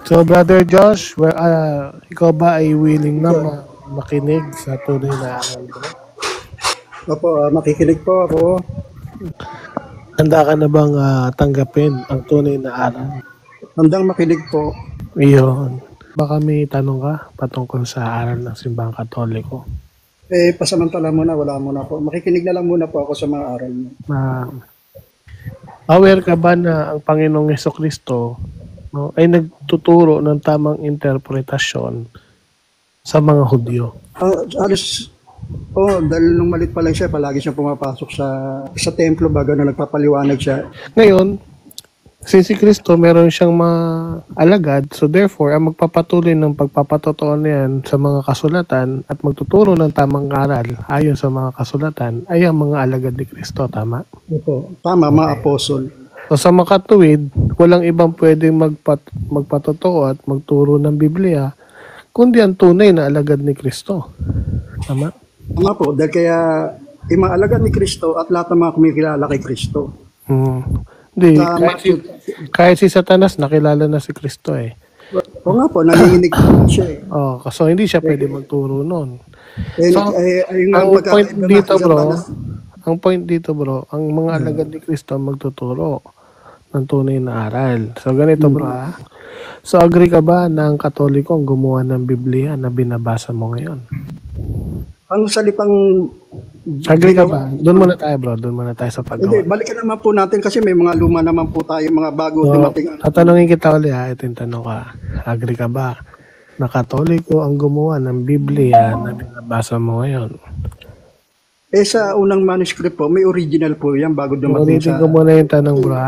So, Brother Josh, ikaw ba ay willing na makinig sa tunay na aral, bro? Opo, makikinig po ako. Handa ka na bang tanggapin ang tunay na aral? Handang makinig po. Iyon. Baka may tanong ka patungkol sa aral ng Simbahang Katoliko? Pasamantala muna, wala muna po. Makikinig na lang muna po ako sa mga aral mo. Aware ka ba na ang Panginoong Hesukristo ay nagtuturo ng tamang interpretasyon sa mga Hudyo? Dahil nung malit pa lang siya, palagi siya pumapasok sa templo bago na nagpapaliwanag siya. Ngayon, since si Kristo meron siyang mga alagad, so therefore, ang magpapatuloy ng pagpapatotoo niyan sa mga kasulatan at magtuturo ng tamang aral ayon sa mga kasulatan ay ang mga alagad ni Kristo, tama? Opo, tama, mga apostol. So sa makatuwid, walang ibang pwedeng magpatotoo at magturo ng Biblia kundi ang tunay na alagad ni Kristo. Tama? Tama po, dahil kaya yung mga alagad ni Kristo at lahat ng mga kumikilala kay Kristo. Hindi, kahit si Satanas nakilala na si Kristo eh. O nga po, nanginginig po siya eh. So hindi siya pwede magturo nun. So, ang point dito bro, ang mga alagad ni Kristo magtuturo ng tunay na aral. So ganito bro So agree ka ba na ang Katoliko ang gumawa ng Biblia na binabasa mo ngayon? Ang salipang... Agree ka ba? Doon muna tayo bro, doon muna tayo sa paggawa. Hindi, balikan naman po natin kasi may mga luma naman po tayo, mga bago dumating. Tatanungin kita ulit ito yung tanong ka. Agree ka ba na Katoliko ang gumawa ng Biblia na binabasa mo ngayon? Sa unang manuscript po, may original po yan bago dumating Ulitin ko muna yung tanong bro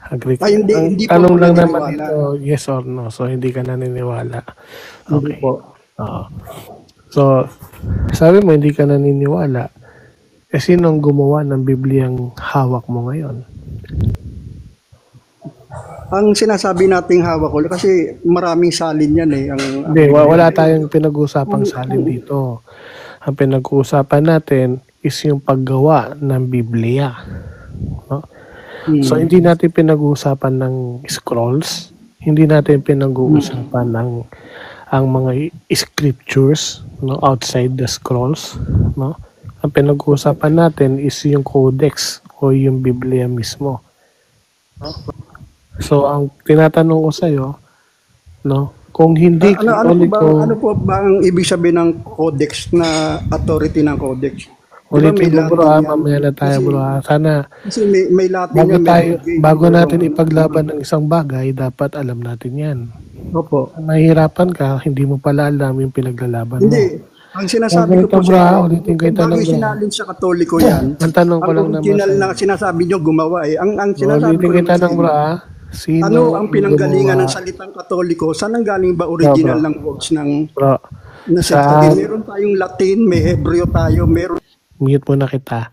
Agree ka? Hindi tanong lang naman dito, yes or no. So hindi ka naniniwala. Okay. Hindi po. So, sabi mo hindi ka naniniwala. Sino ang gumawa ng Bibliang hawak mo ngayon? Ang sinasabi nating hawak ko, kasi maraming salin yan eh. Hindi, wala tayong pinag-uusapang salin dito. Ang pinag-uusapan natin is yung paggawa ng Biblia. No? So, hindi natin pinag-uusapan ng scrolls. Hindi natin pinag-uusapan ng ang mga scriptures outside the scrolls. No? Ang pinag-uusapan natin is yung codex o yung Biblia mismo. So, ang tinatanong ko sa'yo, kung hindi ano po ba ang ibig sabihin ng codex na authority ng codex? Ulitin mo bro mamaya na tayo bro Sana, kasi may Latin bago natin ipaglaban ng isang bagay, dapat alam natin yan. Opo. Mahirapan ka, hindi mo pala alam yung pinaglalaban mo. Hindi. Ang sinasabi ko po bago sinalin sa Katoliko yan, ang tanong ko lang naman original na sinasabi nyo gumawa eh. Ang sinasabi ko naman bro ano ang pinanggalingan ng salitang Katoliko? Saan ang galing ba original ng words ng meron tayong Latin, may Hebreo tayo, meron. Mute muna kita.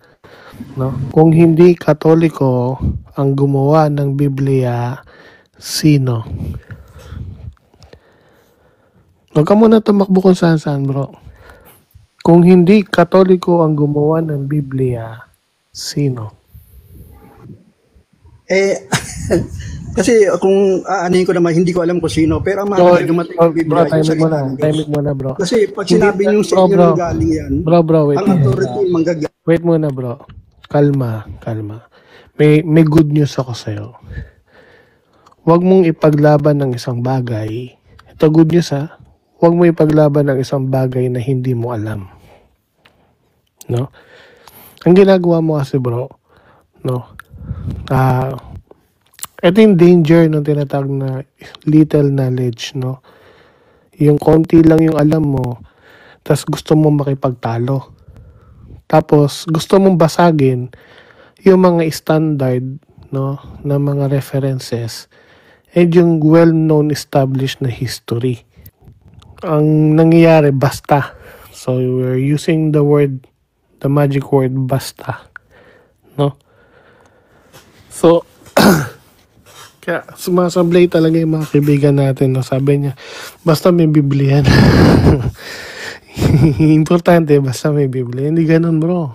Kung hindi Katoliko ang gumawa ng Biblia, sino? Huwag ka muna tumakbo kung saan bro. Kung hindi Katoliko ang gumawa ng Biblia, sino? Kasi kung aanin ko naman, hindi ko alam kung sino. Pero ang mga dumating ng Biblia, timing muna bro. Kasi pag sinabi nyo sa inyo ng galing yan, wait. ang authority manggagaling. Wait muna bro. Kalma. May good news ako sa'yo. Huwag mong ipaglaban ng isang bagay. Ito good news Huwag mo ipaglaban ng isang bagay na hindi mo alam. No? Ang ginagawa mo kasi bro, ito yung danger ng tinatawag na little knowledge, Yung konti lang yung alam mo, tas gusto mong makipagtalo. Tapos gusto mong basagin yung mga standard, na mga references and yung well-known established na history. Ang nangyayari, basta. So, we're using the magic word, basta. So, kaya sumasablay talaga yung mga kaibigan natin. Sabi niya, basta may Biblia na. Importante, basta may Biblia. Hindi ganun bro.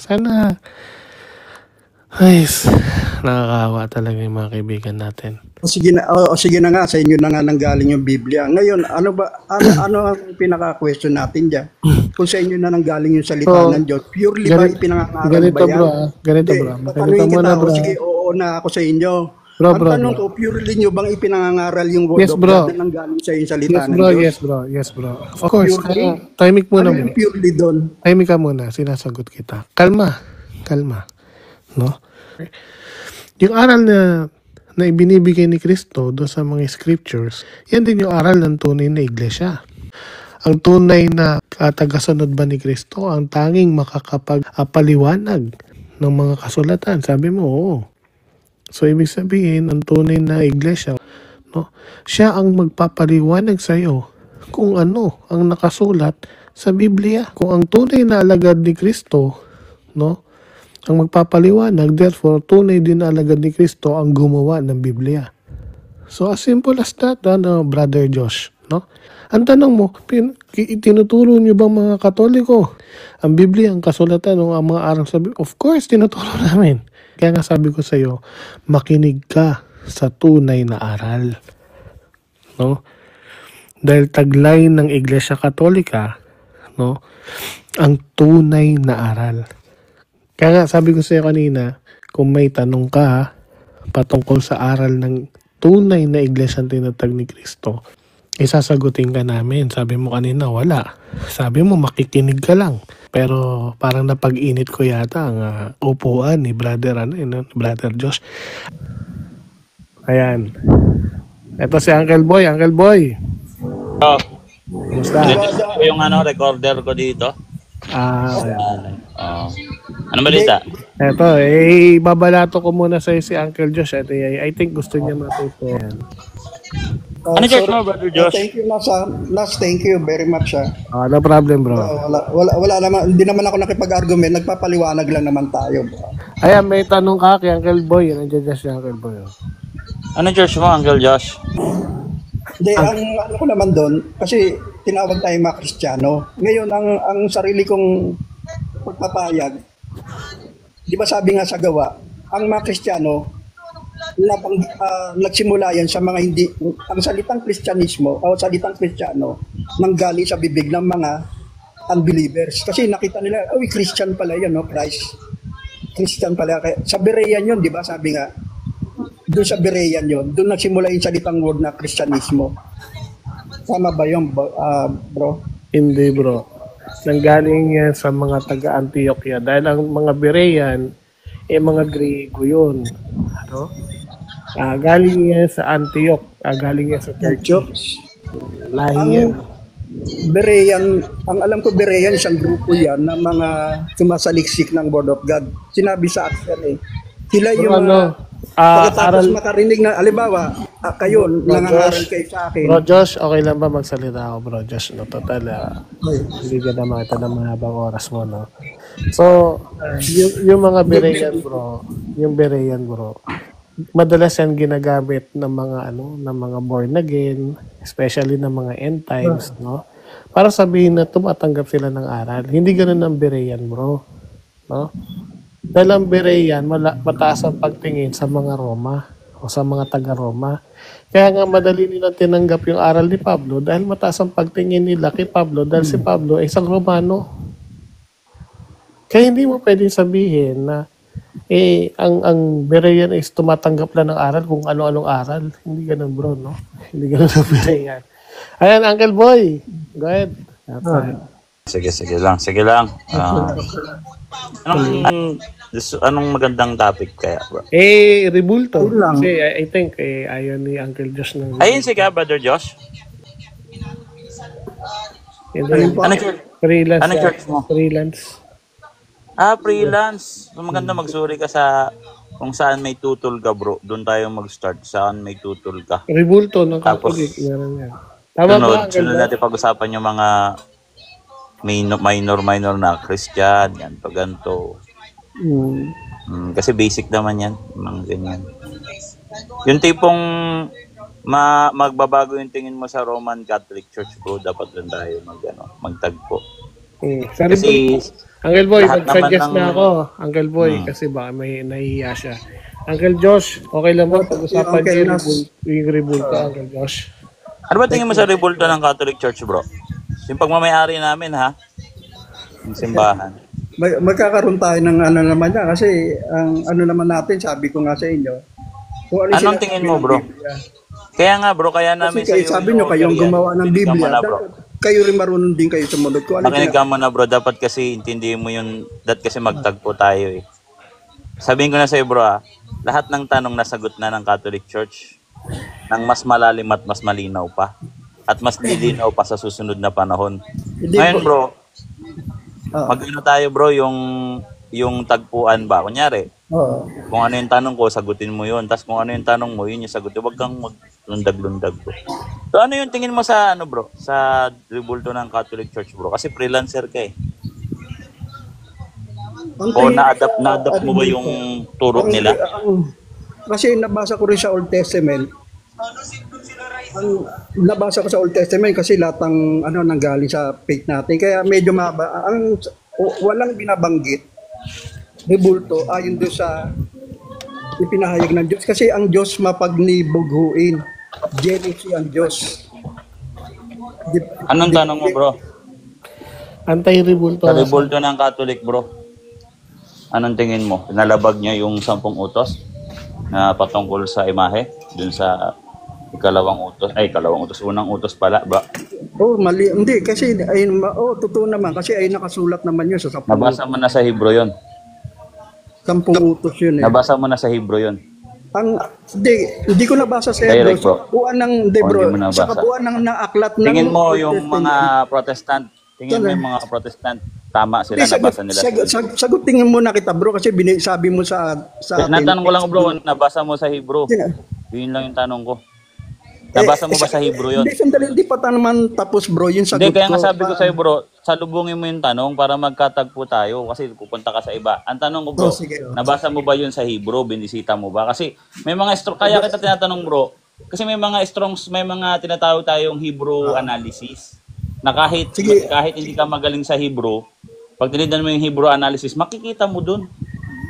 Sana, nakakawa talaga yung mga kaibigan natin. Sige na nga, sa inyo na nga nanggaling yung Biblia. Ngayon, ano ang pinaka-question natin diyan? Kung sa inyo na nanggaling yung salita ng Diyos, purely ba ipinangangaral ganito, ba yan? bro. Ganito, bro. Tatanungin kita, sige, oo na ako sa inyo. Ang tanong ko, purely nyo bang ipinangangaral yung word of God na nanggaling sa yung salita ng Diyos? Yes, bro. Of course. Timing muna mo. Purely doon? Timing ka muna. Sinasagot kita. Kalma. No? Yung aral na ibinibigay ni Kristo doon sa mga scriptures, yan din yung aral ng tunay na iglesia. Ang tunay na tagasunod ba ni Kristo, ang tanging makakapagpaliwanag ng mga kasulatan. Sabi mo, oo. So, ibig sabihin, ang tunay na iglesia, no, siya ang magpapaliwanag sa iyo kung ano ang nakasulat sa Biblia. Kung ang tunay na alagad ni Kristo, no, ang magpapaliwanag, therefore, tunay din na alagad ni Kristo ang gumawa ng Biblia. So, as simple as that, Brother Josh, no? Ang tanong mo, tinuturo niyo bang mga Katoliko ang Biblia, ang kasulatan, o ang mga aral sa Biblia? Of course, tinuturo namin. Kaya nga sabi ko sa iyo, makinig ka sa tunay na aral. No? Dahil taglay ng Iglesia Katolika, no, ang tunay na aral. Kaya nga sabi ko sa iyo kanina, kung may tanong ka patungkol sa aral ng tunay na iglesia tinatag ni Kristo, isasagutin ka namin. Sabi mo kanina, wala. Sabi mo, makikinig ka lang. Pero parang napag-init ko yata ang upuan ni Brother Josh. Ayan. Ito si Uncle Boy. Uncle Boy. Oh. Kumusta? Yung recorder ko dito. Ayan. Ano balita? Ito, babalato ko muna sa si Uncle Josh. Ito, I think gusto niya matuto yan. Ano church mo, Brother Josh? Thank you, Nas. Thank you very much. No problem, bro. Wala naman, hindi naman ako nakipag-argument. Nagpapaliwanag lang naman tayo, bro. Ayan, may tanong ka kay Uncle Boy. Nandiyan dyan si Uncle Boy. Ano church mo, Uncle Josh? Hindi, ang ano ko naman doon, kasi tinawag tayo mga Kristiyano. Ngayon, ang sarili kong pagpapayag, di ba sabi nga sa gawa, ang mga Kristiyano, nagsimula yan sa mga hindi, ang salitang Kristyanismo o salitang Kristiyano nanggaling sa bibig ng mga unbelievers. Kasi nakita nila, Christian pala yan, no? Christ. Christian pala. Sa Berean yun, di ba? Sabi nga, doon sa Berean yun, doon nagsimula yung salitang word na Kristyanismo. Tama ba yun, bro? Hindi, bro. Nanggaling yan sa mga taga-Antioquia. Dahil ang mga Berean, mga Griego yun. Ano? Galing yan sa Antioch. Galing yan sa Turkey. Lahi yan. Berean, ang alam ko Berean, isang grupo yan ng mga sumasaliksik ng Word of God. Sinabi sa akin sila yung pagkatapos makarinig na, alibawa, kayo, nangangaral kayo sa akin. Bro Josh, okay lang ba magsalita ako, Bro Josh? No, total, hindi ka na makita ng mahabang oras mo, no? So, yung mga Berean, bro, madalas yan ginagamit ng mga ng mga born again, especially ng mga end times, no? Para sabihin na tumatanggap sila ng aral. Hindi ganoon ang Berean, bro. No? Dahil ang Berean, mataas ang pagtingin sa mga Roma o sa mga taga-Roma. Kaya nga madali nilang tinanggap yung aral ni Pablo dahil mataas ang pagtingin nila kay Pablo dahil si Pablo ay isang Romano. Kaya hindi mo pwedeng sabihin na ang Berean is tumatanggap lang ng aral kung ano-anong aral. Hindi ganun, bro, no? Hindi ganun ang Berean. Ayan, Uncle Boy. Go ahead. Sige lang. Anong magandang topic kaya, bro? Rebulto. Kasi I think ayaw ni Uncle Josh ng... Ayun siya, Brother Josh. Ano church? Freelance. Ano church mo? Freelance. Freelance. So, maganda magsuri ka sa kung saan may tutol ka, bro. Doon tayo mag-start. Saan may tutol ka. Rebulto ng Catholic. Meron yan. Tama ba, sunod natin pag-usapan yung mga minor na Christian, yan, paganto. Kasi basic naman yan, mga ganyan. Yung tipong magbabago yung tingin mo sa Roman Catholic Church, bro, dapat rin tayo magtagpo. Kasi Uncle Boy, mag-suggest na ako. Uncle Boy, kasi baka may nahihiya siya. Uncle Josh, okay lang ba pag-usapan Okay, niyo yung rebulto, Uncle Josh? Ano ba tingin mo sa rebulto ng Catholic Church, bro? Yung pagmamayari namin, ha? Yung simbahan. Magkakaroon tayo ng ano naman yan kasi ang ano naman natin, sabi ko nga sa inyo. Kung ano Anong tingin mo, bro? Kaya nga, bro, kaya namin kasi kayo, sabi nyo, kayong gumawa ng Biblia, kayo rin marunong din kayo sumunod. Kung ano Makinig ka muna, bro. Dapat kasi intindihin mo yun. Kasi magtagpo tayo, eh. Sabihin ko na sa'yo, bro, lahat ng tanong nasagot na ng Catholic Church ng mas malalim at mas malinaw pa. At mas lilinaw pa sa susunod na panahon. Ngayon, bro, mag-ano tayo, bro, yung tagpuan ba? Kunyari, kung ano yung tanong ko, sagutin mo yun. Tapos kung ano yung tanong mo, yun yung sagutin. Huwag kang maglundag-lundag, bro. So ano yung tingin mo sa, ano, bro, sa rebulto ng Catholic Church, bro? Kasi freelancer ka, eh. O na-adapt mo ba yung turo nila? Kasi nabasa ko rin sa Old Testament. Nabasa ko sa Old Testament kasi lahat ng ano nanggaling sa faith natin. Kaya medyo walang binabanggit rebulto ayon doon sa ipinahayag ng Diyos. Kasi ang Diyos mapagnibughuin. Jealousy ang Diyos. Anong tanong mo, bro? Anti-rebulto. Sa rebulto ng Catholic, bro. Anong tingin mo? Nalabag niya yung 10 utos na patungkol sa imahe? Dun sa unang utos pala, ba? Mali. Hindi, kasi totoo naman. Kasi ay nakasulat naman yun sa 10 Nabasa mo na sa Hebro yun? 10 utos yun eh. Nabasa mo na sa Hebro yun? Hindi ko nabasa sa Hebro. Sa kabuuan ng sa kabuuan ng aklat ng tingin mo yung mga Protestant, tama sila, nabasa nila. Sagutin muna kita, bro, kasi sabi mo sa atin. Natanong ko lang, bro, nabasa mo sa Hebro. Yun lang yung tanong ko. Nabasa mo ba sa Hebro yun? Hindi, sandali, hindi pa naman tapos, bro, yung sagot ko. Hindi, kaya nga sabi ko sa'yo, bro, salubungin mo yung tanong para magkatagpo tayo kasi pupunta ka sa iba. Ang tanong ko, bro, nabasa mo ba yun sa Hebro? Binisita mo ba? Kasi may mga kaya kita tinatanong, bro, kasi may mga tinatawag tayong Hebro analysis na kahit hindi ka magaling sa Hebro, pag tinignan mo yung Hebro analysis, makikita mo dun.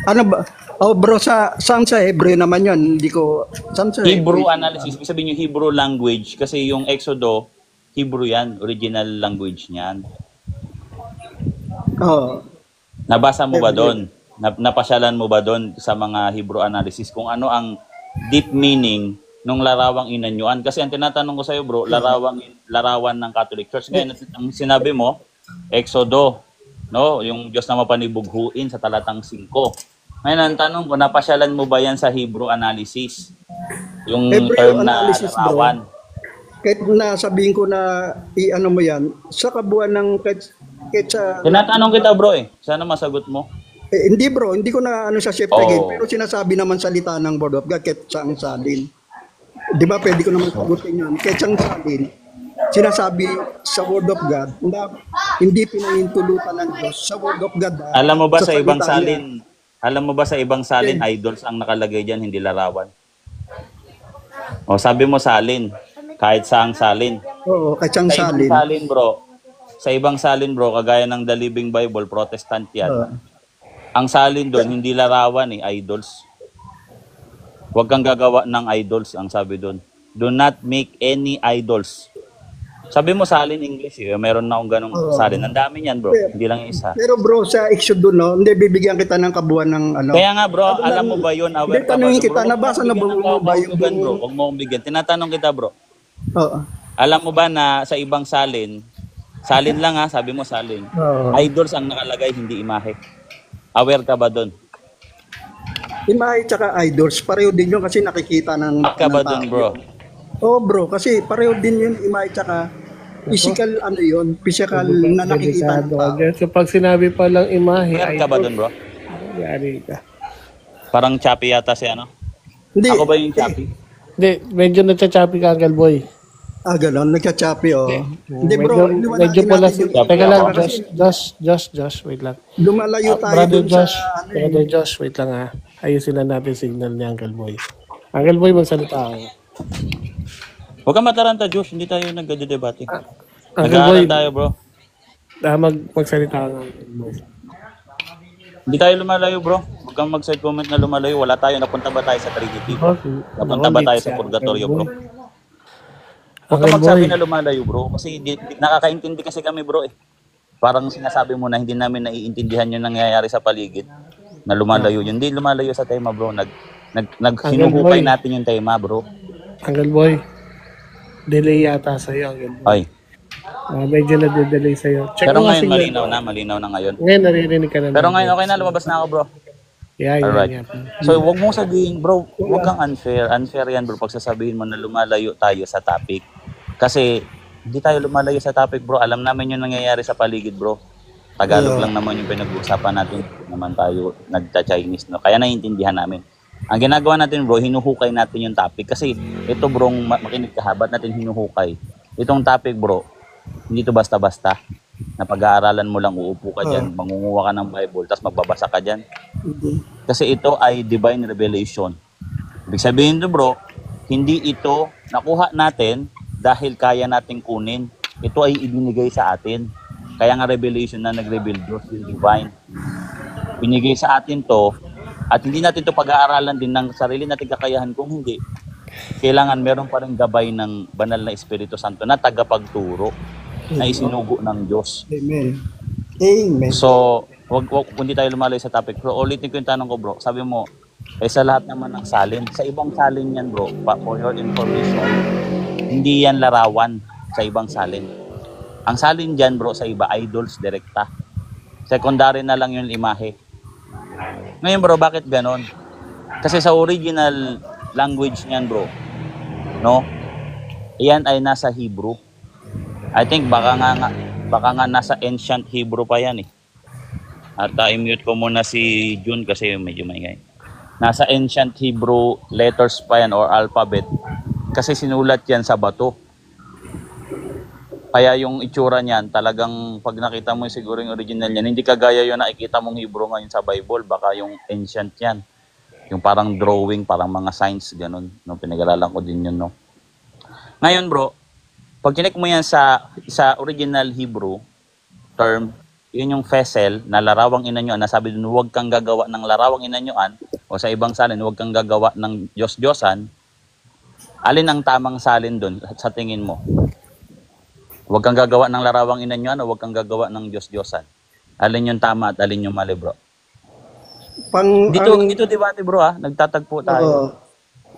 Ano ba? Bro, saan sa Hebrew naman yun? Hindi ko... Saan sa Hebrew analysis, ibig sabihin yung Hebrew language, kasi yung Exodo, Hebrew yan, original language niyan. Nabasa mo ba doon? Napasyalan mo ba doon sa mga Hebrew analysis kung ano ang deep meaning nung larawang inanyuan? Kasi ang tinatanong ko sa'yo, bro, larawan ng Catholic Church. Ngayon, ang sinabi mo, Exodo, no? Yung Diyos na mapanibughuin sa talatang 5. Ngayon, ang tanong ko, napasyalan mo ba yan sa Hebrew analysis? Yung Hebrew term analysis, na larawan. Bro. Kahit na sabihin ko na i-ano mo yan, sa kabuuan ng tinatanong kita, bro, eh. Sana masagot mo. Hindi, bro, hindi ko na ano sa Septuagint, pero sinasabi naman salita ng Word of God kahit saan salin. Di ba, pwede ko naman sagutin yun. Kahit saan salin, sinasabi sa Word of God na hindi pinahintulutan ng Diyos sa Word of God. Alam mo ba sa ibang salin, idols ang nakalagay diyan, hindi larawan? O sabi mo salin, kahit saang salin. Oo, kahit saang salin. Sa ibang salin, bro, kagaya ng The Living Bible, Protestant yan. Ang salin doon, hindi larawan, idols. Huwag kang gagawa ng idols, ang sabi doon. Do not make any idols. Sabi mo salin English, meron na akong ganong salin. Ang dami niyan, bro. Hindi lang isa. Pero bro, sa Exodus, no, hindi bibigyan kita ng kabuuan ng ano. Kaya nga, bro, alam mo ba yun? Hindi, tanungin kita, nabasa na ba yung bro? Huwag mo akong bigyan. Tinatanong kita, bro. Oo. Alam mo ba na sa ibang salin lang sabi mo salin. Idols ang nakalagay, hindi imahe. Aware ka ba doon? Imahe tsaka idols, pareho din yun kasi nakikita ng ka ba doon, bro? Bro, kasi pareho din yun, imahe tsaka physical physical na nakikita ng tao. So pag sinabi pa lang imahe, Aware ka ba doon, bro? Yari ka. Parang choppy yata si ano? Hindi. Ako ba yung choppy? Hindi, medyo nagcha-choppy ka, Uncle Boy. Gano'n, nagcha-choppy, Hindi, bro. Medyo pala. Teka lang, Josh, wait lang. Lumalayo tayo Brother dun Josh, sa Brother Josh, wait lang ha. Ayusin na natin signal ni Uncle Boy. Uncle Boy, magsalita ako. Huwag kang mataranta, Josh. Hindi tayo nagdedebate. Uncle Boy, tayo, bro. magsalita ako. Hindi tayo lumalayo, bro. Huwag kang mag-side comment na lumalayo. Wala tayo. Napunta ba tayo sa Trinity? Napunta ba tayo sa Purgatorio, bro? Huwag kang Uncle magsabi Boy, na lumalayo, bro. Kasi nakakaintindi kasi kami, bro, eh. Parang sinasabi mo na hindi namin naiintindihan yung nangyayari sa paligid. Na lumalayo yun. Hindi lumalayo sa tema, bro. Hinuhukay Boy. natin yung tema, bro. Uncle Boy, delay yata sa'yo, Uncle Boy. Ay. Medyo nade-delay sa'yo. Check Pero mo kasi ngayon, yun. malinaw na ngayon. Ngayon, naririnig ka na. Pero ng ngayon, voice. okay na. Lumabas na ako, bro. Yeah. Alright. So, huwag mong sabihin, bro, huwag kang unfair. Unfair yan, bro, pag sasabihin mo na lumalayo tayo sa topic. Kasi, hindi tayo lumalayo sa topic, bro. Alam namin yung nangyayari sa paligid, bro. Tagalog lang naman yung pinag-uusapan natin. Hindi naman tayo nagta-Chinese, no? Kaya naiintindihan namin. Ang ginagawa natin, bro, hinuhukay natin yung topic. Kasi, ito, bro, makinig ka, ba't natin hinuhukay? Itong topic, bro, hindi to basta-basta. Na pag-aaralan mo lang, uupo ka dyan, mangunguha ka ng Bible, tapos magbabasa ka dyan. Kasi ito ay divine revelation. Ibig sabihin to, bro, hindi ito nakuha natin dahil kaya nating kunin. Ito ay ibinigay sa atin. Kaya nga revelation na nag-reveal Diyos, yung divine. Binigay sa atin to, at hindi natin to pag-aaralan din ng sarili nating kakayahan. Kung hindi, kailangan meron pa rin gabay ng banal na Espiritu Santo na tagapagturo na isinugo ng Diyos. Amen. Amen. So, wag hindi tayo lumalayo sa topic. Pero ulitin ko yung tanong ko, bro. Sabi mo, sa lahat naman ng salin. Sa ibang salin yan, bro, for your information, hindi yan larawan sa ibang salin. Ang salin dyan, bro, sa iba, idols, direkta. Secondary na lang yung imahe. Ngayon, bro, bakit ganon? Kasi sa original language niyan, bro, no? Iyan ay nasa Hebrew. I think baka nga nasa ancient Hebrew pa yan, eh. At i-mute ko muna si June kasi medyo maingay. Nasa ancient Hebrew letters pa yan or alphabet kasi sinulat yan sa bato. Kaya yung itsura niyan, talagang pag nakita mo siguro yung original niyan, hindi kagaya yun nakikita mong Hebrew ngayon sa Bible, baka yung ancient yan. Yung parang drawing, parang mga signs, ganun. No, pinag-aralan ko din yun, no. Ngayon, bro, pag chinek mo yan sa original Hebrew term, yun yung fesel na larawang inanyuan. Nasabi dun, huwag kang gagawa ng larawang inanyuan o sa ibang salin, huwag kang gagawa ng Diyos-Diyosan. Alin ang tamang salin dun sa tingin mo? Huwag kang gagawa ng larawang inanyuan o huwag kang gagawa ng Diyos-Diyosan. Alin yung tama at alin yung mali, bro? Dito debate, bro, ha? Nagtatagpo tayo.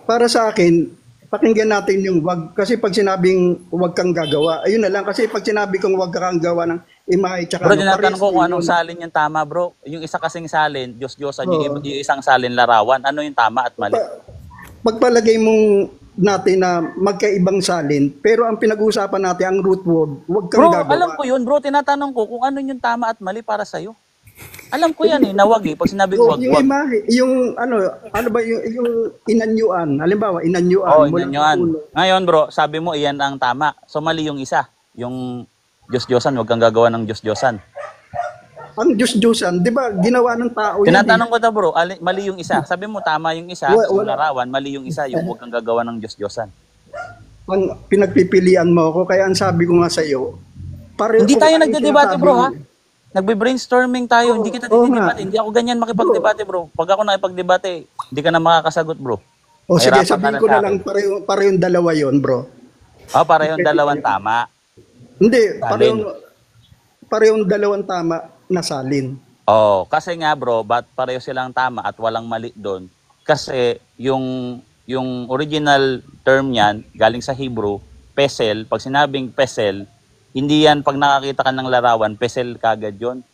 Para sa akin, pakinggan natin yung wag. Kasi pag sinabing wag kang gagawa, ayun na lang. Kasi pag sinabi kong wag kang gawa ng imahe, tsaka Bro, tinatanong ko kung anong salin yung tama, bro. Yung isa kasing salin, Diyos-Diyosan, yung isang salin larawan. Ano yung tama at mali? Pagpalagay mong natin na magkaibang salin, pero ang pinag-uusapan natin, ang root word, wag kang Bro, gagawa. alam ko yun, bro. Tinatanong ko kung ano yung tama at mali para sa'yo. Alam ko yan, eh. Nawag, eh. Pag sinabi ko wag, Yung imahe, yung ano ba yung inanyuan, halimbawa inanyuan. oh, inanyuan. Ngayon, bro, sabi mo iyan ang tama. So mali yung isa, yung Diyos-Diyosan, wag kang gagawa ng Diyos-Diyosan. Ang Diyos-Diyosan, di ba, ginawa ng tao yan. Tinatanong ko ta, bro, mali yung isa. Sabi mo tama yung isa, yung larawan, mali yung isa, yung wag kang gagawa ng Diyos-Diyosan. Ang pinagpipilian mo ako, kaya ang sabi ko nga sa iyo, hindi tayo nagdedebate, bro, ha? Nagbe-brainstorming tayo, hindi kita dinidebate. Hindi ako ganyan makipagdebate, bro. Pag ako nakipagdebate, hindi ka na makakasagot, bro. O sige, sabihin ko na lang, parehong dalawa yon, bro. Oh, parehong dalawang tama. Hindi, parehong dalawang tama na salin. Oh, kasi nga, bro, pareho silang tama at walang mali doon? Kasi yung original term niyan, galing sa Hebrew, pesel, pag sinabing pesel, hindi yan pag nakakita ka ng larawan, pesel kagad yun.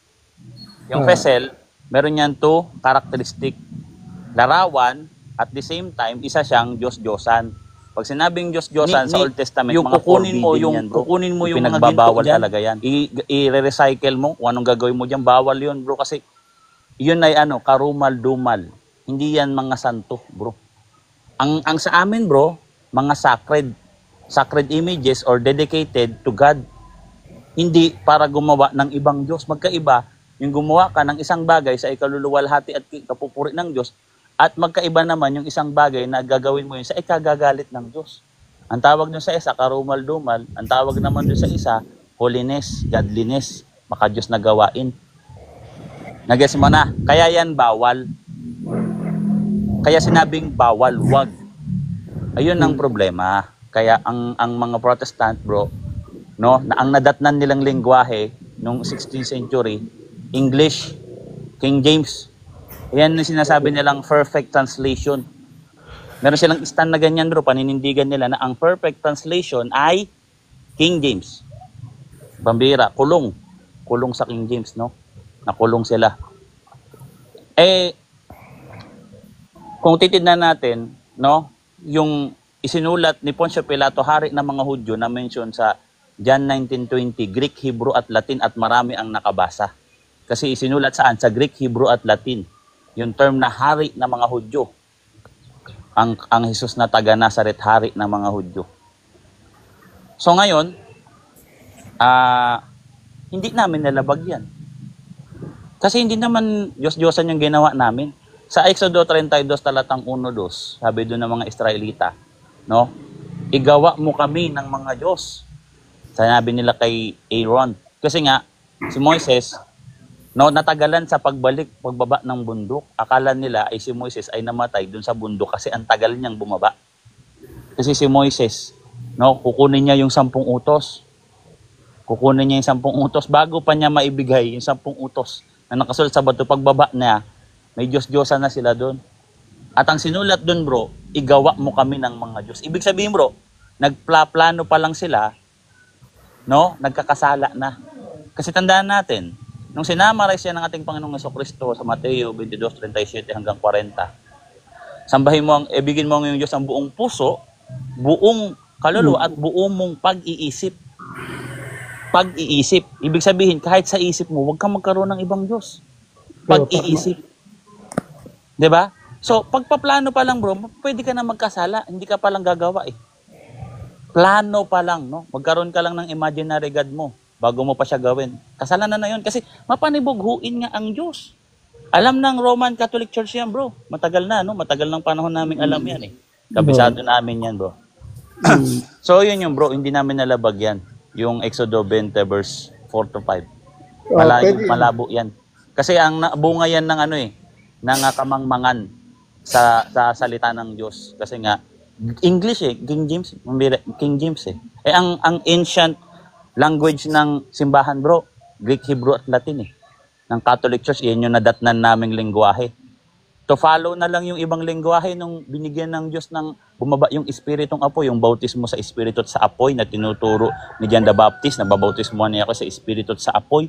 Yung pesel, meron yan two characteristic. Larawan, at the same time, isa siyang Diyos-Diyosan. Pag sinabing Diyos-Diyosan sa Old Testament, yung mga kukunin mo yan, bro. Kukunin mo yung pinagbabawal talaga yan. I-recycle mo kung anong gagawin mo diyan, bawal yun, bro, kasi yun ay karumal-dumal. Hindi yan mga santo, bro. Ang sa amin, bro, mga sacred images or dedicated to God. Hindi para gumawa ng ibang Diyos. Magkaiba yung gumawa ka ng isang bagay sa ikaluluwalhati at kapupuri ng Diyos, at magkaiba naman yung isang bagay na gagawin mo yun sa ikagagalit ng Diyos. Ang tawag dun sa isa, karumal-dumal. Ang tawag naman dun sa isa, holiness, godliness, maka-Diyos na gawain. Nag-guess mo na. Kaya yan bawal. Kaya sinabing bawal, wag. Ayun ang problema. Kaya ang mga Protestant, bro, no, na ang nadatnan nilang lengguwahe nung 16th century, English, King James. Yan yung sinasabi nilang perfect translation. Meron silang stand na ganyan, bro, paninindigan nila na ang perfect translation ay King James. Pambira, kulong. Kulong sa King James, no? Nakulong sila. Kung titignan natin, no, yung isinulat ni Poncio Pilato, hari ng mga Hudyo, na mention sa John 19:20, Greek, Hebrew at Latin, at marami ang nakabasa. Kasi isinulat saan? Sa Greek, Hebrew at Latin. Yung term na hari ng mga Hudyo. Ang Jesus na taga Nazaret, hari ng mga Hudyo. So ngayon, hindi namin nalabag yan. Kasi hindi naman Diyos-Diyosan yung ginawa namin. Sa Exodo 32, talatang 1-2, sabi doon ng mga Israelita, no? Igawa mo kami ng mga Diyos. Sinabi nila kay Aaron. Kasi nga, si Moises, no, natagalan sa pagbaba ng bundok. Akala nila ay si Moises ay namatay doon sa bundok kasi ang tagal niyang bumaba. Kasi si Moises, no, kukunin niya yung 10 utos. Kukunin niya yung 10 utos bago pa niya maibigay yung 10 utos na nakasulat sa bato. Pagbaba niya, may Diyos-Diyosan na sila doon. At ang sinulat doon, bro, igawa mo kami ng mga Diyos. Ibig sabihin, bro, nagplano pa lang sila, no, nagkakasala na. Kasi tandaan natin, nung sinamaray siya ng ating Panginoong Jesucristo sa Mateo 22:37 hanggang 40, sambahin mo ibigin mo ang iyong Diyos ang buong puso, buong kaluluwa at buong mong pag-iisip. Pag-iisip. Ibig sabihin, kahit sa isip mo, huwag kang magkaroon ng ibang Diyos. Pag-iisip. Diba? So, pagpaplano pa lang, bro, pwede ka na magkasala. Hindi ka pa lang gagawa eh. Plano pa lang, no? Magkaroon ka lang ng imaginary God mo bago mo pa siya gawin. Kasalanan na yun kasi mapanibughuin nga ang Diyos. Alam ng Roman Catholic Church yan, bro. Matagal na, no? Matagal ng panahon namin alam yan eh. Kabisado namin yan, bro. So, yun yung bro, hindi namin nalabag yan. Yung Exodo 20 verse 4-5. Malabo yan. Kasi ang bunga yan ng ano eh, ng kamangmangan sa salita ng Diyos. Kasi nga, English eh, King James eh. Ang ancient language ng simbahan, bro, Greek, Hebrew at Latin eh. Ng Catholic Church, yan yung nadatnan naming lengguwahe. To follow na lang yung ibang lengguwahe nung binigyan ng Diyos ng bumaba yung Espiritong Apoy, yung bautismo sa Espiritu at sa Apoy na tinuturo ni John the Baptist, na babautismo niya ako sa Espiritu at sa Apoy.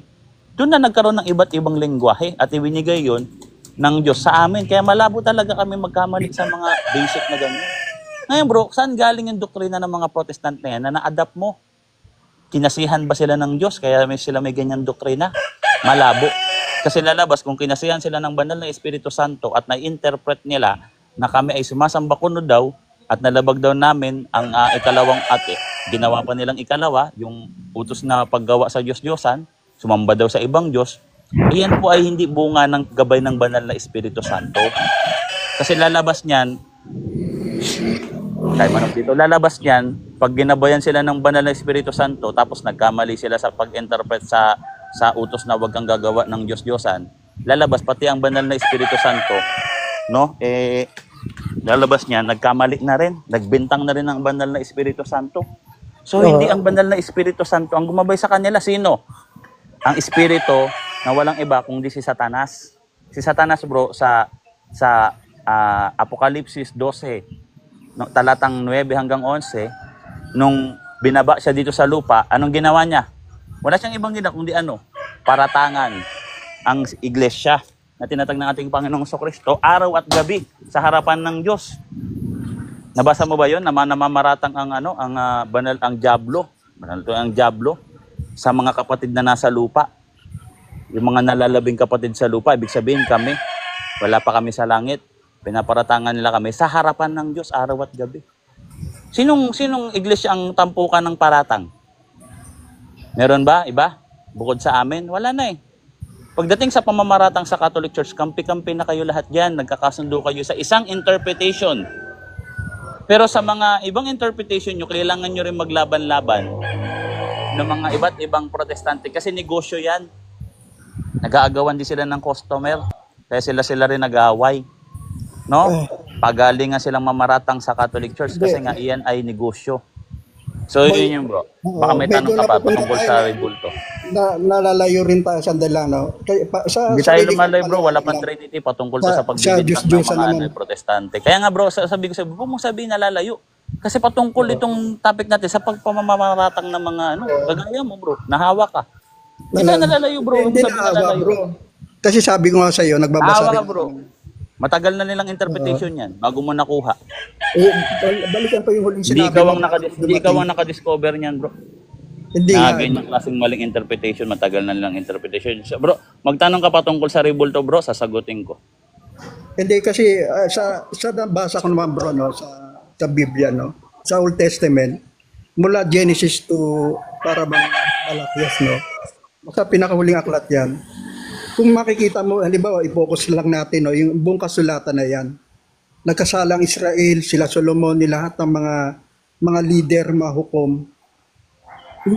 Doon na nagkaroon ng iba't ibang lengguwahe at ibinigay yon ng Diyos sa amin. Kaya malabo talaga kami magkamali sa mga basic na ganyan. Ngayon bro, saan galing yung doktrina ng mga Protestant na yan na na-adapt mo? Kinasihan ba sila ng Diyos kaya sila may ganyan doktrina? Malabo. Kasi lalabas kung kinasihan sila ng banal na Espiritu Santo at na-interpret nila na kami ay sumasamba kuno daw at nalabag daw namin ang ikalawang ate. Ginawa pa nilang ikalawa, yung utos na paggawa sa Diyos-Diyosan, sumamba daw sa ibang Diyos. Iyan po ay hindi bunga ng gabay ng banal na Espiritu Santo. Kasi lalabas niyan, lalabas niyan, pag ginabayan sila ng banal na Espiritu Santo, tapos nagkamali sila sa pag-interpret sa utos na wag kang gagawa ng Diyos-Diyosan, lalabas pati ang banal na Espiritu Santo, no? Lalabas niyan, nagkamali na rin, nagbintang na rin ang banal na Espiritu Santo. So hindi ang banal na Espiritu Santo ang gumabay sa kanila. Sino? Ang Espiritu na walang iba kundi si Satanas. Si Satanas, bro, sa Apokalipsis 12, no, talatang 9 hanggang 11, nung binaba siya dito sa lupa, anong ginawa niya? Wala siyang ibang ginawa kundi paratangan ang iglesia na tinatag ng ating Panginoong Jesucristo araw at gabi sa harapan ng Diyos. Nabasa mo ba 'yon? Namamaratang ang diablo. Ang diablo sa mga kapatid na nasa lupa. Yung mga nalalabing kapatid sa lupa, ibig sabihin kami, wala pa kami sa langit. Pinaparatangan nila kami sa harapan ng Diyos araw at gabi. Sinong iglesia ang tampukan ng paratang? Meron ba? Iba? Bukod sa amin? Wala na eh. Pagdating sa pamamaratang sa Catholic Church, kampi-kampi na kayo lahat dyan. Nagkakasundo kayo sa isang interpretation. Pero sa mga ibang interpretation nyo, kailangan nyo rin maglaban-laban ng mga iba't ibang protestante. Kasi negosyo yan. Nag-aagawan din sila ng customer. Kaya sila rin nag-aaway. No? Pagalingan silang mamaratang sa Catholic Church kasi nga iyan ay negosyo. So yun yung bro. Baka may tanong ka pa tungkol sa rebulto. Nalalayo rin tayo sandali lang, no? Hindi tayo lumalayo bro, wala pang Trinity patungkol to sa pagbibintang ng mga protestante. Kaya nga bro, sabi ko huwag mong sabihin nalalayo. Kasi patungkol itong topic natin sa pagpamamaratang ng mga kagaya mo bro, nahawa ka. Hindi ka nalalayo bro, huwag mong sabihin nalalayo. Bro. Kasi sabi ko nga sa iyo, nagbabasa rin. Bro. Matagal na nilang interpretation yan bago mo nakuha. Balikan pa yung huling Hindi sinabi. ikaw ang nakadiscover niyan bro. Hindi nga. Ganyang klaseng maling interpretation, matagal na nilang interpretation. So, bro, magtanong ka pa tungkol sa rebulto bro, sasagutin ko. Hindi kasi sa nabasa ko naman bro, no, sa Biblia, no, sa Old Testament, mula Genesis to para bang Malakias, no, sa pinakahuling aklat yan. Kung makikita mo, halimbawa, i-focus lang natin, no, yung buong kasulatan na yan. Nagkasalang Israel, sila Solomon, lahat ng mga leader, mga hukom.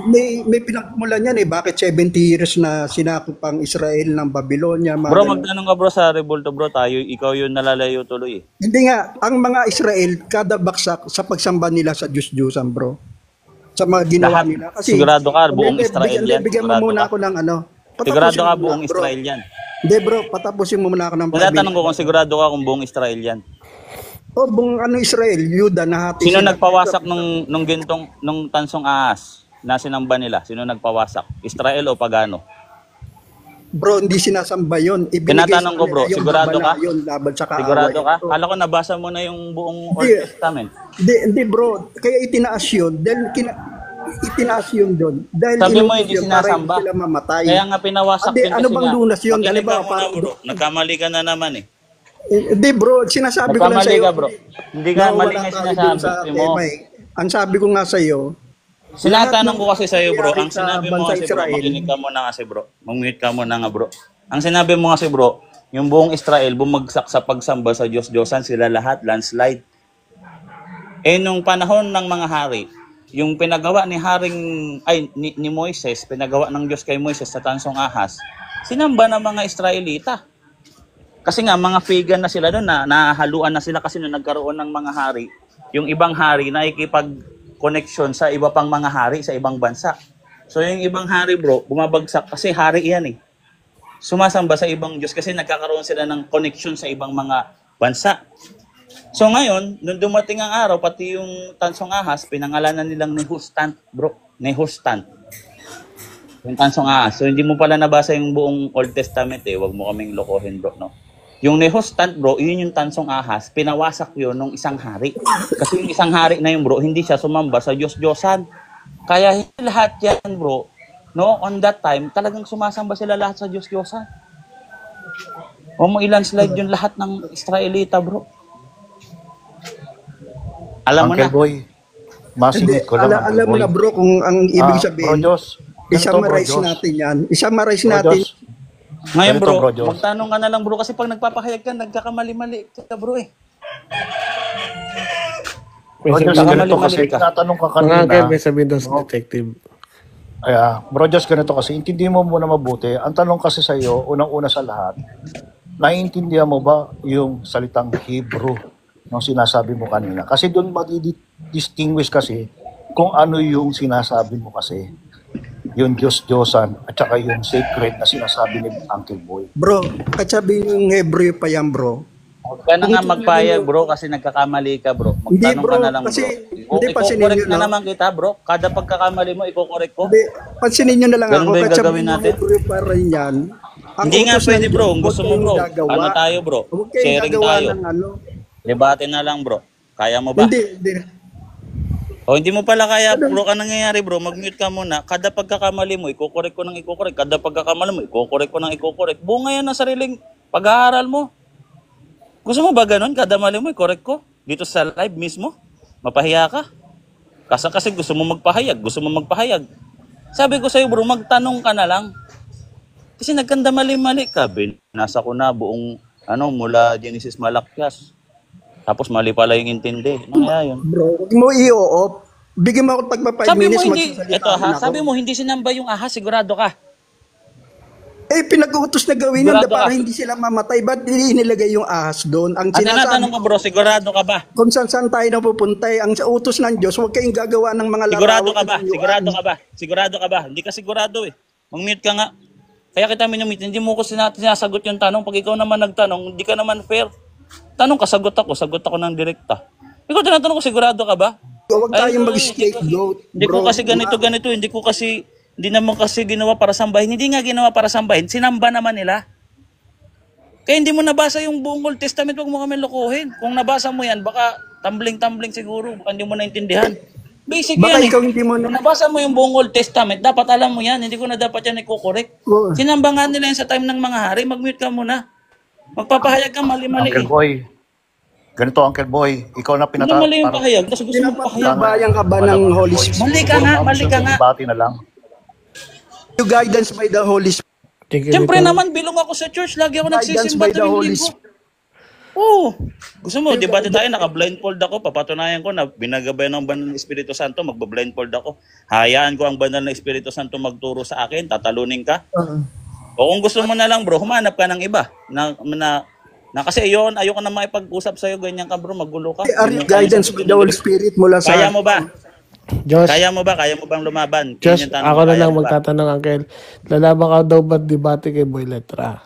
May pinagmulan yan bakit 70 years na sinakop ang Israel ng Babylonia. Bro, magtanong ka bro sa rebulto bro, ikaw yung nalalayo tuloy. Hindi nga, ang mga Israel, kada baksak sa pagsamba nila sa Diyos-Diyosan bro. Sa mga ginawa nila. Kasi, sigurado ka, buong Israel yan. Bigyan mo muna ako ng sigurado ka buong Israel yan. Hindi bro, patapusin mo muna ako ng 5 minutes. Tatanong ko kung sigurado ka kung buong Israel yan. Buong Israel, Yuda, nahati. Sino nagpawasak nung tansong ahas na sinamba nila? Sino nagpawasak? Israel o pagano? Bro, hindi sinasamba yun. Tinatanong ko bro, sigurado ka? Sigurado ka? Bro. Kala ko nabasa mo na yung buong Old Testament. Hindi bro, kaya itinaas yun. Dahil itinaas yun doon. Dahil sabi mo hindi sinasamba. Kaya nga pinawasak yun ano bang lunas yun? Nagkamali ka na naman eh. Hindi bro, sinasabi ko lang sa iyo. Bro. Hindi ka mali nga sinasabi mo. Ang sabi ko nga sa iyo, sinatanong ko kasi sa iyo bro, ang sinabi mo kasi bro, makinig ka muna kasi bro. Mag-mute ka muna nga bro. Ang sinabi mo kasi bro, yung buong Israel bumagsak sa pagsamba sa Diyos-Diyosan, sila lahat landslide. Nung panahon ng mga hari, yung pinagawa ni ni Moises, pinagawa ng Diyos kay Moises sa tansong ahas, sinamba ng mga Israelita. Kasi nga mga pagan na sila doon, nahaluan na sila kasi nung nagkaroon ng mga hari, yung ibang hari nakikipag-connection sa iba pang mga hari sa ibang bansa. So yung ibang hari bro, bumabagsak kasi hari iyan eh. Sumasamba sa ibang Diyos kasi nagkakaroon sila ng connection sa ibang mga bansa. So ngayon, nung dumating ang araw, pati yung tansong ahas, pinangalanan nilang Nehustant, bro. Nehustant. Yung tansong ahas. So hindi mo pala nabasa yung buong Old Testament eh. Huwag mo kaming lokohin, bro, no? Yung Nehustant, bro, yun yung tansong ahas. Pinawasak yun ng isang hari. Kasi yung isang hari na yun, bro, hindi siya sumamba sa Diyos-Diyosan. Kaya lahat yan, bro, no, on that time, talagang sumasamba sila lahat sa Diyos-Diyosan. O mo ilan slide yung lahat ng Israelita, bro. Alam mo Uncle na. Boy, masingit ko lang. Alam mo na bro kung ang ibig sabihin. Isa-marise natin yan. Isa-marise natin. Ngayon bro, magtanong ka na lang bro kasi pag nagpapahayag ka, nagkakamali-mali ka bro eh. Ganito kasi, tinatanong ka kanina. May sabihin daw sa detective. Bro, just ganito kasi, intindihin mo muna mabuti. Ang tanong kasi sa iyo, unang-una sa lahat, naiintindihan mo ba yung salitang Hebrew ng sinasabi mo kanina? Kasi doon madi-distinguish kasi kung ano yung sinasabi mo kasi. Yung Diyos-Diyosan at saka yung sacred na sinasabi ni Uncle Boy. Bro, at sabi yung Hebrew pa yan bro. Huwag ka na nga magpayag bro kasi nagkakamali ka bro. Magtanong ka na lang bro. Iko-correct na naman kita bro. Kada pagkakamali mo, iko-correct ko. Hindi, pansinin nyo na lang ako. Ganun ba gagawin natin? Hebrew pa rin yan. Hindi nga pwede bro. Kung gusto mo bro. Ano tayo bro? Sharing tayo. Debate na lang bro. Kaya mo ba? Hindi. O hindi mo pala kaya bro ka nangyayari bro, mag-mute ka muna. Kada pagkakamali mo, iko-correct ko ng iko-correct. Kada pagkakamali mo, iko-correct ko ng iko-correct. Bunga yan ng sariling pag-aaral mo. Gusto mo ba ganun? Kada mali mo, i-correct ko? Dito sa live mismo? Mapahiya ka? Kasi gusto mo magpahayag. Sabi ko sa'yo bro, magtanong ka na lang. Kasi nagkanda mali-mali ka. Nasa ko na buong mula Genesis Malakias. Tapos mali pala yung intindi. Ano kaya yun? Bro, huwag mo i-o-off. Bigyan mo ako tagpa 5 minutes magsasalita. Sabi mo hindi sinamba yung ahas, sigurado ka. Pinag-uutos na gawin yun Sigurado para ka? hindi sila mamatay. Ba't nilagay yung ahas doon? Ang At sinasabi, tinatanong ko bro, sigurado ka ba? kung saan tayo napupunta, ang utos ng Diyos, huwag kayong gagawa ng mga Sigurado larawan. ka ba? ng Sigurado layuan. ka ba? Sigurado ka ba? Hindi ka sigurado eh. Mag-mute ka nga. Kaya kita minumute, hindi mo ko sinasagot yung tanong. Pag ikaw naman nagtanong, hindi ka naman fair. Tanong ka, sagot ako ng direkta. Ikaw tinatanong ko, sigurado ka ba? Huwag Ay, tayong bro, mag-scapegoat, hindi ko bro. kasi ganito, hindi naman kasi ginawa para sambahin. Hindi nga ginawa para sambahin, sinamba naman nila. Kaya hindi mo nabasa yung buong Old Testament, wag mo kami lokohin. Kung nabasa mo yan, baka tumbling-tumbling siguro, baka hindi mo naintindihan. Basic Baka yan eh. ikaw hindi mo Kung na... nabasa mo yung buong Old Testament, dapat alam mo yan, hindi ko na dapat yan i-correct. Oh, Sinamba nga nila yan sa time ng mga hari, mag-mute ka muna. Magpapahayag ka mali-mali Uncle eh. Boy, ganito Uncle Boy, ikaw na Ano mali yung pahayag? Tapos gusto mo pahayag. Pinapabayang ka ba ng Holy Spirit? Mali ka nga, mali ka nga. Bati na lang. You guidance by the Holy Spirit. Siyempre naman, bilong ako sa church. Lagi ako Guidance nagsisimba by the tuwing Holy linggo. Spirit. Oo. Gusto mo, debate tayo, naka-blindfold ako. Papatunayan ko na binagabay ng banal ng Espiritu Santo, magba-blindfold ako. Hayaan ko ang banal ng Espiritu Santo magturo sa akin, tatalunin ka. O kung gusto mo na lang bro, humanap ka ng iba. Na kasi ayoko na maipag-usap sa'yo, ganyan ka bro, magulo ka. Are you guidance by the Holy Spirit mula sa... Kaya mo ba? Josh, Kaya mo bang lumaban? Josh, Yun yung tanong ako ko, na kaya lang mo ba? magtatanong, Uncle. Lalaban ka daw ba't debate kay Boy Letra?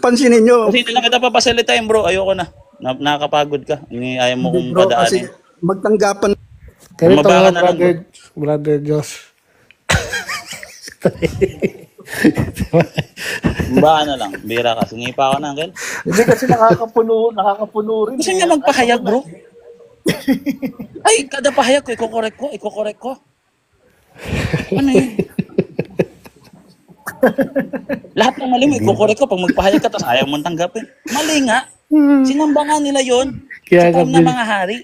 Pansinin nyo, Kasi hindi lang kita papasalitain bro, ayoko na. Nakakapagod ka. Ayaw mo kong bro, kasi padaanin. magtanggapan. Ganito Bumaba ka nga, na lang, brother Josh. Baka na lang, bira ka. Singi pa ako na, Uncle. Hindi kasi nakakapuno rin. Gusto niya magpahayag bro? Ay, kada pahayag ko, iko-correct ko. Ano yun? Lahat ng mali mo, iko-correct ko. Pag magpahayag ka, tapos ayaw mong tanggapin. Mali nga. Sinamba nga nila yun. Kaya Sa time nga, ng mga hari.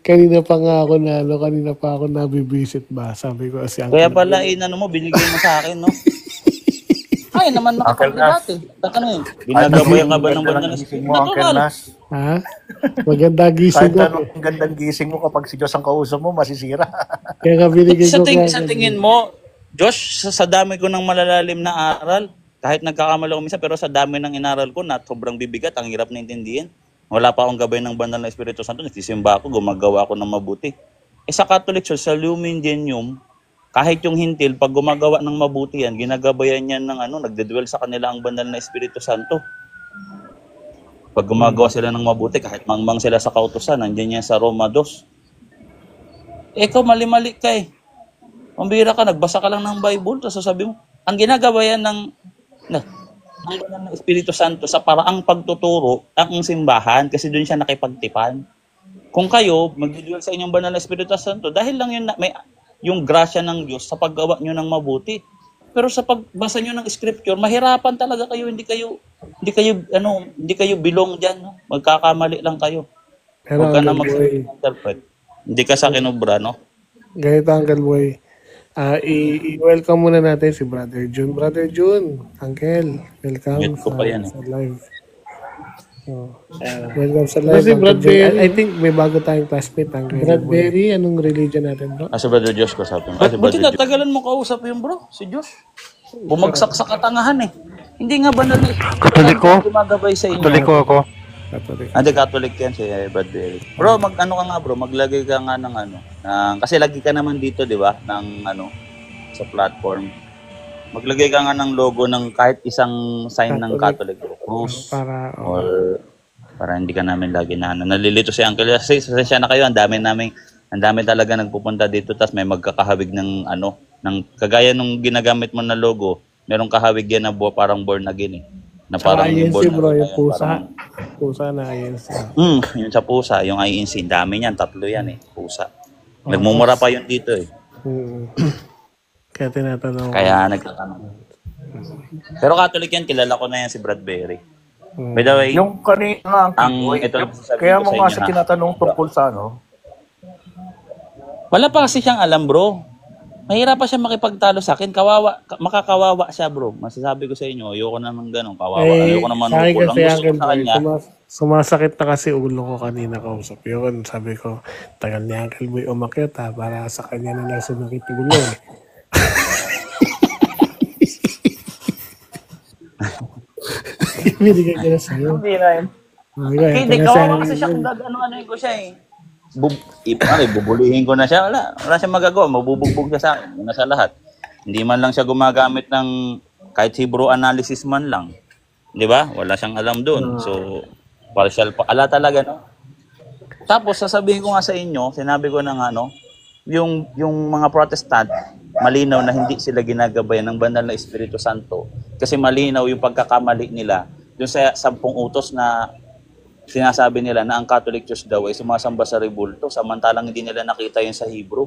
kanina pa nga ako kanina pa ako nabibisit ba? Sabi ko si Kaya Uncle. pala, mo, binigay mo sa akin, no? Ay, naman makapagdebate. Ano yun? Binagabayan ka ba ng banal na gising Espiritu? mo, Uncle Natural. Nas? Ha? Maganda gising Kahit ko. anong gandang gising mo kapag si Diyos ang kausap mo, masisira. Kaya nga binigay Sa, ko sa tingin mo, Josh, sa dami ko ng malalalim na aral, kahit nagkakamali ako minsan, pero sa dami ng inaral ko na sobrang bibigat, ang hirap na intindihin. Wala pa akong gabay ng banal na Espiritu Santo, nagsisimba ako, gumagawa ako ng mabuti. Sa Catholic Church, sa Lumen Gentium, kahit yung hintil, pag gumagawa ng mabuti yan, ginagabayan yan ng nagdedwell sa kanila ang banal na Espiritu Santo. Pag gumagawa sila ng mabuti, kahit mangmang sila sa kautusan, nandiyan yan sa Roma 2. Ikaw, mali-mali ka eh. Pambira ka, nagbasa ka lang ng Bible, tapos sasabi mo, ang ginagawa yan ng banal na Espiritu Santo sa paraang pagtuturo ang simbahan kasi doon siya nakipagtipan. Kung kayo, magdidwell sa inyong banal na Espiritu Santo, dahil lang yun may yung grasya ng Diyos sa paggawa nyo ng mabuti. Pero sa pagbasa nyo ng scripture, mahirapan talaga kayo, hindi kayo bilong diyan, no? Magkakamali lang kayo. Pero Huwag ka na Uncle Boy, mag-interpret. Hindi ka sa kinubra, no? ganito Uncle Boy. I-welcome muna natin si Brother June. Brother June, Uncle, welcome Mute ko pa yan, eh. sa live. Welcome sa live. Kasi Bradbury, I think may bago tayong classmate. Bradbury, anong religion natin bro? Si Brother Josh ko sabi mo. Si Ano Brother Buti Josh. natagalan mo kausap yung bro, si Josh. Bumagsak sa katangahan eh. Hindi nga banal na Katoliko? gumagabay sa inyo. Katoliko ako. Catholic. Hindi, Catholic yan si Bradbury. Bro, mag-ano ka nga bro, maglagay ka nga ng kasi lagi ka naman dito, di ba, ng sa platform. Maglagay ka nga ng logo ng kahit isang sign ng Catholic Cross. Para hindi ka namin lagi nalilito si Uncle. Kasi sasensya na kayo, ang dami talaga nagpupunta dito, tas may magkakahawig ng ng kagaya nung ginagamit mo na logo, merong kahawig yan na parang born again eh. Na parang INC born bro, again, yung pusa. parang- Pusa na INC. Yung sa pusa, yung INC, dami niyan, 3 yan eh, pusa. Nagmumura pa yun dito eh. Kaya tinatanong. Kaya nagtatanong. Pero Catholic yan, kilala ko na yan si Bradbury. By the way, Yung kanina nga, Ang- Boy, ito lang sasabihin kaya ko mo sa nga inyo, sa ha? tinatanong tungkol sa wala pa kasi siyang alam bro. Mahirap pa siya makipagtalo sa akin. Makakawawa siya bro. Masasabi ko sa inyo, ayoko naman ganun. Kawawa. Ayoko naman sa akin ukol. Ang kasi gusto ko Uncle sa Boy, kanya, sumasakit na kasi ulo ko kanina kausap yun. Sabi ko, tagal ni Uncle Boy umakyat ha, para sa kanya na lang sumakit ulo. Binigay ko na sa'yo. Hindi na yun. Okay, Hindi, ito na kawawa sa'yo. kasi siya kung ano ko siya eh. Bubulihin ko na siya. Wala siyang magagawa. Mabubugbog siya sa akin. Una sa lahat. Hindi man lang siya gumagamit ng kahit Hebrew analysis man lang. Di ba? Wala siyang alam doon. So, partial pa. Ala talaga, no? Tapos, sasabihin ko nga sa inyo, sinabi ko na nga, no, yung mga Protestant, malinaw na hindi sila ginagabayan ng banal na Espiritu Santo. Kasi malinaw yung pagkakamali nila doon sa 10 utos na sinasabi nila na ang Catholic Church daw ay sumasamba sa rebulto, samantalang hindi nila nakita yun sa Hebrew.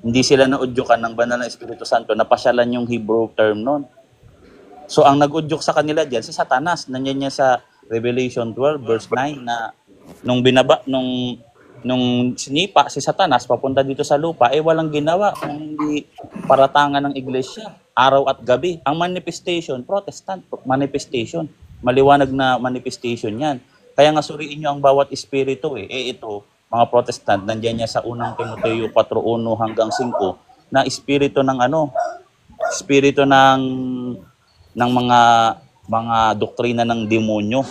Hindi sila naudyukan ng banal na Espiritu Santo, napasyalan yung Hebrew term nun. So ang nag-udyok sa kanila diyan si Satanas. Nandiyan niya sa Revelation 12 verse 9 na nung sinipa si Satanas papunta dito sa lupa, walang ginawa kung hindi paratangan ng iglesia araw at gabi. Ang manifestation, Protestant manifestation, maliwanag na manifestation yan. Kaya nga suriin nyo ang bawat espiritu ito, mga Protestant, nandiyan niya sa unang Timoteo 4:1 hanggang 5 na espiritu ng espiritu ng mga doktrina ng demonyo,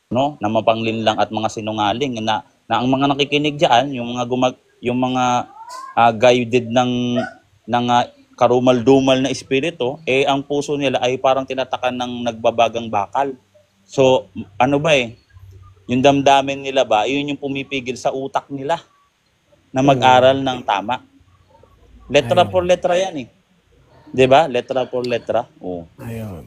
no? Na mapanglinlang at mga sinungaling na ang mga nakikinig diyan, yung mga guided ng karumal-dumal na espiritu, ang puso nila ay parang tinatakan ng nagbabagang bakal. So, ano ba yung damdamin nila ba, yun yung pumipigil sa utak nila na mag-aral ng tama. Letra por letra yan eh. 'Di ba? Letra por letra. Oh. Ayun.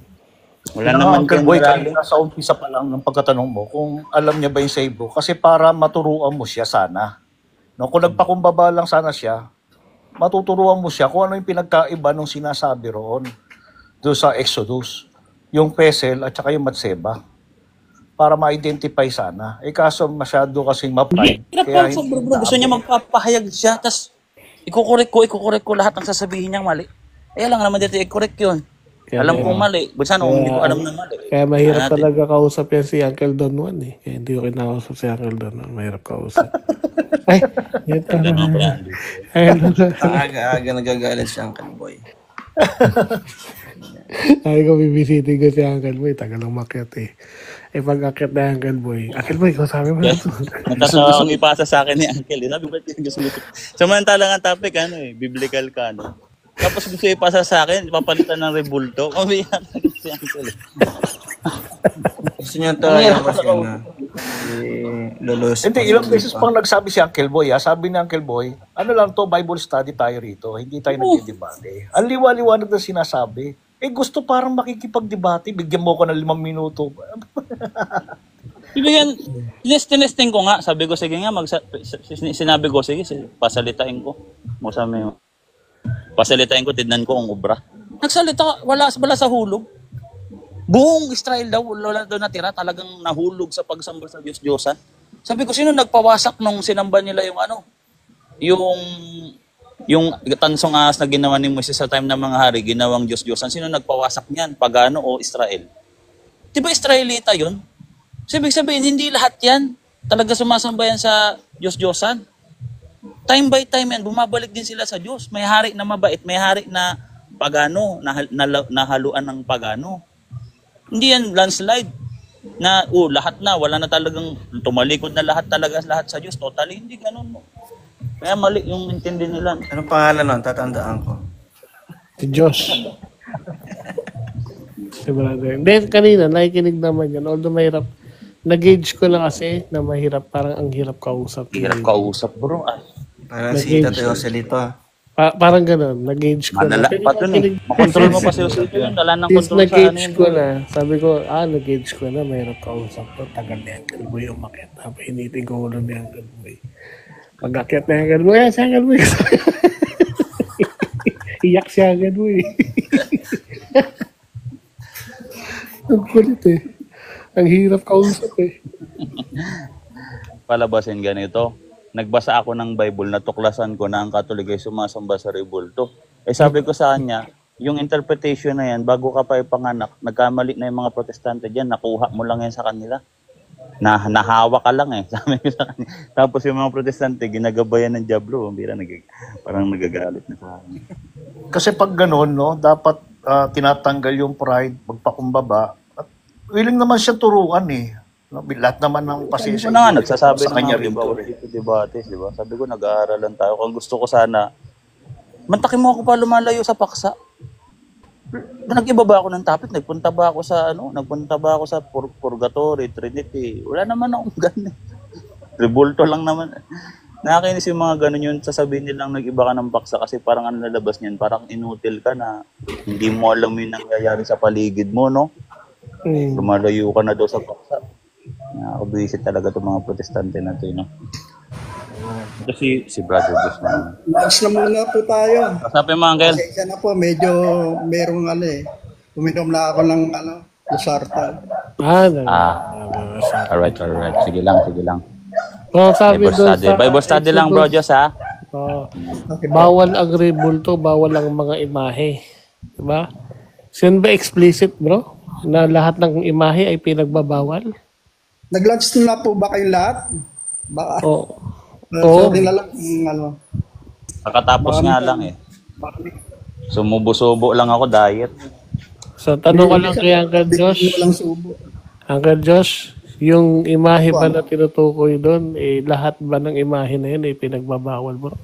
Wala naman Uncle kang Boy, marami. kanina sa umpisa pa lang ng pagkatanong mo, kung alam niya ba yung sa Hebrew, kasi para maturuan mo siya sana. No, kung nagpakumbaba lang sana siya, matuturuan mo siya kung ano yung pinagkaiba nung sinasabi roon doon sa Exodus. Yung Pesel at saka yung Matseba. Para ma-identify sana. Kaso masyado kasing ma-pride. Kaya Bro, gusto niya magpapahayag siya, tas ikukorek ko lahat ng sasabihin niyang mali. Lang naman dito, i-correct yun. Kaya Alam kong mali. Basta hindi ko alam na mali. Kaya mahirap talaga kausap yan si Uncle Don Juan eh. Kaya hindi ko kinakausap si Uncle Don Juan. Mahirap kausap. Ay, yun Ganun ba yan? Aga nagagalit si Uncle Boy. Ay ko bibisitin ko si Uncle Boy. Tagal lang makyat eh. Pag-akyat na Uncle Boy. Uncle Boy, kung sabi mo na ito. Natasawang ipasa sa akin ni Uncle. Sabi ko, gusto mo ito. Samantalang ang topic, biblical ka, Tapos gusto ipasa sa akin, papalitan ng rebulto. Kumiyak si Uncle. Gusto niya tayo kasi lolos. Hindi, ilang beses pang nagsabi si Uncle Boy. Sabi ni Uncle Boy, ano lang to, Bible study tayo rito. Hindi tayo nagdidebate. Ang liwa-liwanag na sinasabi. Gusto parang makikipagdebate. Bigyan mo ko ng 5 minuto. Bibigyan, tinesting ko nga. Sabi ko, sige nga, sinabi ko, sige, pasalitain ko. Sabi mo, pasalitain ko, tidnan ko ang obra. Nagsalita, wala sa hulog. Buong Israel daw, wala daw natira, talagang nahulog sa pagsamba sa Diyos-Diyosan. Sabi ko, sino nagpawasak nung sinamba nila yung tansong ahas na ginawa ni Moises sa time ng mga hari, ginawang Diyos-Diyosan, sino nagpawasak niyan? Pagano o Israel? Diba Israelita yun? Ibig sabihin, hindi lahat yan talaga sumasamba yan sa Diyos-Diyosan. Time by time yan, bumabalik din sila sa Diyos. May hari na mabait, may hari na pagano, nahaluan ng pagano. Hindi yan landslide na lahat na, wala na talagang tumalikod na lahat sa Diyos. Totally, hindi ganun mo. Kaya mali yung intindi nila. Anong pangalan nun? Tatandaan ko. Si Josh. Si brother. Then kanina, nakikinig naman yan. Although mahirap. Nag-gauge ko lang kasi na mahirap. Parang ang hirap kausap. Hirap kausap, bro. Parang si Tata Joselito. Parang gano'n. Nag-gauge ko Manala na. pa dun eh. Makontrol mo pa si Jose yun. Wala nang Since control sa nag-gauge yun. ko na, sabi ko, nag-gauge ko na, mahirap kausap ko. Tagal ni Uncle Boy umakyat. Hiniting ko ulo ni Uncle Boy. Pag-akyat na Uncle Boy, si Uncle Boy. Iyak si Uncle Boy. Ang kulit eh. Ang hirap kausap eh. Palabasin ganito. Nagbasa ako ng Bible, natuklasan ko na ang Katolik ay sumasamba sa rebulto. Sabi ko sa kanya, yung interpretation na yan, bago ka pa ipanganak, nagkamali na yung mga Protestante dyan, nakuha mo lang yan sa kanila. Nahawa ka lang sabi ko sa kanya. Tapos yung mga Protestante, ginagabayan ng Diablo, parang nagagalit na sa akin. Kasi pag gano'n, dapat tinatanggal yung pride, magpakumbaba, at willing naman siya turuan eh. No, lahat naman ng Hindi pasensya ko na nga nagsasabi sa na kanya nga, rin di ba, to ulit eh. ito debates, di ba? Sabi ko, nag-aaralan tayo. Kung gusto ko sana, mantakin mo ako pa lumalayo sa paksa. Nag-iba ba ako ng topic? Nagpunta ba ako sa, nagpunta ba ako sa Purgatory, Trinity? Wala naman akong ganun. Rebulto lang naman. Nakakainis yung mga ganun yun, sasabihin nilang nag-iba ka ng paksa kasi parang ano lalabas niyan, parang inutil ka na hindi mo alam yung nangyayari sa paligid mo, no? Lumalayo ka na daw sa paksa. Nakakabisit talaga itong mga protestante na ito, no? Kasi si Brother Diyos na. Last na muna po tayo. Kasapin mo, Uncle. Pasensya na po, medyo merong uminom na ako ng Losartan. Alright. Sige lang. Oh, sabi doon sa Bible study lang, bro, Diyos, ha? Okay po. bawal ang rebulto, bawal ang mga imahe. Diba? Sino ba explicit, bro? Na lahat ng imahe ay pinagbabawal? Nag-lunch na po ba kayong lahat? Baka, Oo. sorry na lang Kakatapos nga lang, eh. Sumubo-subo lang ako, diet. So, tanong ko lang kay Uncle Josh. Walang subo. Uncle Josh, yung imahe ba na tinutukoy doon, lahat ba ng imahe na yun ay pinagbabawal, bro?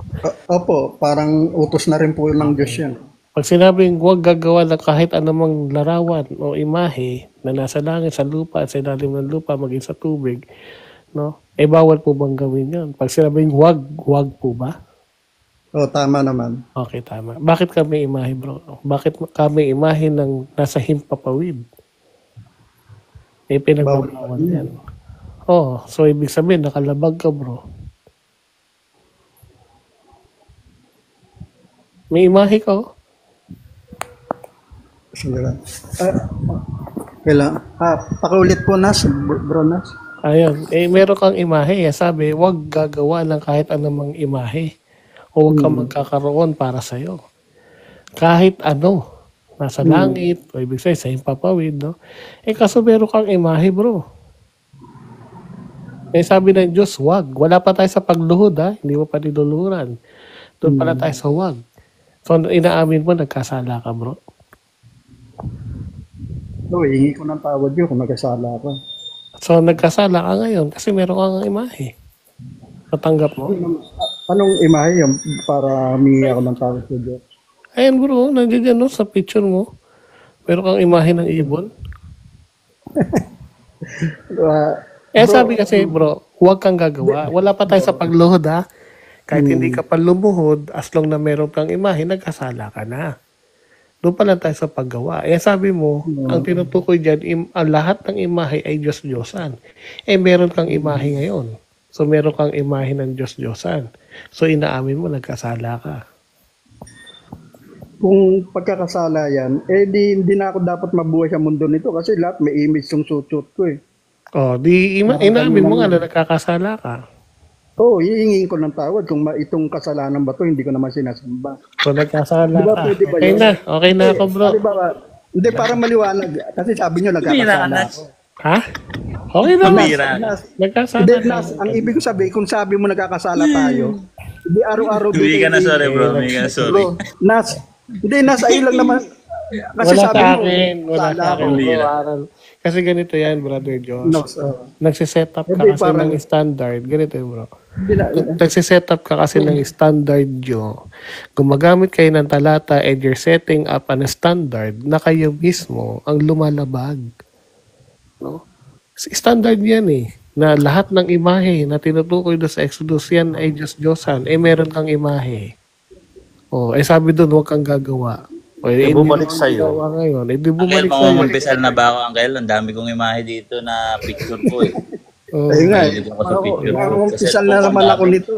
Opo, parang utos na rin po ng Diyos yan. Pag sinabing huwag gagawa ng kahit anumang larawan o imahe na nasa langit, sa lupa, at sa ilalim ng lupa, maging sa tubig, no? Bawal po bang gawin yun? Pag sinabing huwag po ba? O, tama naman. Okay, tama. Bakit kami imahe, bro? Bakit kami imahe ng nasa himpapawid? Pinagbabawal yan. Oh, so ibig sabihin, nakalabag ka, bro. May imahe ka, oh. Sige lang. Kailan? Pakaulit po, Nas. Bro, Nas. Ayun. Meron kang imahe. Sabi, huwag gagawa ng kahit anumang imahe. O huwag kang magkakaroon para sa'yo. Kahit ano. Nasa langit. O ibig sabihin, sa himpapawid, no? Kaso meron kang imahe, bro. Sabi ng Diyos, huwag. Wala pa tayo sa pagluhod, ha? Hindi mo pa niluluhuran. Doon pala tayo sa huwag. So, inaamin mo, nagkasala ka, bro. No, hihingi ko ng tawad yun kung nagkasala ka. So, nagkasala ka ngayon kasi meron kang imahe. Natanggap mo? Anong imahe yun para humingi ako ng tawad sa Diyos? Ayan, bro. Nandiyan yan, no, sa picture mo. Meron kang imahe ng ibon. Sabi kasi, bro, huwag kang gagawa. Wala pa tayo sa pagluhod, ha? Kahit hindi ka pa lumuhod, as long na meron kang imahe, nagkasala ka na. Doon pa lang tayo sa paggawa. Sabi mo, ang tinutukoy dyan, ang lahat ng imahe ay Diyos-Diyosan. Meron kang imahe ngayon. So, meron kang imahe ng Diyos-Diyosan. So, inaamin mo, nagkasala ka. Kung pagkakasala yan, hindi na ako dapat mabuhay sa mundo nito kasi lahat may image yung sutsut ko eh. Inaamin mo nga na nagkakasala ka. Oo, hihingin ko ng tawad kung itong kasalanan ba to, hindi ko naman sinasamba. So, nagkasala Di ba ka. pwede ba Okay yun? na. Okay na ako, bro. Di ba, hindi, para maliwanag. Kasi sabi nyo, nagkakasala ako. Ha? Okay na, Nas. Nas, Nagkasala hindi, ka. Nas, ang ibig ko sabihin, kung sabi mo nagkakasala tayo, hindi araw-araw Hindi ka na dito, sorry, bro. Hindi ka na sorry. Bro, Nas, hindi, Nas, ayun lang naman. Kasi Wala sabi sa mo, akin. Wala sala sa ako. akin, bro. Aral. Kasi ganito yan, Brother Josh. No, Nagsiset up ka Hindi, kasi parang- ng standard. Ganito yun, bro. hindi na, Nagsiset up ka kasi ng standard nyo. Gumagamit kayo ng talata and you're setting up an standard na kayo mismo ang lumalabag. No? Standard yan eh. Na lahat ng imahe na tinutukoy doon sa Exodus yan ay Diyos-Diyosan. Meron kang imahe. Sabi doon, huwag kang gagawa. Bumalik sa'yo. Ngayon. Di Uncle, bumalik sa'yo. pangumumpisal na ba ako, Uncle? Ang dami kong imahe dito na picture ko, eh. ayun nga, Mahilig ako sa picture. umpisal na naman ako nito.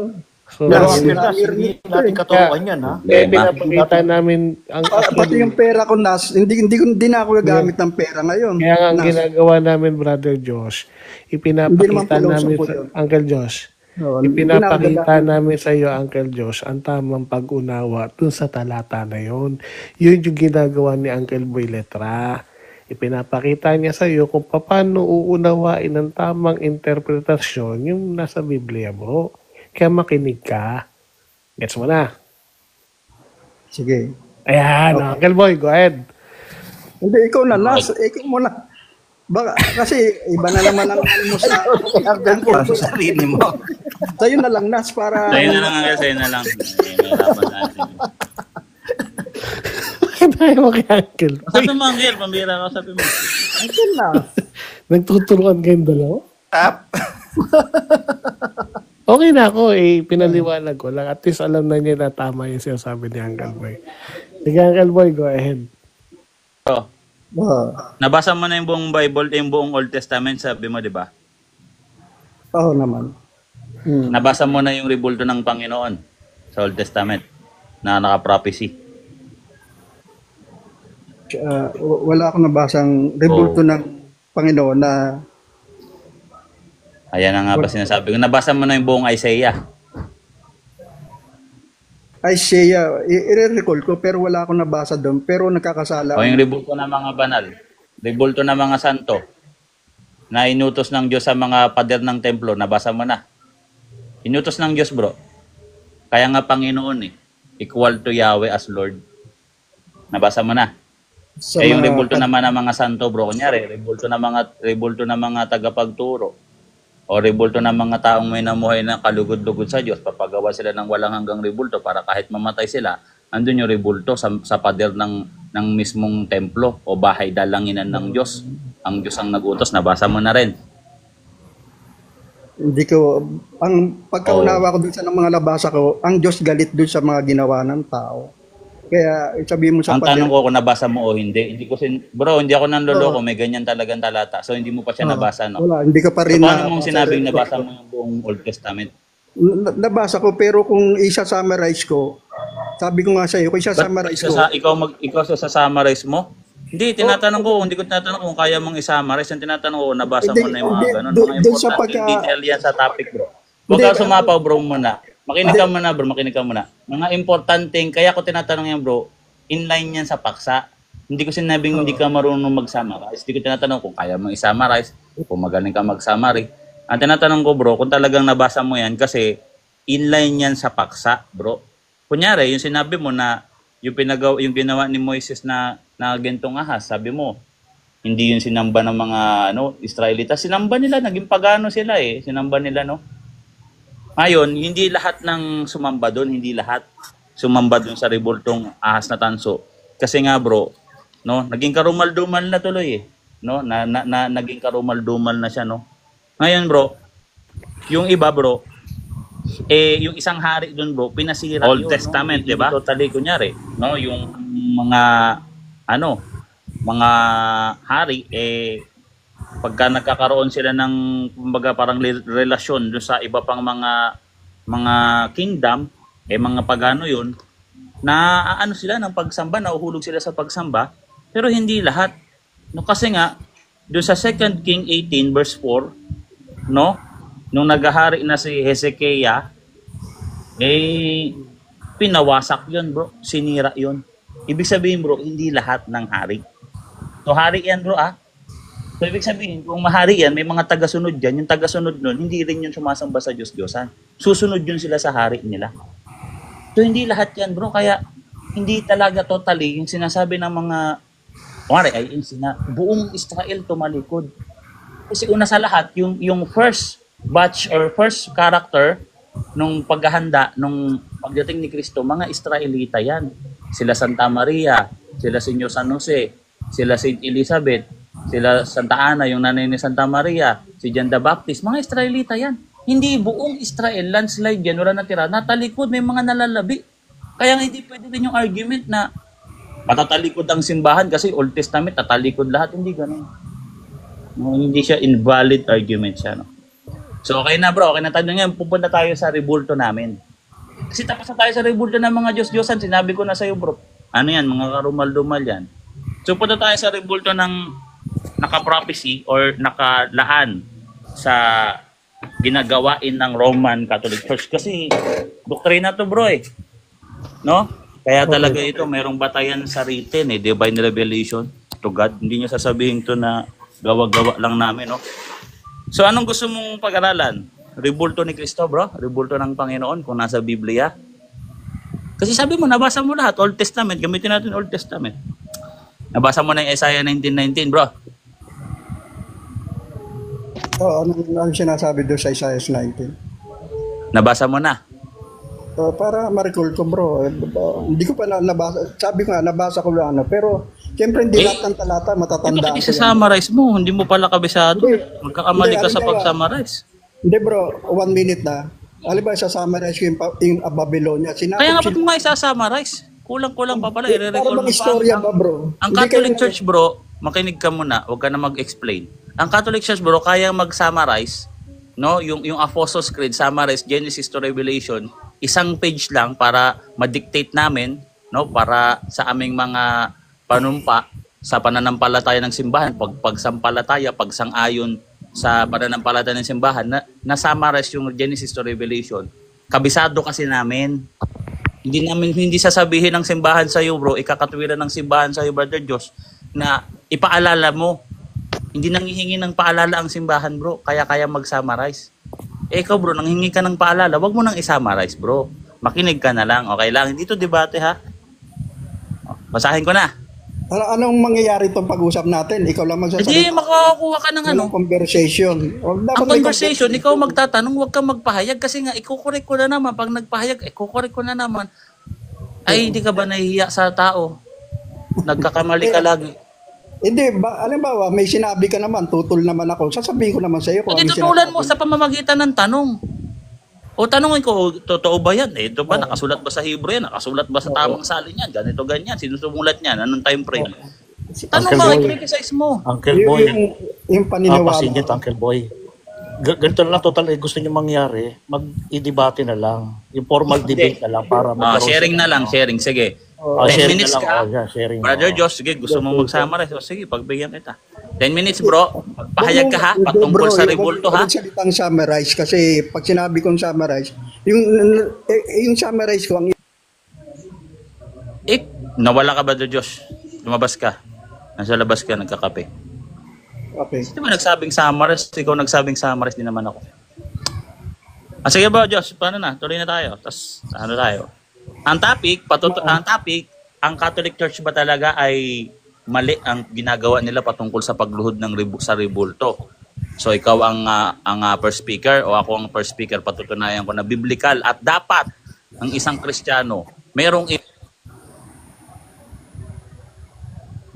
So, Pero Nas, Uncle Nas, hindi natin katuruan yan, ha? pinapakita namin ang Pati yung pera ko, Nas, hindi na ako gagamit ng pera ngayon. Kaya nga ang Nas, ginagawa namin, Brother Josh, Hindi naman ipinapakita philosophy namin po sa yun. Uncle Josh. hindi na ako Ipinapakita namin sa iyo, Uncle Josh, ang tamang pag-unawa dun sa talata na yun. Yun yung ginagawa ni Uncle Boy Letra. Ipinapakita niya sa iyo kung paano uunawain ang tamang interpretasyon yung nasa Biblia mo. Kaya makinig ka. Gets mo na? Sige. Ayan, Uncle Boy, go ahead. Hindi, ikaw na, Nas. Ikaw muna. Baka, kasi iba na naman ang ano mo sa Sa sarili mo. sa'yo na lang, Nas, para Sa'yo na lang, Uncle. Sa'yo na lang. Mahirapan natin. Bakit tayo kay Uncle? Sabi mo, Uncle. Pambira ka. Sabi mo. ayun na. Nagtuturuan kayong dalawa? Tap. Okay na ako pinaliwanag ko lang. At least alam na niya na tama yung sinasabi ni Uncle Boy. Sige, Uncle Boy, go ahead. Bro, Ah, nabasa mo na yung buong Bible, yung buong Old Testament, sabi mo, di ba? oo naman. Nabasa mo na yung rebulto ng Panginoon sa Old Testament na naka-prophecy. Wala akong nabasang rebulto ng Panginoon na Ayan na nga ba sinasabi ko. Nabasa mo na yung buong Isaiah. Isaiah, i-recall ko pero wala akong nabasa doon. Pero nakakasala. O yung rebulto ng mga banal. Rebulto ng mga santo. Na inutos ng Diyos sa mga pader ng templo. Nabasa mo na. Inutos ng Diyos, bro. Kaya nga Panginoon equal to Yahweh as Lord. Nabasa mo na. Sa Yung mga- rebulto naman ng mga santo, bro. Kunyari, rebulto ng mga tagapagturo. O rebulto ng mga taong may namuhay na kalugod-lugod sa Diyos, papagawa sila ng walang hanggang rebulto para kahit mamatay sila, andun yung rebulto sa pader ng mismong templo o bahay dalanginan ng Diyos. Ang Diyos ang nagutos, nabasa mo na rin. Hindi ko, ang pagkaunawa ko dun sa ng mga nabasa ko, ang Diyos galit dun sa mga ginawa ng tao. Kaya sabihin mo sa Ang tanong ko kung nabasa mo o hindi. Bro, hindi ako nanloloko, may ganyan talagang talata. So hindi mo pa siya nabasa, no? Wala, hindi ko pa So, rin paano mong sinabing nabasa mo yung buong Old Testament? Nabasa ko, pero kung isa-summarize ko, sabi ko nga sa'yo, kung isa-summarize ko, Ikaw sa summarize mo? Hindi, tinatanong ko, hindi ko tinatanong kung kaya mong i-summarize. Ang tinatanong ko, nabasa mo na yung mga ganun. Mga Doon sa importante detail yan sa topic, bro. Huwag Hindi, ka sumapaw, bro, muna. Makinig ka muna, bro. Makinig ka muna. Mga importanteng, kaya ko tinatanong yan, bro, inline yan sa paksa. Hindi ko sinabing hindi ka marunong mag-summarize. Hindi ko tinatanong kung kaya mong i-summarize, kung magaling ka mag-summary. Ang tinatanong ko, bro, kung talagang nabasa mo yan, kasi inline yan sa paksa, bro. Kunyari, yung sinabi mo na yung ginawa ni Moises na gentong ahas, sabi mo, hindi yun sinamba ng mga Israelita. Sinamba nila, naging pagano sila Sinamba nila, no? Ngayon, hindi lahat ng sumamba doon, hindi lahat sumamba doon sa rebultong ahas na tanso. Kasi nga, bro, no, naging karumal-dumal na tuloy no? Naging karumal-dumal na siya, no? Ngayon, bro, yung iba, bro, yung isang hari doon, bro, pinasira Old Testament, di ba? Totally, kunyari, no, yung mga mga hari pagka nagkakaroon sila ng kumbaga parang relasyon doon sa iba pang mga kingdom, mga pagano yun, na sila ng pagsamba, nauhulog sila sa pagsamba, pero hindi lahat. No, kasi nga, doon sa 2 King 18 verse 4, no, nung naghahari na si Hezekiah, pinawasak yun, bro. Sinira yun. Ibig sabihin, bro, hindi lahat ng hari. So, hari yan, bro, So, ibig sabihin, kung mahari yan, may mga tagasunod dyan. Yung tagasunod nun, hindi rin yun sumasamba sa Diyos-Diyosan. Susunod yun sila sa hari nila. So, hindi lahat yan, bro. Kaya, hindi talaga totally yung sinasabi ng mga, buong Israel tumalikod. Kasi una sa lahat, yung first batch or first character nung paghahanda, nung pagdating ni Kristo, mga Israelita yan. Sila Santa Maria, sila Senyor San Jose, sila Saint Elizabeth, sila Santa Ana, yung nanay ni Santa Maria, si John the Baptist, mga Israelita yan. Hindi buong Israel, landslide yan, wala natira. Natalikod, may mga nalalabi. Kaya hindi pwede rin yung argument na matatalikod ang simbahan kasi Old Testament, tatalikod lahat. Hindi ganun. No, hindi siya invalid argument siya. No? So okay na, bro, okay na tayo ngayon. Pupunta tayo sa rebulto namin. Kasi tapos na tayo sa rebulto ng mga Diyos-Diyosan. Sinabi ko na sa'yo, bro. Ano yan, mga karumal-dumal yan. So punta tayo sa rebulto ng naka-prophecy or nakalaan sa ginagawain ng Roman Catholic Church. Kasi doktrina to, bro, no? Kaya talaga ito, merong batayan sa written, divine revelation to God. Hindi nyo sasabihin to na gawa-gawa lang namin, no? So anong gusto mong pag-aralan? Rebulto ni Kristo, bro? Rebulto ng Panginoon kung nasa Biblia? Kasi sabi mo, nabasa mo lahat, Old Testament. Gamitin natin Old Testament. Nabasa mo na yung Isaiah 19:19, bro. Ano sinasabi doon sa Isaiah 19? Nabasa mo na? Para ma-recall ko bro, hindi ko pa nabasa, sabi ko nga, nabasa ko lang pero siyempre hindi lahat ng talata Bakit matatandaan ko yan. isa-summarize mo? Hindi mo pala kabisado. Hindi. Magkakamali ka sa Halimbawa, pag-summarize. Hindi bro, 1 minute na. Halimbawa, sa-summarize ko yung Babylonia. Kaya nga ba't mo nga isa-summarize? Kulang-kulang pa pala. Para I-recall mo bang pa. istorya ba bro? Ang Hindi Catholic kayo- Church bro, makinig ka muna, huwag ka na mag-explain. Ang Catholic Church bro, kaya mag-summarize, no? Yung Apostles' Creed, summarize, Genesis to Revelation, isang page lang para ma-dictate namin, no? Para sa aming mga panumpa, sa pananampalataya ng simbahan, pagsampalataya, pagsang-ayon sa pananampalataya ng simbahan, na-summarize yung Genesis to Revelation. Kabisado kasi namin. Hindi sasabihin ng simbahan sa iyo, bro, ikakatwiran ng simbahan sa iyo, Brother Josh, na ipaalala mo. Hindi nanghihingi ng paalala ang simbahan, bro, kaya mag-summarize. Ikaw, bro, nanghingi ka ng paalala, wag mo nang i-summarize, bro. Makinig ka na lang, okay lang. Dito debate, ha? Basahin ko na. Anong mangyayari itong pag-usap natin? Ikaw lang Hindi, magsasalita. makakuha ka ng ano. Anong conversation? Ang conversation, ikaw magtatanong, huwag kang magpahayag kasi nga, ikukorek ko na naman. Pag nagpahayag, ikukorek ko na naman. Ay, hindi ka ba nahihiya sa tao? Nagkakamali ka lagi. Hindi, alimbawa, may sinabi ka naman, tutol naman ako. Sasabihin ko naman sa iyo kung Hindi, ano tutulan sinasabi. mo sa pamamagitan ng tanong. O tanongin ko, totoo ba yan? Ito ba, nakasulat ba sa Hebrew yan? Nakasulat ba sa tamang salin yan? Ganito, ganyan. Sinusumulat niyan? Anong time frame? Tanong Uncle mo, Boy. i-criticize mo. Uncle Yung, Boy, yung paniniwala. pasingit, Uncle Boy. Ganito na lang, total, gusto niyo mangyari, mag-i-debate na lang. Yung formal debate na lang para Sharing na lang, sharing. Sige. 10 sharing minutes na lang. ka. Yeah, sharing. Brother Josh, sige, gusto mo mag-summarize? O sige, pagbigyan kita. 10 minutes, bro. Pahayag ka ha, patungkol sa revolto ha. Yung salitang summarize kasi pag sinabi kong summarize, yung summarize ko ang Nawala ka, Brother Josh. Lumabas ka. Nasa labas ka, nagkakape. okay. Di ba nagsabing summarize? Ikaw nagsabing summarize, din naman ako. Sige bro, Josh, paano na? Tuloy na tayo. Tapos, ano tayo? Ang topic, ang Catholic Church ba talaga ay mali ang ginagawa nila patungkol sa pagluhod ng sa rebulto? So ikaw ang first speaker o ako ang first speaker, patutunayan ko na biblical at dapat ang isang Kristiyano merong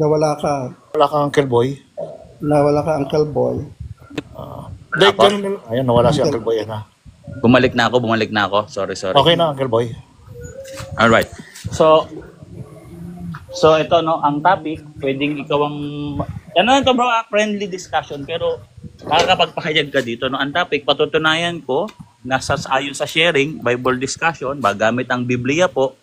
Nawala ka. Wala ka, Uncle Boy. Nawala ka, Uncle Boy. Dahil ganun, ayun, nawala si Uncle Boy. Yan, ha? bumalik na ako. Sorry. Okay na, Uncle Boy. Alright. So ito no, ang topic, pwedeng ikaw ang ano ito bro, friendly discussion pero makakapagpahayag ka dito no. Ang topic, patutunayan ko ayon sa sharing, Bible discussion, gamit ang Biblia po.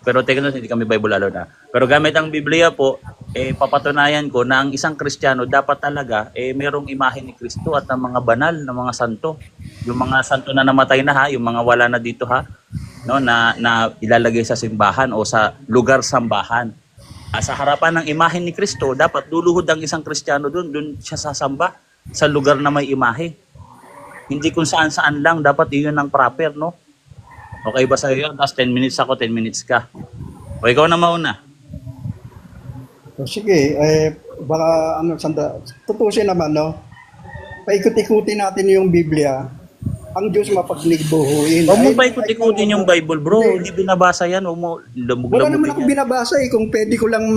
Pero teka na, hindi kami Bible lalo na. Pero gamit ang Biblia po, papatunayan ko na ang isang Kristiyano dapat talaga merong imahe ni Kristo at ng mga banal na mga santo. Yung mga santo na namatay na ha, yung mga wala na dito ha, no, na ilalagay sa simbahan o sa lugar sambahan. Sa harapan ng imahe ni Kristo, dapat luluhod ang isang Kristiyano doon siya sasamba sa lugar na may imahe. Hindi kung saan-saan lang, dapat iyon ang proper, no? Okay ba sa iyo? Tapos 10 minutes ako, 10 minutes ka. O ikaw na mauna. Sige, baka tutusin naman, no? Paikot-ikutin natin yung Biblia. Ang Diyos mapagnibuhuin. Huwag mo pa ikot-ikutin yung Bible, bro. Hindi binabasa yan. Huwag mo Wala naman lumog-lumogin akong yan. binabasa kung pwede ko lang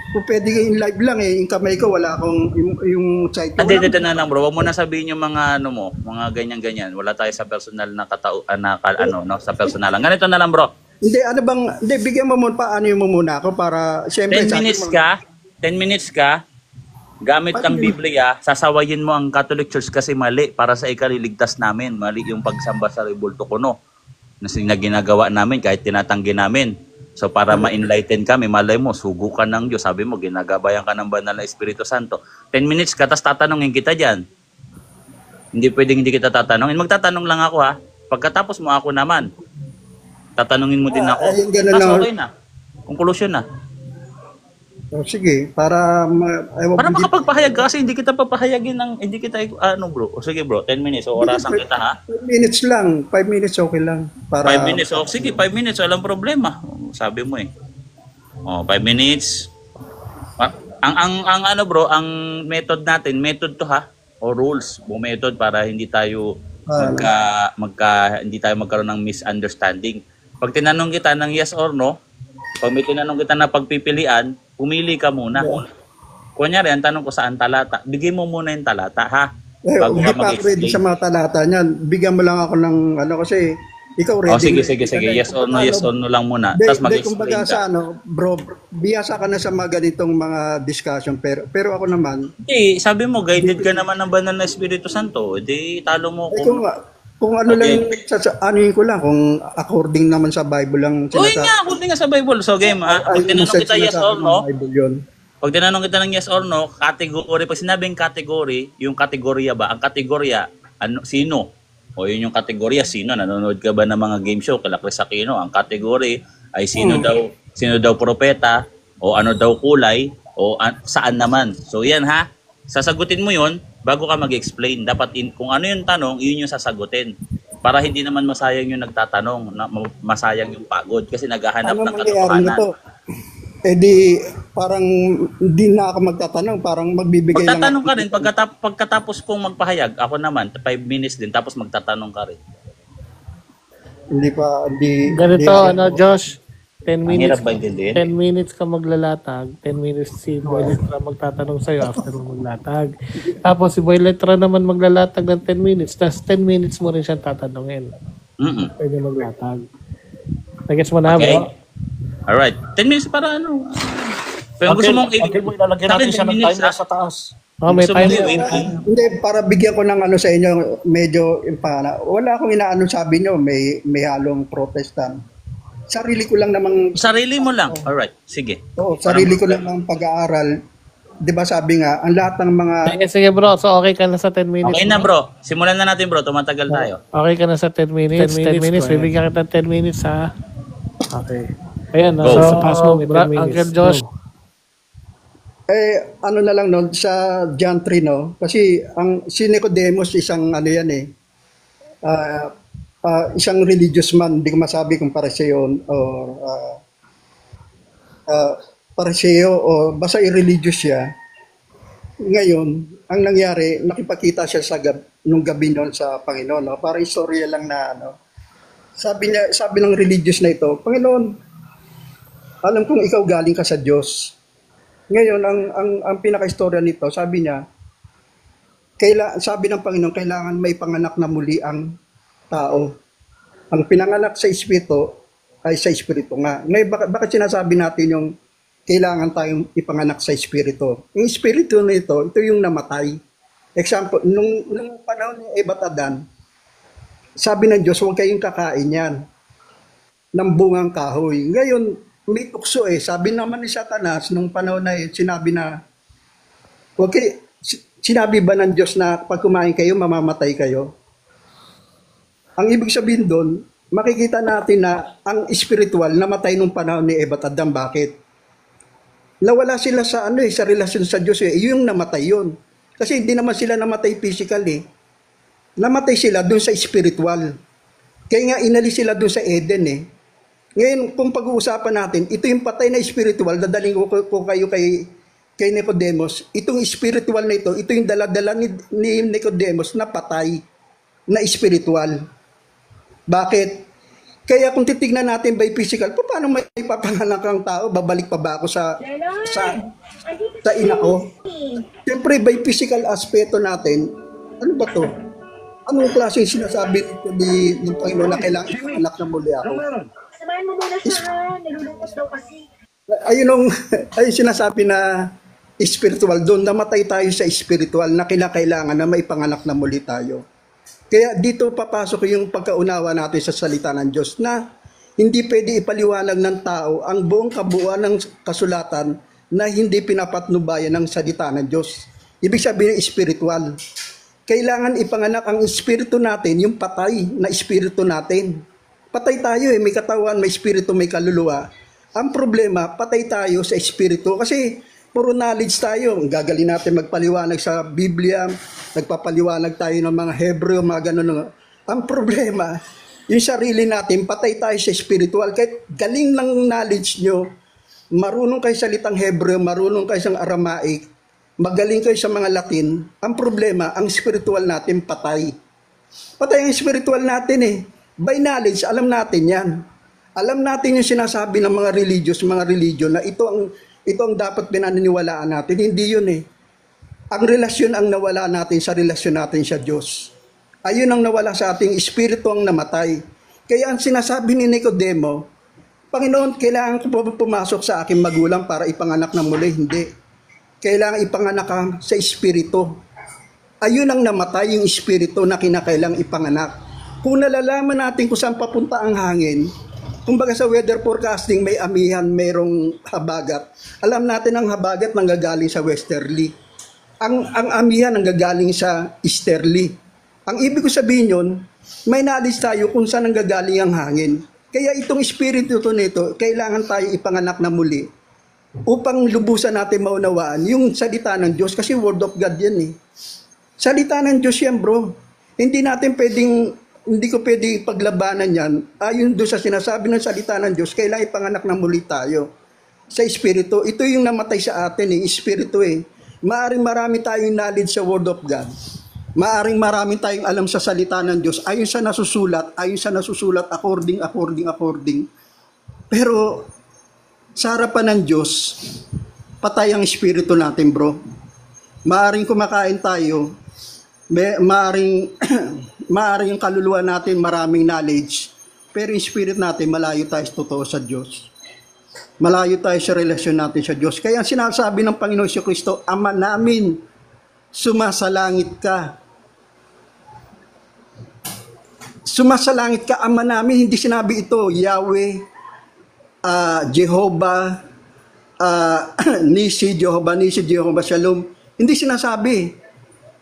kung pwede in live lang yung kamay ko wala akong yung site ko. Hindi na lang, bro. Huwag mo na sabihin yung mga mga ganyan-ganyan. Wala tayo sa personal na sa personal. Ganito na lang, bro. Hindi, bigyan mo muna paano yung muna ako para siyempre 10 minutes ka, gamit ang Biblia, sasawayin mo ang Catholic Church kasi mali para sa ikaliligtas namin. Mali yung pagsamba sa rebulto kuno na ginagawa namin kahit tinatanggi namin. So para ma-enlighten kami, malay mo, sugukan ng Diyos. Sabi mo, ginagabayan ka ng banal na Espiritu Santo. 10 minutes ka, tapos tatanungin kita dyan. Hindi pwedeng hindi kita tatanungin. Magtatanong lang ako ha. Pagkatapos mo ako naman, tatanungin mo din ako. Tapos okay na. Conclusion na. Sige, para Para makapagpahayag ka kasi hindi kita papahayagin hindi kita bro. O sige bro, 10 minutes o orasan kita ha. 5 minutes lang, 5 minutes okay lang para 5 minutes. O sige, 5 minutes walang problema. Sabi mo eh. O 5 minutes. Ang bro, ang method natin, method to ha. o rules, bumethod para hindi tayo Ah, hindi tayo magkaroon ng misunderstanding. Pag tinanong kita ng yes or no, pag may tinanong kita na pagpipilian, pumili ka muna. Kunyari, ang tanong ko saan talata, bigay mo muna yung talata, ha? Bago hindi ka pa ako ready mag-explain. sa mga talata niyan. Bigyan mo lang ako ng ano kasi ikaw ready. O sige. Yes or no lang muna. Tapos Kumbaga mag-explain ka. sa bro, biyasa ka na sa mga ganitong mga discussion pero ako naman, Sabi mo, guided ka naman ng banal na Espiritu Santo. Talo mo kung ano lang, anuin ko lang, kung according naman sa Bible lang Uy nga, kundi nga sa Bible. So game, pag tinanong kita yes or no, Bible yun. pag tinanong kita ng yes or no, category, pag sinabing category, yung kategorya ba? Ang kategorya, sino? O yun yung kategorya, sino? Nanonood ka ba ng mga game show? Kala Chris Aquino, ang kategory ay sino daw propeta, o ano daw kulay, o saan naman. So yan ha, sasagutin mo yun bago ka mag-explain. Dapat kung ano yung tanong, yun yung sasagutin. Para hindi naman masayang yung nagtatanong, masayang yung pagod kasi naghahanap Ano ng mangyayari katotohanan. nito? Di parang di na ako magtatanong, parang magbibigay lang Magtatanong ka rin, pagkatapos kong magpahayag, ako naman, 5 minutes din, tapos magtatanong ka rin. Hindi Ganito, Josh, 10 Ang minutes, hirap ba intindihin? 10 minutes ka maglalatag, 10 minutes si Boy Letra magtatanong sa'yo after mo maglatag. Tapos si Boy Letra naman maglalatag ng 10 minutes, tapos 10 minutes mo rin siyang tatanungin. Pwede maglatag. Nagets mo na, Okay. bro? Alright. 10 minutes para ano? Kung gusto mong Until mo ilalagyan natin siya ng timer sa taas. Oh, may gusto mong time. Hindi, para bigyan ko ng sa inyo, medyo wala akong inaano sabi nyo, may halong protestant. Sarili ko lang namang, sarili mo lang. Alright. Sige. sarili ko lang ng pag-aaral. Di ba sabi nga, ang lahat ng mga, Sige bro, so okay ka na sa 10 minutes. Okay na bro. Simulan na natin bro. Tumatagal tayo. Okay ka na sa 10 minutes. 10 minutes. Bibigyan kita 10 minutes ha. Okay. Ayan, Go. so, pass mo, Uncle Josh. ano na lang no, sa John 3, no? Kasi si Nicodemus, isang yan isang religious man, hindi ko masabi kung Pariseo or Pariseo o basta religious siya. Ngayon, ang nangyari, nakipagkita siya nung gabi noon sa Panginoon, no? Para istorya lang na sabi ng religious na ito, Panginoon, alam kong ikaw galing ka sa Diyos. Ngayon, ang pinaka-istorya nito, sabi niya, sabi ng Panginoon, kailangan may panganak na muli ang tao. Ang pinanganak sa Espiritu ay sa Espiritu nga. Ngayon, bakit sinasabi natin yung kailangan tayong ipanganak sa Espiritu? Yung Espiritu na ito yung namatay. Example, nung panahon ni Eva at Adan, sabi ng Diyos, huwag kayong kakain yan ng bungang kahoy. Ngayon, may tukso sabi naman ni Satanas nung panahon na sinabi na, sinabi ba ng Diyos na pag kumain kayo, mamamatay kayo? Ang ibig sabihin doon, makikita natin na ang spiritual namatay nung panahon ni Eva at Adam. Bakit? Nawala sila sa sa relasyon sa Diyos. Yung namatay yun. Kasi hindi naman sila namatay physically. Namatay sila doon sa spiritual. Kaya nga inalis sila doon sa Eden Ngayon, kung pag-uusapan natin, ito yung patay na spiritual, dadaling ko kayo kay Nicodemus. Itong spiritual na ito yung daladala ni Nicodemus na patay na spiritual. Bakit? Kaya kung titignan natin by physical, paano may ipapanganak ang tao? Babalik pa ba ako sa ina ko? Siyempre, by physical aspeto natin, ano ba to? Anong klaseng sinasabi ng Panginoon na kailangan ipapanganak na muli ako? Samahan mo muna siya, nalulungkot daw kasi. Ayun sinasabi na spiritual, doon namatay tayo sa spiritual na kinakailangan na maipanganak na muli tayo. Kaya dito papasok yung pagkaunawa natin sa salita ng Diyos na hindi pwede ipaliwanag ng tao ang buong kabuuan ng kasulatan na hindi pinapatnubayan ng salita ng Diyos. Ibig sabihin spiritual. Kailangan ipanganak ang espiritu natin, yung patay na espiritu natin. Patay tayo may katawan, may espiritu, may kaluluwa. Ang problema, patay tayo sa espiritu kasi puro knowledge tayo. Gagaling natin magpaliwanag sa Biblia, nagpapaliwanag tayo ng mga Hebreo, mga ganun. Ang problema, yung sarili natin, patay tayo sa spiritual. Kahit galing ng knowledge nyo, marunong kayo salitang Hebreo, marunong kayo sa Aramaic, magaling kayo sa mga Latin, ang problema, ang spiritual natin patay. Patay ang spiritual natin eh. By knowledge, alam natin yan. Alam natin yung sinasabi ng mga mga religion na ito ang dapat pinaniniwalaan natin. Hindi yun eh. Ang relasyon ang nawala natin sa relasyon natin sa Diyos. Ayun ang nawala sa ating espiritu ang namatay. Kaya ang sinasabi ni Nicodemo, Panginoon, kailangan ko pa pumasok sa aking magulang para ipanganak na muli? Hindi. Kailangan ipanganak ka sa espiritu. Ayun ang namatay, yung espiritu na kinakailang ipanganak. Kung nalalaman natin kung saan papunta ang hangin, kumbaga sa weather forecasting may amihan, mayroong habagat. Alam natin ang habagat nanggagaling sa westerly. Ang amihan nanggagaling sa easterly. Ang ibig ko sabihin yun, may knowledge tayo kung saan nanggagaling ang hangin. Kaya itong espiritu nito, kailangan tayo ipanganak na muli upang lubusan natin maunawaan yung salita ng Diyos kasi word of God yan eh. Salita ng Diyos yan bro. Hindi ko pwedeng paglabanan yan. Ayon doon sa sinasabi ng salita ng Diyos, kailangan ipanganak na muli tayo sa espiritu. Ito yung namatay sa atin eh, espiritu eh. Maaring marami tayong knowledge sa word of God. Maaring marami tayong alam sa salita ng Diyos. Ayon sa nasusulat, according. Pero sa harapan ng Diyos, patay ang espiritu natin bro. Maaring kumakain tayo, maaring yung kaluluwa natin maraming knowledge, pero yung spirit natin malayo tayo sa totoo sa Diyos. Malayo tayo sa relasyon natin sa Diyos. Kaya sinasabi ng Panginoon Jesucristo, Ama namin, sumasalangit ka. Sumasalangit ka, Ama namin. Hindi sinabi ito, Yahweh, Jehovah, Nisi, Jehovah Shalom. Hindi sinasabi.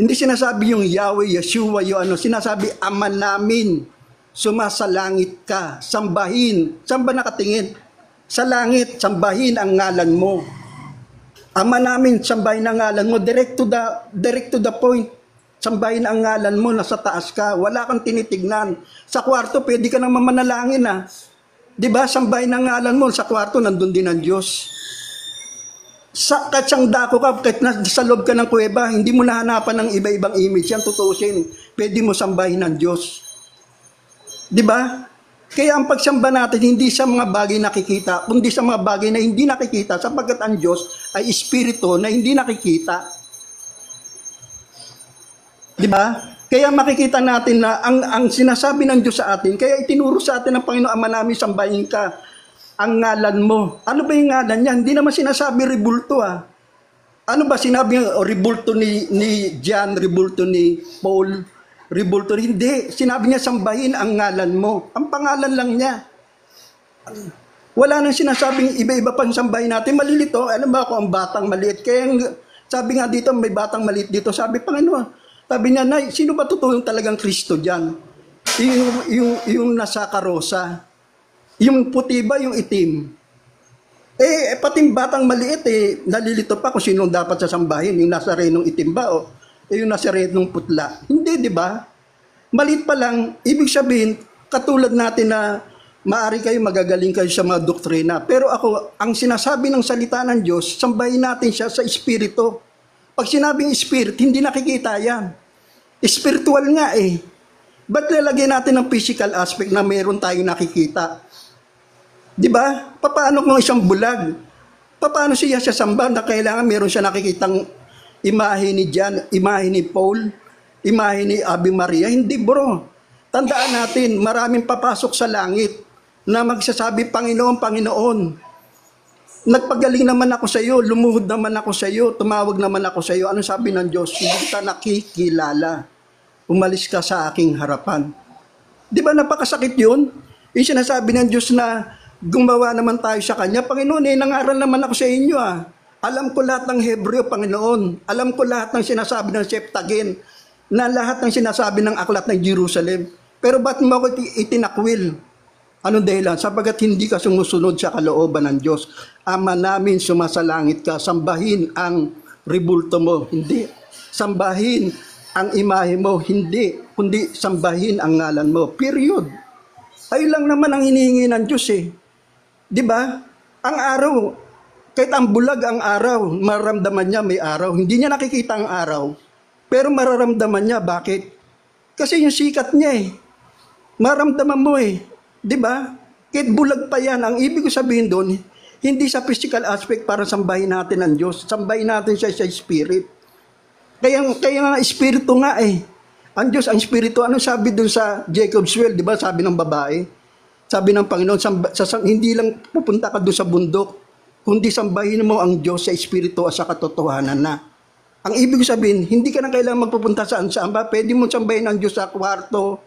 Hindi sinasabi yung Yahweh, Yeshua, yung ano. Sinasabi, Ama namin, sumasalangit ka. Sambahin. Saan ba nakatingin? Sa langit, sambahin ang ngalan mo. Ama namin, sambahin ang ngalan mo. Direct to the point. Sambahin ang ngalan mo, nasa taas ka. Wala kang tinitignan. Sa kwarto, pwede ka nang mamanalangin ah. Diba? Sambahin ang ngalan mo. Sa kwarto, nandun din ang Diyos. Kahit siyang dako ka, kahit sa loob ka ng kuweba, hindi mo nahanapan ng iba-ibang image. Yan tutusin. Pwede mo sambahin ang Diyos. Diba? Kaya ang pagsamba natin, hindi sa mga bagay nakikita, kundi sa mga bagay na hindi nakikita, sapagkat ang Diyos ay espiritu na hindi nakikita. Diba? Kaya makikita natin na ang sinasabi ng Diyos sa atin, kaya itinuro sa atin ng Panginoon, Ama namin, sambahin ka ang ngalan mo. Ano ba yung ngalan niya? Hindi naman sinasabi rebulto ah. Ano ba sinabi rebulto ni John, rebulto ni Paul? Rebulto, hindi. Sinabi niya, sambahin ang ngalan mo. Ang pangalan lang niya. Wala nang sinasabing iba-iba pang sambahin natin. Malilito. Alam ba ako ang batang maliit? Kaya sabi nga dito, may batang maliit dito. Sabi, Panginoon, sabi niya, Nay, sino ba totoong talagang Kristo dyan? Yung nasa karosa. Yung puti ba, yung itim? Pati batang maliit, nalilito pa kung sino dapat sasambahin. Yung nasa renong itim ba, yung nasa renong putla. Hindi, di ba? Maliit pa lang, ibig sabihin, katulad natin na maaari kayo magagaling kayo sa mga doktrina. Pero ako, ang sinasabi ng salita ng Diyos, sambahin natin siya sa espiritu. Pag sinabing spirit, hindi nakikita yan. Spiritual nga eh. Ba't lalagyan natin ng physical aspect na meron tayong nakikita? Di ba? Paano kung isang bulag? Paano siya samba na kailangan meron siya nakikitang imahe ni John, imahe ni Paul, imahe ni Ave Maria? Hindi bro. Tandaan natin, maraming papasok sa langit na magsasabi, Panginoon, Panginoon, nagpagaling naman ako sa iyo, lumuhod naman ako sa iyo, tumawag naman ako sa iyo. Ano sabi ng Diyos? Hindi kita nakikilala. Umalis ka sa aking harapan. Di ba napakasakit yun? Yung sinasabi ng Diyos na gumawa naman tayo sa Kanya. Panginoon, nangaral naman ako sa inyo ah. Alam ko lahat ng Hebreo, Panginoon. Alam ko lahat ng sinasabi ng Septuagint, na lahat ng sinasabi ng aklat ng Jerusalem. Pero ba't mo ako itinakwil? Anong dahilan? Sapagat hindi ka sumusunod sa kalooban ng Diyos. Ama namin, sumasalangit ka. Sambahin ang rebulto mo. Hindi. Sambahin ang imahe mo. Hindi. Kundi sambahin ang ngalan mo. Period. Ayun lang naman ang hinihingi ng Diyos eh. Di ba? Ang araw, Kahit ang bulag ang araw, mararamdaman niya may araw. Hindi niya nakikita ang araw, pero mararamdaman niya. Bakit? Kasi yung sikat niya eh. Maramdaman mo eh. Di ba? Kahit bulag pa yan, ang ibig ko sabihin doon, hindi sa physical aspect para sambahin natin ang Diyos. Sambahin natin siya sa spirit. Kaya nga espiritu nga eh. Ang Diyos, ang espiritu, ano sabi doon sa Jacob's Well, di ba? Sabi ng babae. Sabi ng Panginoon, hindi lang pupunta ka doon sa bundok, kundi sambahin mo ang Diyos sa espiritu at sa katotohanan na. Ang ibig sabihin, hindi ka na kailangan magpupunta saan ba? Pwede mo sambahin ang Diyos sa kwarto.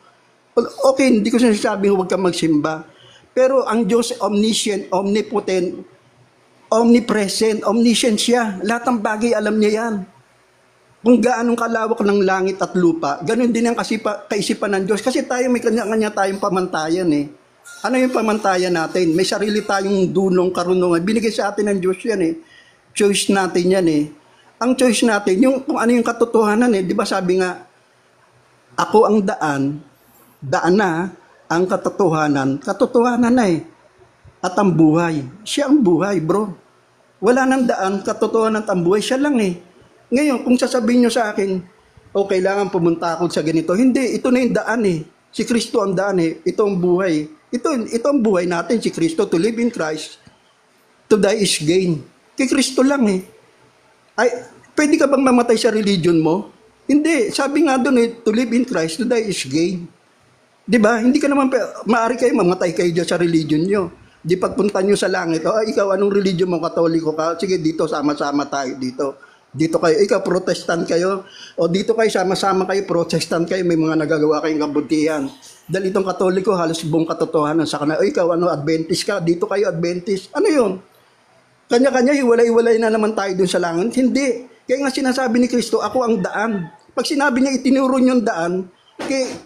Okay, hindi ko sinasabing huwag ka magsimba. Pero ang Diyos, omniscient, omnipotent, omnipresent, omniscient siya. Lahat ng bagay, alam niya yan. Kung gaanong kalawak ng langit at lupa, ganun din ang kaisipan ng Diyos. Kasi tayo, may kanya-kanya tayong pamantayan eh. Ano yung pamantayan natin? May sarili tayong dunong karunungan. Binigay sa atin ng Diyos yan eh. Choice natin yan eh. Ang choice natin, kung ano yung katotohanan eh. Di ba sabi nga, ako ang daan na, ang katotohanan na eh. At ang buhay. Siya ang buhay, bro. Wala nang daan, katotohanan at ang buhay. Siya lang eh. Ngayon, kung sasabihin nyo sa akin, kailangan pumunta ako sa ganito. Hindi, ito na yung daan eh. Si Kristo ang daan eh. Ito ang buhay. Ito ang buhay natin, si Kristo, to live in Christ, to die is gain. Kay Kristo lang eh. Ay, pwede ka bang mamatay sa religion mo? Hindi. Sabi nga doon eh, to live in Christ, to die is gain. Diba? Hindi ka naman, maaari kayo, mamatay kayo dyan sa religion nyo. Di pagpunta nyo sa langit, ikaw, anong religion mo, katoliko ka? Sige, dito, sama-sama tayo dito. Dito kayo, ikaw, protestant kayo. O dito kayo, sama-sama kayo, protestant kayo, may mga nagagawa kayong kabutihan. Dahil itong katoliko, halos buong katotohanan sa kanila. Ikaw, Adventist ka, dito kayo, Adventist. Ano yun? Kanya-kanya, hiwalay-hiwalay na naman tayo dun sa langit. Hindi. Kaya nga sinasabi ni Kristo, ako ang daan. Pag sinabi niya, itinuro niyong daan,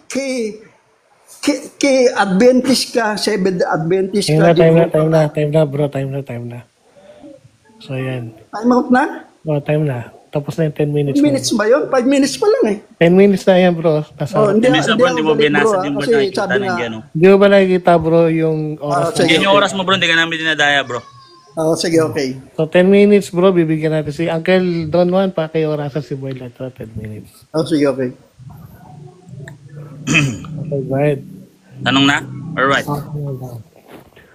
kay Adventist ka, Seventh Adventist ka. Time na bro, time na. So yan. Time out na? Time na. Tapos na yung 10 minutes. 10 minutes ba yun? 5 minutes pa lang eh. 10 minutes na yan bro. Hindi mo binasa din ba nakikita nandiyan? Hindi mo ba nakikita bro yung oras? Yan yung oras mo bro, hindi ka namin dinadaya bro. Sige, okay. So 10 minutes bro, bibigyan natin si Uncle Don Juan pa kayo orasan si Boy Lato 10 minutes. Sige, okay. Okay, go ahead. Tanong na? Alright.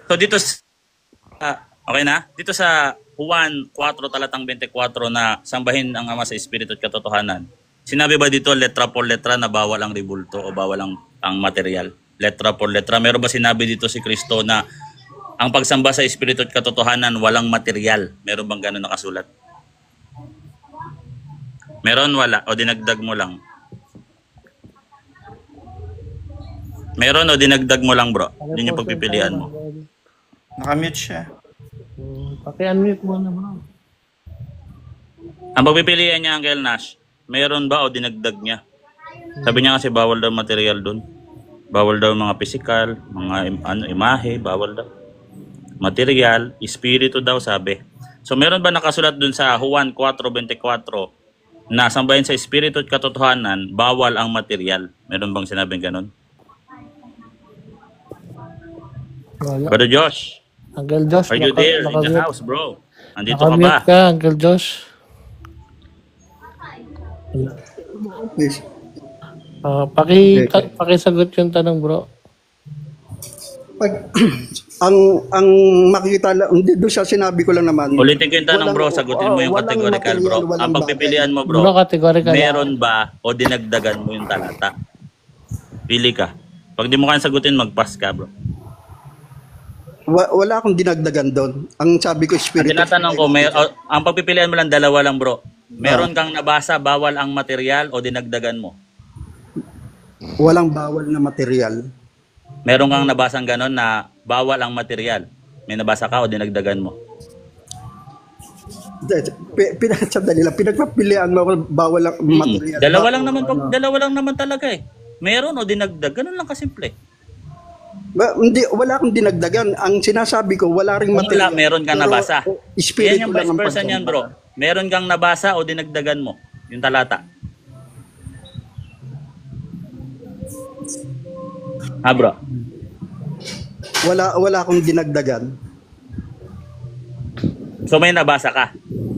So dito okay na? Dito sa Juan 4 talatang 24 na sambahin ang Ama sa Espiritu at katotohanan. Sinabi ba dito letra por letra na bawal ang ribulto o bawal ang material? Letra por letra. Meron ba sinabi dito si Kristo na ang pagsamba sa Espiritu at katotohanan walang material? Meron bang gano'n nakasulat? Meron, wala? O dinagdag mo lang? Meron o dinagdag mo lang bro? Yun yung pagpipilian mo. Nakamute siya. Paki-unmute mo na bro. Ang pagpipilian niya, Uncle Nash, meron ba o dinagdag niya? Sabi niya kasi bawal daw material doon. Bawal daw mga physical, mga imahe, bawal daw. Material, espiritu daw sabi. So meron ba nakasulat doon sa Juan 4:24 na sambahin sa espiritu at katotohanan, bawal ang material? Meron bang sinabing ganun? Wala. Brother Josh, Uncle Josh, are you there in the house, bro? Andito ka ba? Nakamute ka, Uncle Josh. Please. Pakisagot yung tanong, bro. Pag, ang makikita lang, hindi doon siya sinabi ko lang naman. Ulitin ko yung tanong, bro. Sagutin mo yung categorical, bro. Ang pagpipilian mo, bro, categorical. meron ba o dinagdagan mo yung talata? Pili ka. Pag di mo kaya sagutin, mag-pass ka, bro. Wala akong dinagdagan doon. Ang sabi ko, Ang spirit. tinatanong ko, ang pagpipilian mo lang, dalawa lang, bro. Meron kang nabasa, bawal ang material o dinagdagan mo? Walang bawal na material. Meron kang nabasang ganon na bawal ang material. May nabasa ka o dinagdagan mo? Sandali lang, pinagpapilian mo ako bawal ang material. Dalawa lang naman talaga eh. Meron o dinagdag, ganun lang kasimple. Wala akong dinagdagan. Ang sinasabi ko, wala ring Kung material. wala, meron kang nabasa. Spirit Yan yung lang vice ang versa niyan, bro. Meron kang nabasa o dinagdagan mo yung talata. Ha, bro? Wala akong dinagdagan. So may nabasa ka.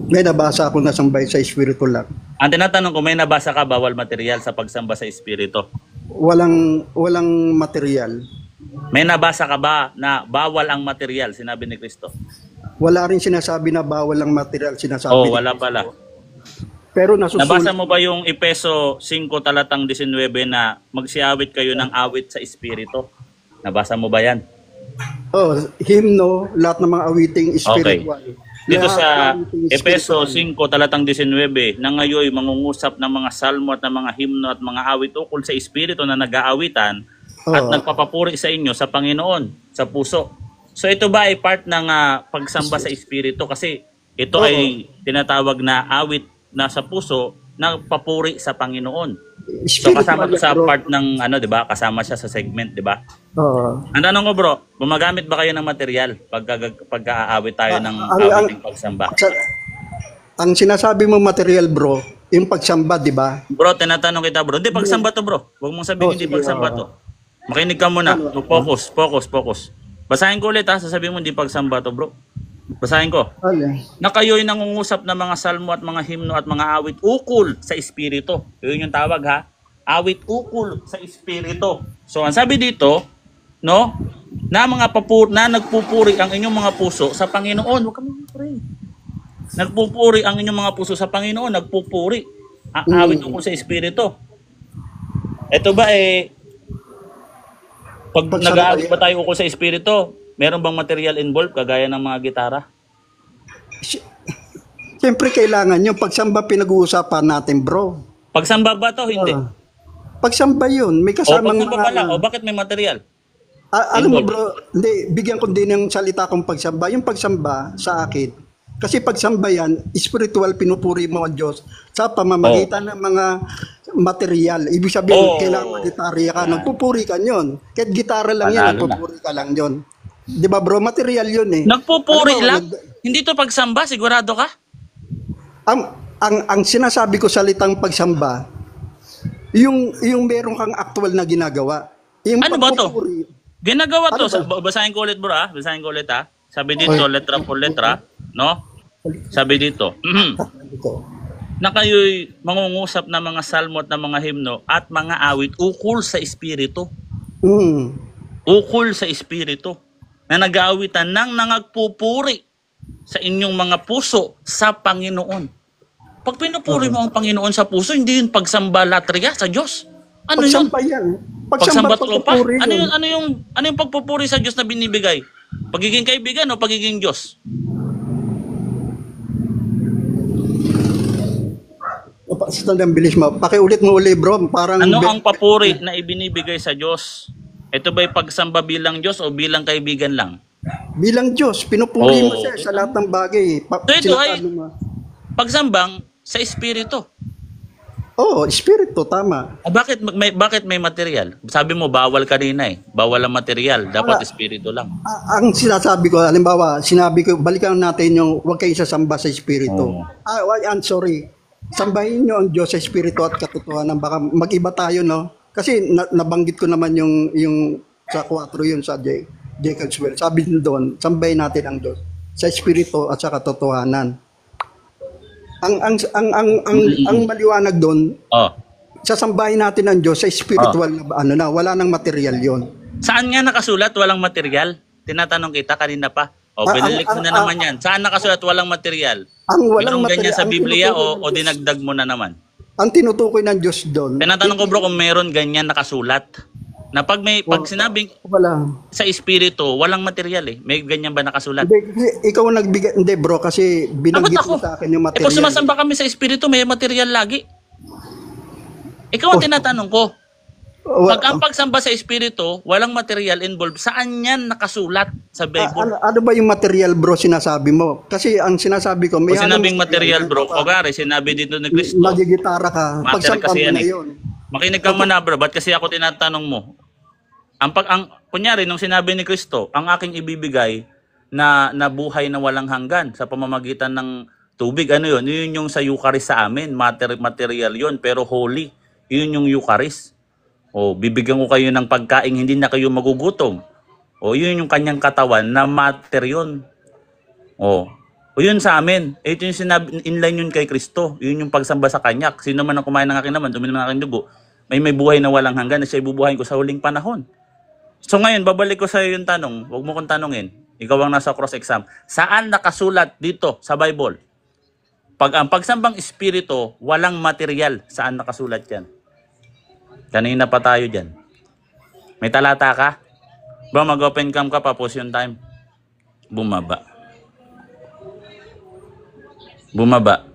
May nabasa ako na sambay sa espiritu lang. Ang tinatanong ko, may nabasa ka bawal material sa pagsamba sa espiritu? Walang material. May nabasa ka ba na bawal ang material, sinabi ni Kristo? Wala rin sinasabi na bawal ang material, sinasabi. Oh, wala pala. Pero nasusunod. Nabasa mo ba yung Epeso 5 talatang 19 na magsiawit kayo ng awit sa espiritu? Nabasa mo ba yan? Oh, hymno, lahat ng mga awiting spiritual. Dito Lahat sa ng awiting Epeso spiritual. 5 talatang 19 na ngayon mangungusap ng mga salmo at ng mga himno at mga awit ukol sa espiritu na nag-aawitan at nagpapapuri sa inyo sa Panginoon, sa puso. So ito ba ay part ng pagsamba sa espiritu? Kasi ito ay tinatawag na awit na sa puso na papuri sa Panginoon. So kasama to sa part ng di ba? Kasama siya sa segment, di ba? Oo. Ang tanong ko bro, gumagamit ba kayo ng material pagka-aawit tayo ng awiting pagsamba? Ang sinasabi mo material bro, yung pagsamba, di ba? Bro, tinatanong kita bro. Hindi, pagsamba to bro. Huwag mong sabihin hindi pagsamba to. Makinig ka muna. Focus. Basahin ko ulit sasabihin mo hindi pagsamba to bro. Basahin ko. Na kayo'y nangungusap ng mga salmo at mga himno at mga awit ukol sa espiritu. Yun yung tawag awit ukol sa espiritu. So ang sabi dito, no, na nagpupuri ang inyong mga puso sa Panginoon. Huwag kami pray. Nagpupuri ang inyong mga puso sa Panginoon, nagpupuri. Ang awit ukol sa espiritu. Ito ba pag nag-aawit ba tayo ukol sa espiritu, meron bang material involved kagaya ng mga gitara? Siyempre kailangan yung pagsamba pinag-uusapan natin bro. Pagsamba ba to? Hindi. Pagsamba yun, may kasamang pagsamba pala. Bakit may material? alam mo bro, hindi, bigyan ko din ng salita kong pagsamba. Yung pagsamba sa akin, kasi pagsamba yan, spiritual, pinupuri mo ang Diyos sa pamamagitan ng mga material. Ibig sabihin, kailangan magitarya ka, nagpupuri ka yun. Kahit gitara lang yan, nagpupuri ka lang yun. Di ba bro, material yun Nagpupuri lang? Hindi to pagsamba, sigurado ka? Ang sinasabi ko salitang pagsamba, yung meron kang actual na ginagawa. Yung ano ba to? Ginagawa to. Basahin ko ulit bro Basahin ko ulit Sabi dito, letra por letra, no? Sabi dito, na kayo'y mangungusap ng mga salmo at ng mga himno at mga awit ukol sa espiritu. Ukol sa espiritu. Na nag-aawitan ng nangagpupuri sa inyong mga puso sa Panginoon. Pag pinupuri mo ang Panginoon sa puso, hindi yun pagsamba latria sa Diyos. Ano pagsamba yun? Yan. Pagsamba tropa? Ano yung pagpupuri sa Diyos na binibigay? Pagiging kaibigan o pagiging Diyos? Ang bilis mo. Pakiulit mo uli bro. Parang ano ang papuri na ibinibigay sa Diyos? Ito ba'y pagsamba bilang Diyos o bilang kaibigan lang? Bilang Diyos. Pinupuri mo siya sa lahat ng bagay. So ito ay pagsambang sa espiritu. Espiritu, tama. Bakit may material? Sabi mo bawal kanina Bawal ang material, dapat espiritu lang. Ang sinasabi ko, halimbawa, balikan natin yung huwag kayo sasamba sa espiritu. I'm sorry. Sambahin nyo ang Diyos sa espiritu at katotohanan. Baka mag-iba tayo, no? Kasi nabanggit ko naman yung sa 4 yun sa Jacob's Well. Sabi doon, sambahin natin ang Diyos sa espiritu at sa katotohanan. Ang maliwanag doon, sasambahin natin ang Diyos sa spiritual na wala nang material yon. Saan nga nakasulat walang material? Tinatanong kita kanina pa. Binalik mo na naman yan. Saan nakasulat walang material? Merong ganyan sa Biblia o dinagdag mo na naman? Ang tinutukoy ng Diyos doon. Tinatanong ko bro kung meron ganyan nakasulat. Na pag sinabing sa espiritu, walang material May ganyan ba nakasulat? Hindi, ikaw ang nagbigay. Hindi bro, kasi binanggit mo sa akin yung material. Kung sumasamba kami sa espiritu, may material lagi. Ikaw ang tinatanong ko. Pag ang pagsamba sa espiritu, walang material involved, saan yan nakasulat sa Bible? Ano ba yung material bro sinasabi mo? Kasi ang sinasabi ko, may sinabing material bro, sinabi dito ni Kristo. Magigitara ka. Pagsamba mo na yun. Makinig ka muna bro, ba't kasi ako tinatanong mo? Kunyari, nung sinabi ni Kristo, ang aking ibibigay na buhay na walang hanggan sa pamamagitan ng tubig, ano yun? Yun yung sa Eucharist sa amin, material yun, pero holy. Yun yung Eucharist. Bibigyan ko kayo ng pagkain, hindi na kayo magugutom. Yun yung kanyang katawan na mater yun. O yun sa amin. Ito yung sinabi, inline yun kay Kristo. Yun yung pagsamba sa kanya. Sino man ang kumain ng aking naman, uminom ng aking dugo, may buhay na walang hanggan na siya ibubuhayin ko sa huling panahon. So ngayon, babalik ko sa iyo yung tanong. Huwag mo kong tanongin. Ikaw ang nasa cross-exam. Saan nakasulat dito sa Bible? Pag ang pagsambang espiritu, walang material. Saan nakasulat yan? Kanina pa tayo dyan. May talata ka? Bro, mag-open cam ka pa, pause yung time. Bumaba. Bumaba.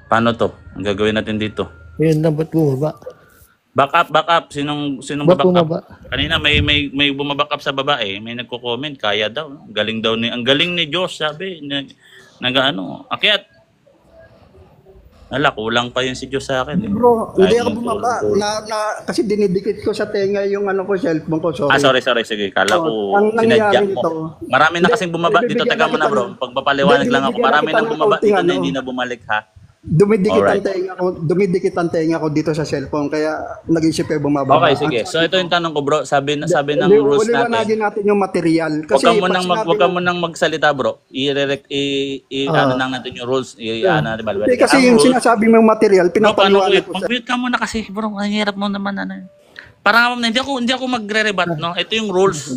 Paano to? Ang gagawin natin dito? Ayun na, ba't bumaba? Back up. Sinong Ba't back up? bumaba? Kanina may bumaback up sa babae, may nagko-comment, kaya daw. Ang galing ni Diyos, sabi. Nag-ano, akyat. Ala, kulang pa yun si Diyos sa akin. Bro, hindi Kahit ako bumaba. Kasi dinidikit ko sa tenga yung cellphone ko. Sorry. Sorry. Sige, kala ko Ang sinadya nangyari mo. nito, Marami na kasing bumaba dito. Teka muna bro, pagpapaliwanag lang ako. Marami na bumaba dito na hindi na bumalik ha. Alright. Dumidikit ang tenga ko dito sa cellphone, kaya nag-isip kayo bumaba. Okay, sige. So ito yung tanong ko bro. Sabi ng rules natin. Uliwanagin natin yung material. Huwag ka munang magsalita bro. Ano lang natin yung rules. Kasi yung sinasabi mong material, pinapaliwanag ko sa... Mag-mute ka muna kasi bro. Ang hirap mo naman. Parang hindi ako magre-rebat, no? Ito yung rules.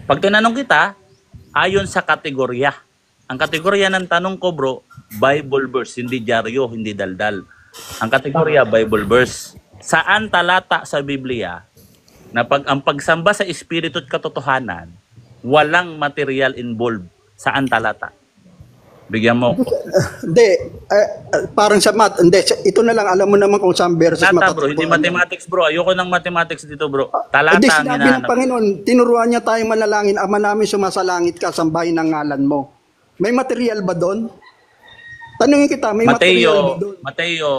Pag tinanong kita, ayon sa kategorya. Ang kategorya ng tanong ko bro, Bible verse, hindi dyaryo, hindi daldal. Ang kategorya, Bible verse. Saan talata sa Biblia na ang pagsamba sa Espiritu at katotohanan, walang material involved? Saan talata? Bigyan mo. Hindi, parang sa math. Hindi, ito na lang, alam mo naman kung saan verses Talata bro, hindi mathematics bro. Ayoko ng mathematics dito bro. Talata Hindi, ang sinabi ng hinahanap. Panginoon, tinuruan niya tayong manalangin, Ama namin sumasalangit ka, sambahin ang ngalan mo. May material ba doon? Tanungin kita, may material ba doon? Mateo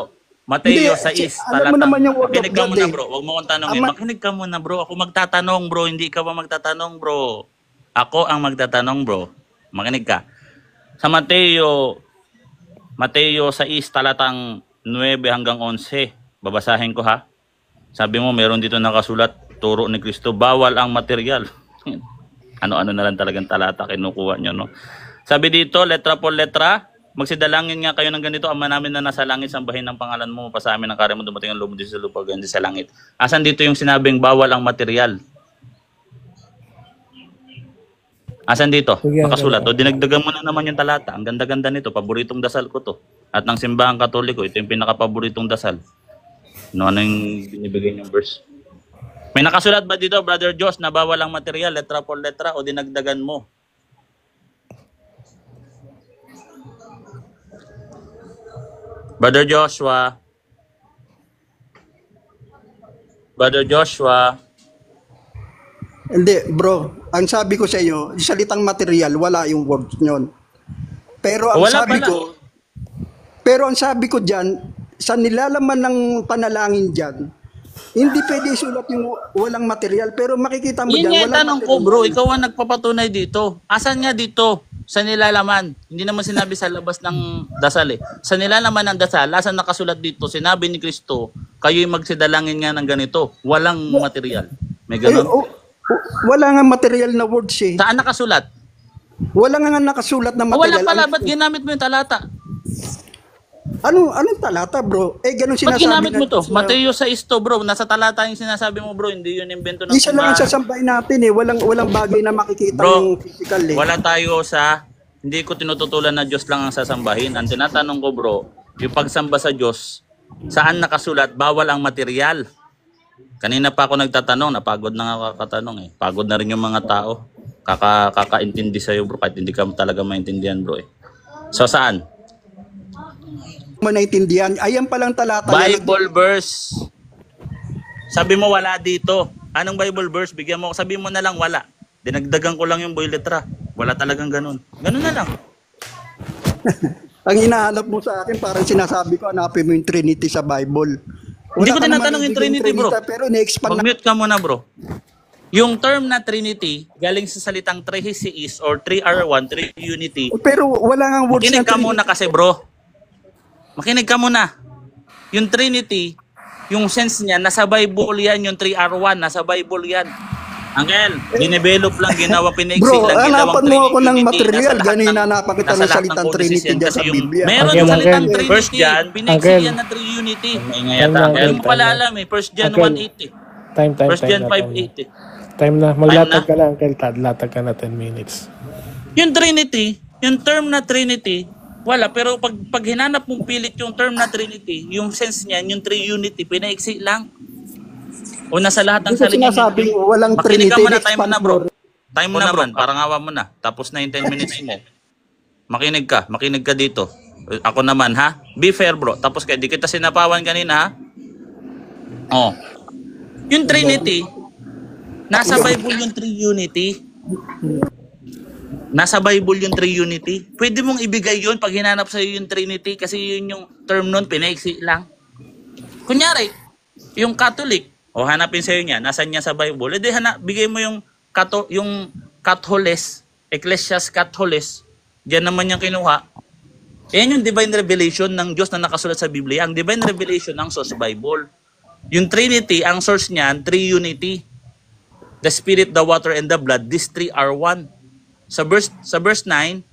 Hindi, 6, alam mo naman yung word of Makinig ka God muna eh. bro, huwag mo kong tanongin. Ama- Makinig ka muna bro, ako magtatanong bro, hindi ka ba magtatanong bro? Ako ang magtatanong bro. Makinig ka. Sa Mateo 6, talatang 9 hanggang 11, babasahin ko ha. Sabi mo, meron dito nakasulat, turo ni Kristo, bawal ang material. Ano-ano na lang talagang talata kinukuha nyo, no? Sabi dito, letra por letra, magsidalangin nga kayo ng ganito, Ama namin na nasa langit, sambahin ang pangalan mo, mapasa amin ang karya mo, dumating ang loob mo dito sa lupa, ganyan sa langit. Asan dito yung sinabing bawal ang material? Asan dito? Nakasulat. O dinagdagan mo na naman yung talata. Ang ganda-ganda nito, paboritong dasal ko to. At ng simbahang katoliko, ito yung pinaka-paboritong dasal. Ano yung binibigay niyong verse? May nakasulat ba dito, Brother Josh, na bawal ang material, letra por letra, o dinagdagan mo? Brother Joshua. Hindi, bro. Ang sabi ko sa iyo, yung salitang material, wala yung word nyon. Pero ang Wala sabi pala. ko, pero ang sabi ko diyan, sa nilalaman ng panalangin diyan, hindi pwede isulat yung walang material, pero makikita mo Yun diyan nga yung walang tanong ko, bro. Ikaw ang nagpapatunay dito. Asan nga dito? Sa nilalaman. Hindi naman sinabi sa labas ng dasal eh. Sa nilalaman ng dasal, asan nakasulat dito? Sinabi ni Kristo, kayo'y magsidalangin nga ng ganito. Walang material. May ganun. Wala nga material na words eh. Saan nakasulat? Wala nga nakasulat na Wala material. pala. Ba't ginamit mo yung talata? Anong talata, bro? Ganun Ba't sinasabi ginamit mo to? sa- Mateo 6 to, bro. Nasa talata yung sinasabi mo, bro. Hindi yun invento ng Isa lang ang simbahan. sasambay natin eh. Walang bagay na makikita Bro, yung physical eh. wala tayo sa, hindi ko tinututulan na Diyos lang ang sasambahin. Ang tinatanong ko bro, yung pagsamba sa Diyos, saan nakasulat, bawal ang material. Kanina pa ako nagtatanong, napagod na nga kakatanong eh. Pagod na rin yung mga tao. Kakaintindi sa'yo bro, kahit hindi ka talaga maintindihan bro eh. So saan? Mo naintindihan. Ayan palang talata. Bible verse. Sabi mo wala dito. Anong Bible verse? Bigyan mo, sabi mo na lang wala. Dinagdagan ko lang yung boy letra. Wala talagang ganun. Ganun na lang. Ang hinahanap mo sa akin, parang sinasabi ko, hanapin mo yung Trinity sa Bible. Hindi ko ka tinatanong naman yung Trinity, bro. Pero na-expand na. Mag-mute ka muna, bro. Yung term na Trinity, galing sa salitang trithesis or 3R1, 3 unity. Pero wala nga words Makinig na ka Trinity. muna kasi, bro. Makinig ka muna. Yung Trinity, yung sense niya, nasa Bible yan, yung 3R1, nasa Bible yan. Uncle, dinevelop lang, ginawa piniksi Bro, lang, ginawang hanapan mo ako ng Trinity. material. Nasa lahat Ganina ng- napakita nasa ng lahat salitang ng Trinity position dyan kasi sa yung- Biblia. Meron Uncle, yung salitang Uncle. Trinity. First John, piniksi Uncle. yan na Trinity. May nga Time yata. na, Hindi Uncle, mo pala time na. alam eh. First John Uncle. 1:8 eh. Time First John na. 5:8 eh. Time na. Maglatag na? ka lang, Uncle Tad. Latag ka na 10 minutes. Yung Trinity, yung term na Trinity, wala. Pero pag hinanap mong pilit yung term na Trinity, yung sense niyan, yung Triunity, pinaiksi lang. O nasa lahat ng Hindi ko sinasabing walang Makinig ka Trinity. muna, time mo na bro. Expand Time mo na bro, parang awa mo na. Tapos na yung 10 minutes mo. Makinig ka dito. Ako naman ha. Be fair bro. Tapos kaya di kita sinapawan kanina ha. Oh. Yung Trinity, nasa Bible yung Triunity. Nasa Bible yung Triunity. Pwede mong ibigay yun pag hinanap sa'yo yung Trinity kasi yun yung term nun, pinaiksi lang. Kunyari, yung Catholic, o hanapin sa'yo niya, nasan niya sa Bible, edi bigay mo yung Catholes, Ecclesias Catholes, diyan naman yung kinuha. Yan yung divine revelation ng Diyos na nakasulat sa Biblia. Ang divine revelation ang source Bible. Yung Trinity, ang source niyan, Triunity. The Spirit, the water, and the blood, these three are one. Sa verse 9,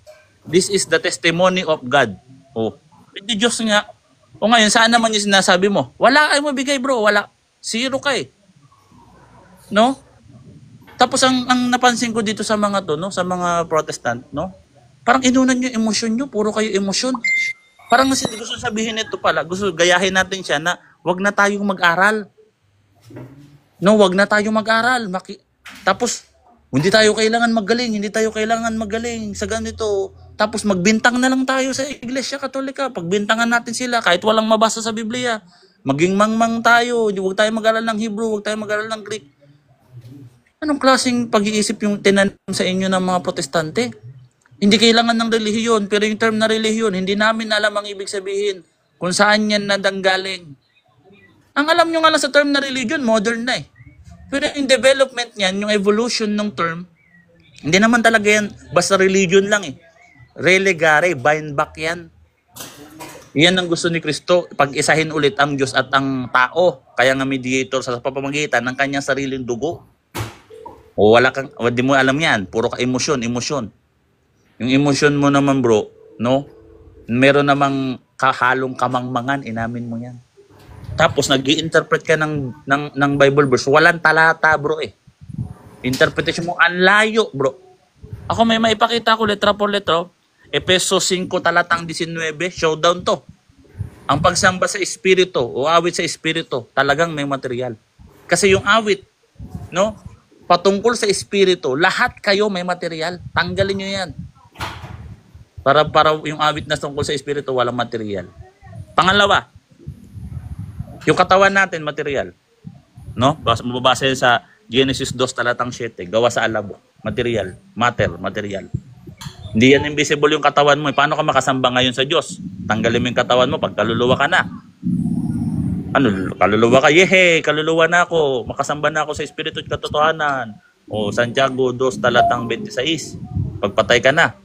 this is the testimony of God. Oh, hindi Diyos nga. O ngayon, saan naman yung sinasabi mo? Wala kayo mabigay bro, wala. Zero ka eh. No? Tapos ang napansin ko dito sa mga to, no, sa mga Protestant, no? Parang inunan yung emosyon nyo, puro kayo emosyon. Parang gusto sabihin nito pala, gusto gayahin natin siya na wag na tayong mag-aral. No, wag na tayong mag-aral. Tapos hindi tayo kailangan magaling sa ganito. Tapos magbintang na lang tayo sa Iglesia Katolika. Pagbintangan natin sila kahit walang mabasa sa Biblia. Maging mangmang tayo, huwag tayo mag-aral ng Hebrew, huwag tayo mag-aral ng Greek. Anong klaseng pag-iisip yung tinanim sa inyo ng mga Protestante? Hindi kailangan ng relihiyon, pero yung term na relihiyon, hindi namin alam ang ibig sabihin kung saan yan nadanggaling. Ang alam nyo nga lang sa term na religion, modern na eh. Pero yung development niyan, yung evolution ng term, hindi naman talaga yan basta religion lang eh. Relegare, bind back yan. Yan ang gusto ni Kristo, pag-isahin ulit ang Diyos at ang tao. Kaya nga mediator sa pamamagitan ng kanyang sariling dugo. O di mo alam yan, puro ka emosyon. Yung emosyon mo naman bro, no? Meron namang kahalong kamangmangan, inamin mo yan. Tapos nag-i-interpret ka ng Bible verse, walang talata bro eh. Interpretation mo, ang layo bro. Ako may maipakita ko letra por letra, Efeso 5 talatang 19, showdown to. Ang pagsamba sa Espiritu o awit sa Espiritu, talagang may material. Kasi yung awit, no? Patungkol sa Espiritu, lahat kayo may material. Tanggalin nyo yan. Para yung awit na tungkol sa Espiritu, walang material. Pangalawa, yung katawan natin, material. No? Mababasa sa Genesis 2 talatang 7, gawa sa alabo. Material. Material. Hindi yan invisible yung katawan mo. Paano ka makasamba ngayon sa Diyos? Tanggalin mo yung katawan mo pag kaluluwa ka na. Ano, kaluluwa ka? Yehe, kaluluwa na ako. Makasamba na ako sa Espiritu at katotohanan. O Santiago 2 talatang 26. Pagpatay ka na.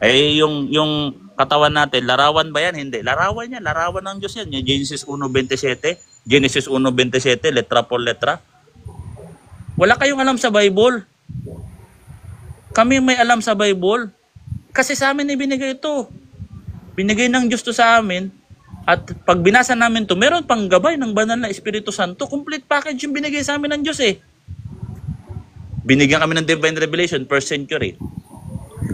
Eh, yung katawan natin, larawan ba yan? Hindi. Larawan yan. Larawan ng Diyos yan. Yung Genesis 1.27. Genesis 1.27, letra por letra. Wala kayong alam sa Bible. Kami may alam sa Bible. Kasi sa amin ibinigay ito. Binigay ng Diyos to sa amin. At pag binasa namin to, meron pang gabay ng banal na Espiritu Santo. Complete package yung binigay sa amin ng Diyos eh. Binigyan kami ng divine revelation, first century.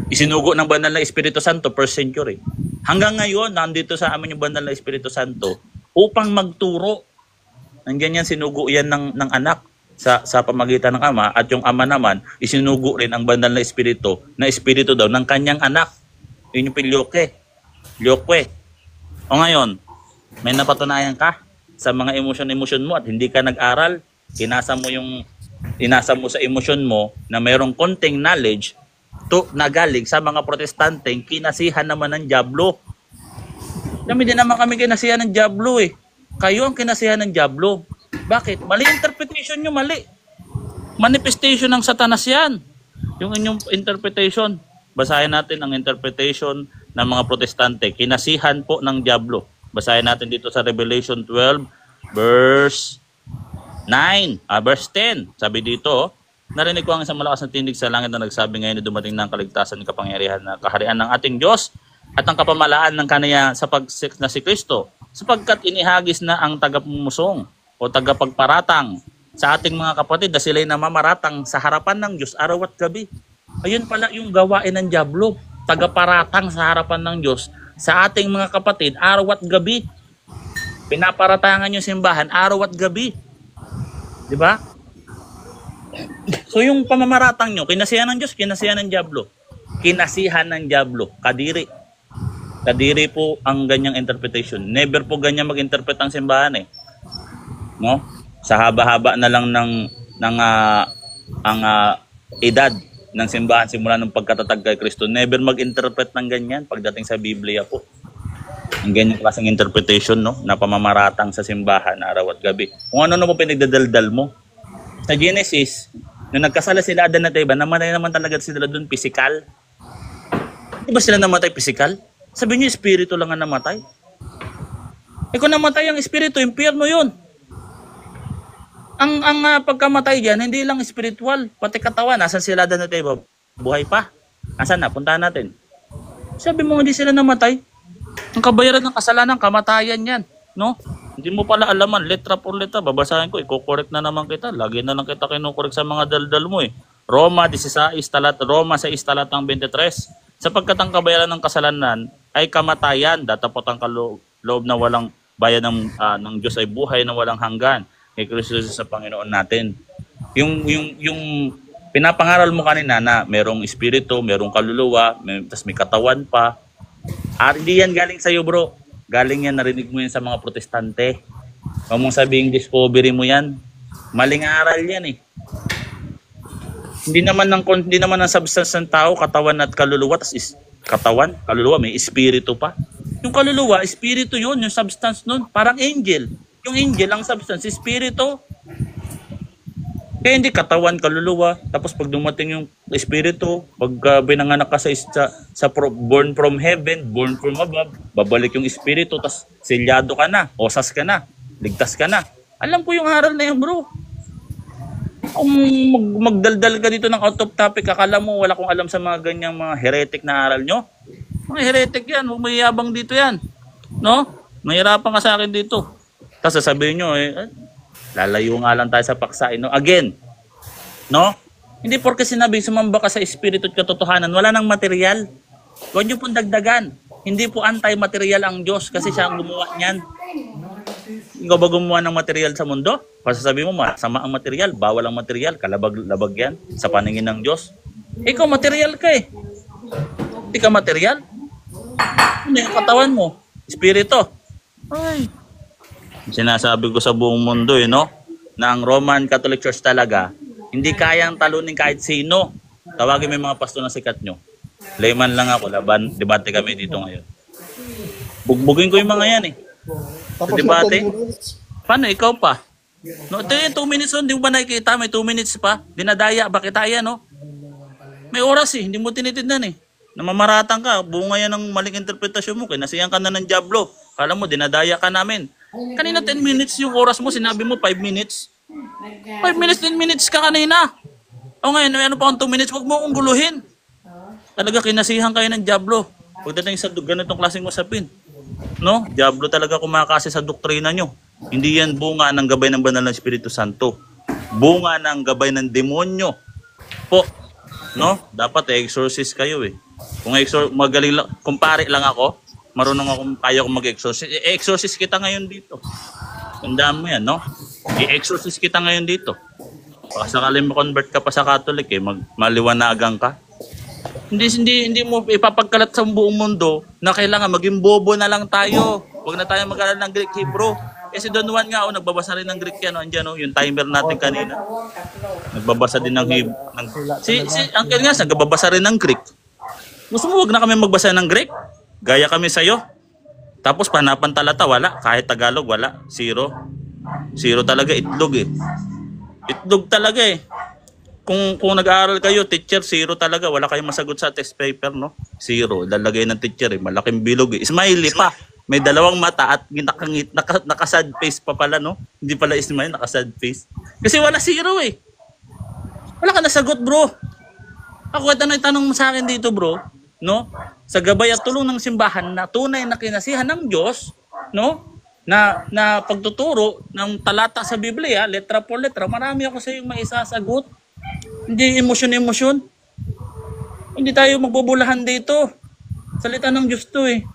Isinugo ng banal na Espiritu Santo, first century. Hanggang ngayon, nandito sa amin yung banal na Espiritu Santo upang magturo. Nandiyan yan, sinugo yan ng anak sa pamagitan ng ama, at yung ama naman, isinugo rin ang banal na Espiritu daw ng kanyang anak. Yun yung Filioque. O ngayon, may napatunayan ka sa mga emosyon mo at hindi ka nag-aral, inasa mo sa emosyon mo na mayroong konting knowledge to nagaling sa mga Protestanteng kinasihan naman ng dyablo. Kami din naman kami kinasihan ng dyablo eh. Kayo ang kinasihan ng dyablo. Bakit? Mali interpretation nyo, mali. Manifestation ng Satanas yan. Yung inyong interpretation. Basahin natin ang interpretation ng mga Protestante. Kinasihan po ng dyablo. Basahin natin dito sa Revelation 12, verse 9. Verse 10. Sabi dito, Narinig ko ang isang malakas na tindig sa langit na nagsabi ngayon na dumating na ang kaligtasan ng kapangyarihan na kaharian ng ating Diyos at ang kapamalaan ng Kanya sa na si Kristo, sapagkat inihagis na ang tagapumusong o tagapagparatang sa ating mga kapatid na sila'y namamaratang sa harapan ng Diyos araw at gabi. Ayun pala yung gawain ng dyablo, tagaparatang sa harapan ng Diyos sa ating mga kapatid araw at gabi. Pinaparatangan yung simbahan araw at gabi. Di ba? So yung pamamaratang nyo, kinasihan ng Diyos, kinasihan ng dyablo. Kinasihan ng dyablo, kadiri. Kadiri po ang ganyang interpretation. Never po ganyan mag-interpret ang simbahan eh. No? Sa haba-haba na lang ang edad ng simbahan simula ng pagkatatag kay Kristo, never mag-interpret ng ganyan pagdating sa Biblia po. Ang ganyang klaseng interpretation, no, na pamamaratang sa simbahan araw at gabi. Kung ano po pinagdadaldal mo. Sa Genesis, nung nagkasala sila Adan at Eva, namatay naman talaga sila doon physical. Di ba sila namatay physical? Sabi niyo, espiritu lang ang namatay. Eh kung namatay ang espiritu, impyerno yun. Ang pagkamatay diyan hindi lang spiritual, pati katawan. Nasaan sila Adan at Eva? Buhay pa. Nasaan na? Puntahan natin. Sabi mo hindi sila namatay. Ang kabayaran ng kasalanan, kamatayan yan. No? Hindi mo pala alaman, letra por letra. Babasahin ko, i-correct na naman kita. Lagi na lang kita kinukorek sa mga daldal mo eh. Roma 16 talatang 23. Sapagkat ang kabayaran ng kasalanan ay kamatayan. Datapot ang loob na walang bayan ng Diyos ay buhay na walang hanggan. Kay Kristo sa Panginoon natin. Yung pinapangaral mo kanina na merong espiritu, merong kaluluwa, tapos may katawan pa. Hindi yan galing sa'yo bro. Galing yan, narinig mo yan sa mga protestante. Huwag mong sabihing discovery mo yan. Maling aral yan eh. Hindi naman ng substance ng tao, katawan at kaluluwa. Tapos katawan, kaluluwa, may espiritu pa. Yung kaluluwa, espiritu yun, yung substance nun. Parang angel. Yung angel, ang substance, espiritu. Kaya hindi katawan, kaluluwa. Tapos pag dumating yung espiritu, pag binanganak ka born from heaven, born from above, babalik yung espiritu, tapos selyado ka na, osas ka na, ligtas ka na. Alam ko yung aral na yan bro. Kung magdaldal ka dito ng out of topic, akala mo wala kong alam sa mga ganyang mga heretic na aral nyo. Mga heretic yan, huwag mayabang dito yan. No? Mahirapan ka sa akin dito. Tapos sasabihin nyo, lalayo nga lang tayo sa paksa. No? Again, no? Hindi porke sinabi sumamba ka sa espiritu at katotohanan, wala nang material. Huwag nyo pong dagdagan. Hindi po anti-material ang Diyos kasi siya ang gumawa niyan. Ikaw ba gumawa ng material sa mundo? Pasasabi mo, masama ang material, bawal ang material, kalabag-labag yan sa paningin ng Diyos. Ikaw material ka eh. Hindi ka material. Ano yung katawan mo? Espiritu. Ay. Sinasabi ko sa buong mundo no? Na ang Roman Catholic Church talaga hindi kayang talunin kahit sino. Tawagin mo yung mga pastor na sikat nyo. Layman lang ako, debate kami dito ngayon. Bugbugin ko yung mga yan eh. Sa debate. Paano ikaw pa? No, ito yung 2 minutes hindi mo ba nakikita? May 2 minutes pa. Dinadaya, bakit tayo no? May oras eh, hindi mo tinitidnan eh. Namamaratang ka, bunga yan ng maling interpretasyon mo. Kinasiyan ka na ng dyablo. Kala mo, dinadaya ka namin. Kanina 10 minutes yung oras mo, sinabi mo 5 minutes. 5 minutes, 10 minutes ka kanina. O ngayon, ano pa akong 2 minutes, huwag mo akong guluhin. Talaga kinasihan kayo ng dyablo. Pagdating sa ganitong klaseng usapin. No? Dyablo talaga kumakasi sa doktrina nyo. Hindi yan bunga ng gabay ng banal na Espiritu Santo. Bunga ng gabay ng demonyo. Po. No? Dapat exorcist kayo eh. Kung magaling lang, kumpare lang ako, marunong akong kaya kong mag-exorcist. I-exorcist kita ngayon dito. Tandaan mo yan, no? I-exorcist kita ngayon dito. Baka sakaling ma-convert ka pa sa Catholic eh, maliwanagan ka. Hindi mo ipapagkalat sa buong mundo na kailangan maging bobo na lang tayo. Huwag na tayo mag-aral ng Greek Hebrew. Kasi Don Juan nga, nagbabasa rin ng Greek yan. Andiyan, yung timer natin kanina. Nagbabasa din ng Hebrew. Si Uncle nga, nagbabasa rin ng Greek. Gusto mo, huwag na kami magbasa ng Greek? Gaya kami sa'yo. Tapos panapantalata, wala. Kahit Tagalog, wala. Zero. Zero talaga, itlog eh. Itlog talaga eh. Kung nag-aaral kayo, teacher, zero talaga. Wala kayong masagot sa test paper, no? Zero. Lalagay ng teacher eh. Malaking bilog eh. Smiley pa. May 2 mata at naka-sad face pa pala, no? Hindi pala smile, naka-sad face. Kasi wala zero eh. Wala ka nasagot, bro. Ako ito na itanong mo sa akin dito, bro. No? Sa gabay at tulong ng simbahan na tunay na kinasihan ng Diyos, no? Na pagtuturo ng talata sa Biblia, letra por letra, marami ako sa iyong maisasagot. Hindi emosyon-emosyon. Hindi tayo magbubulahan dito. Salita ng Diyos to eh.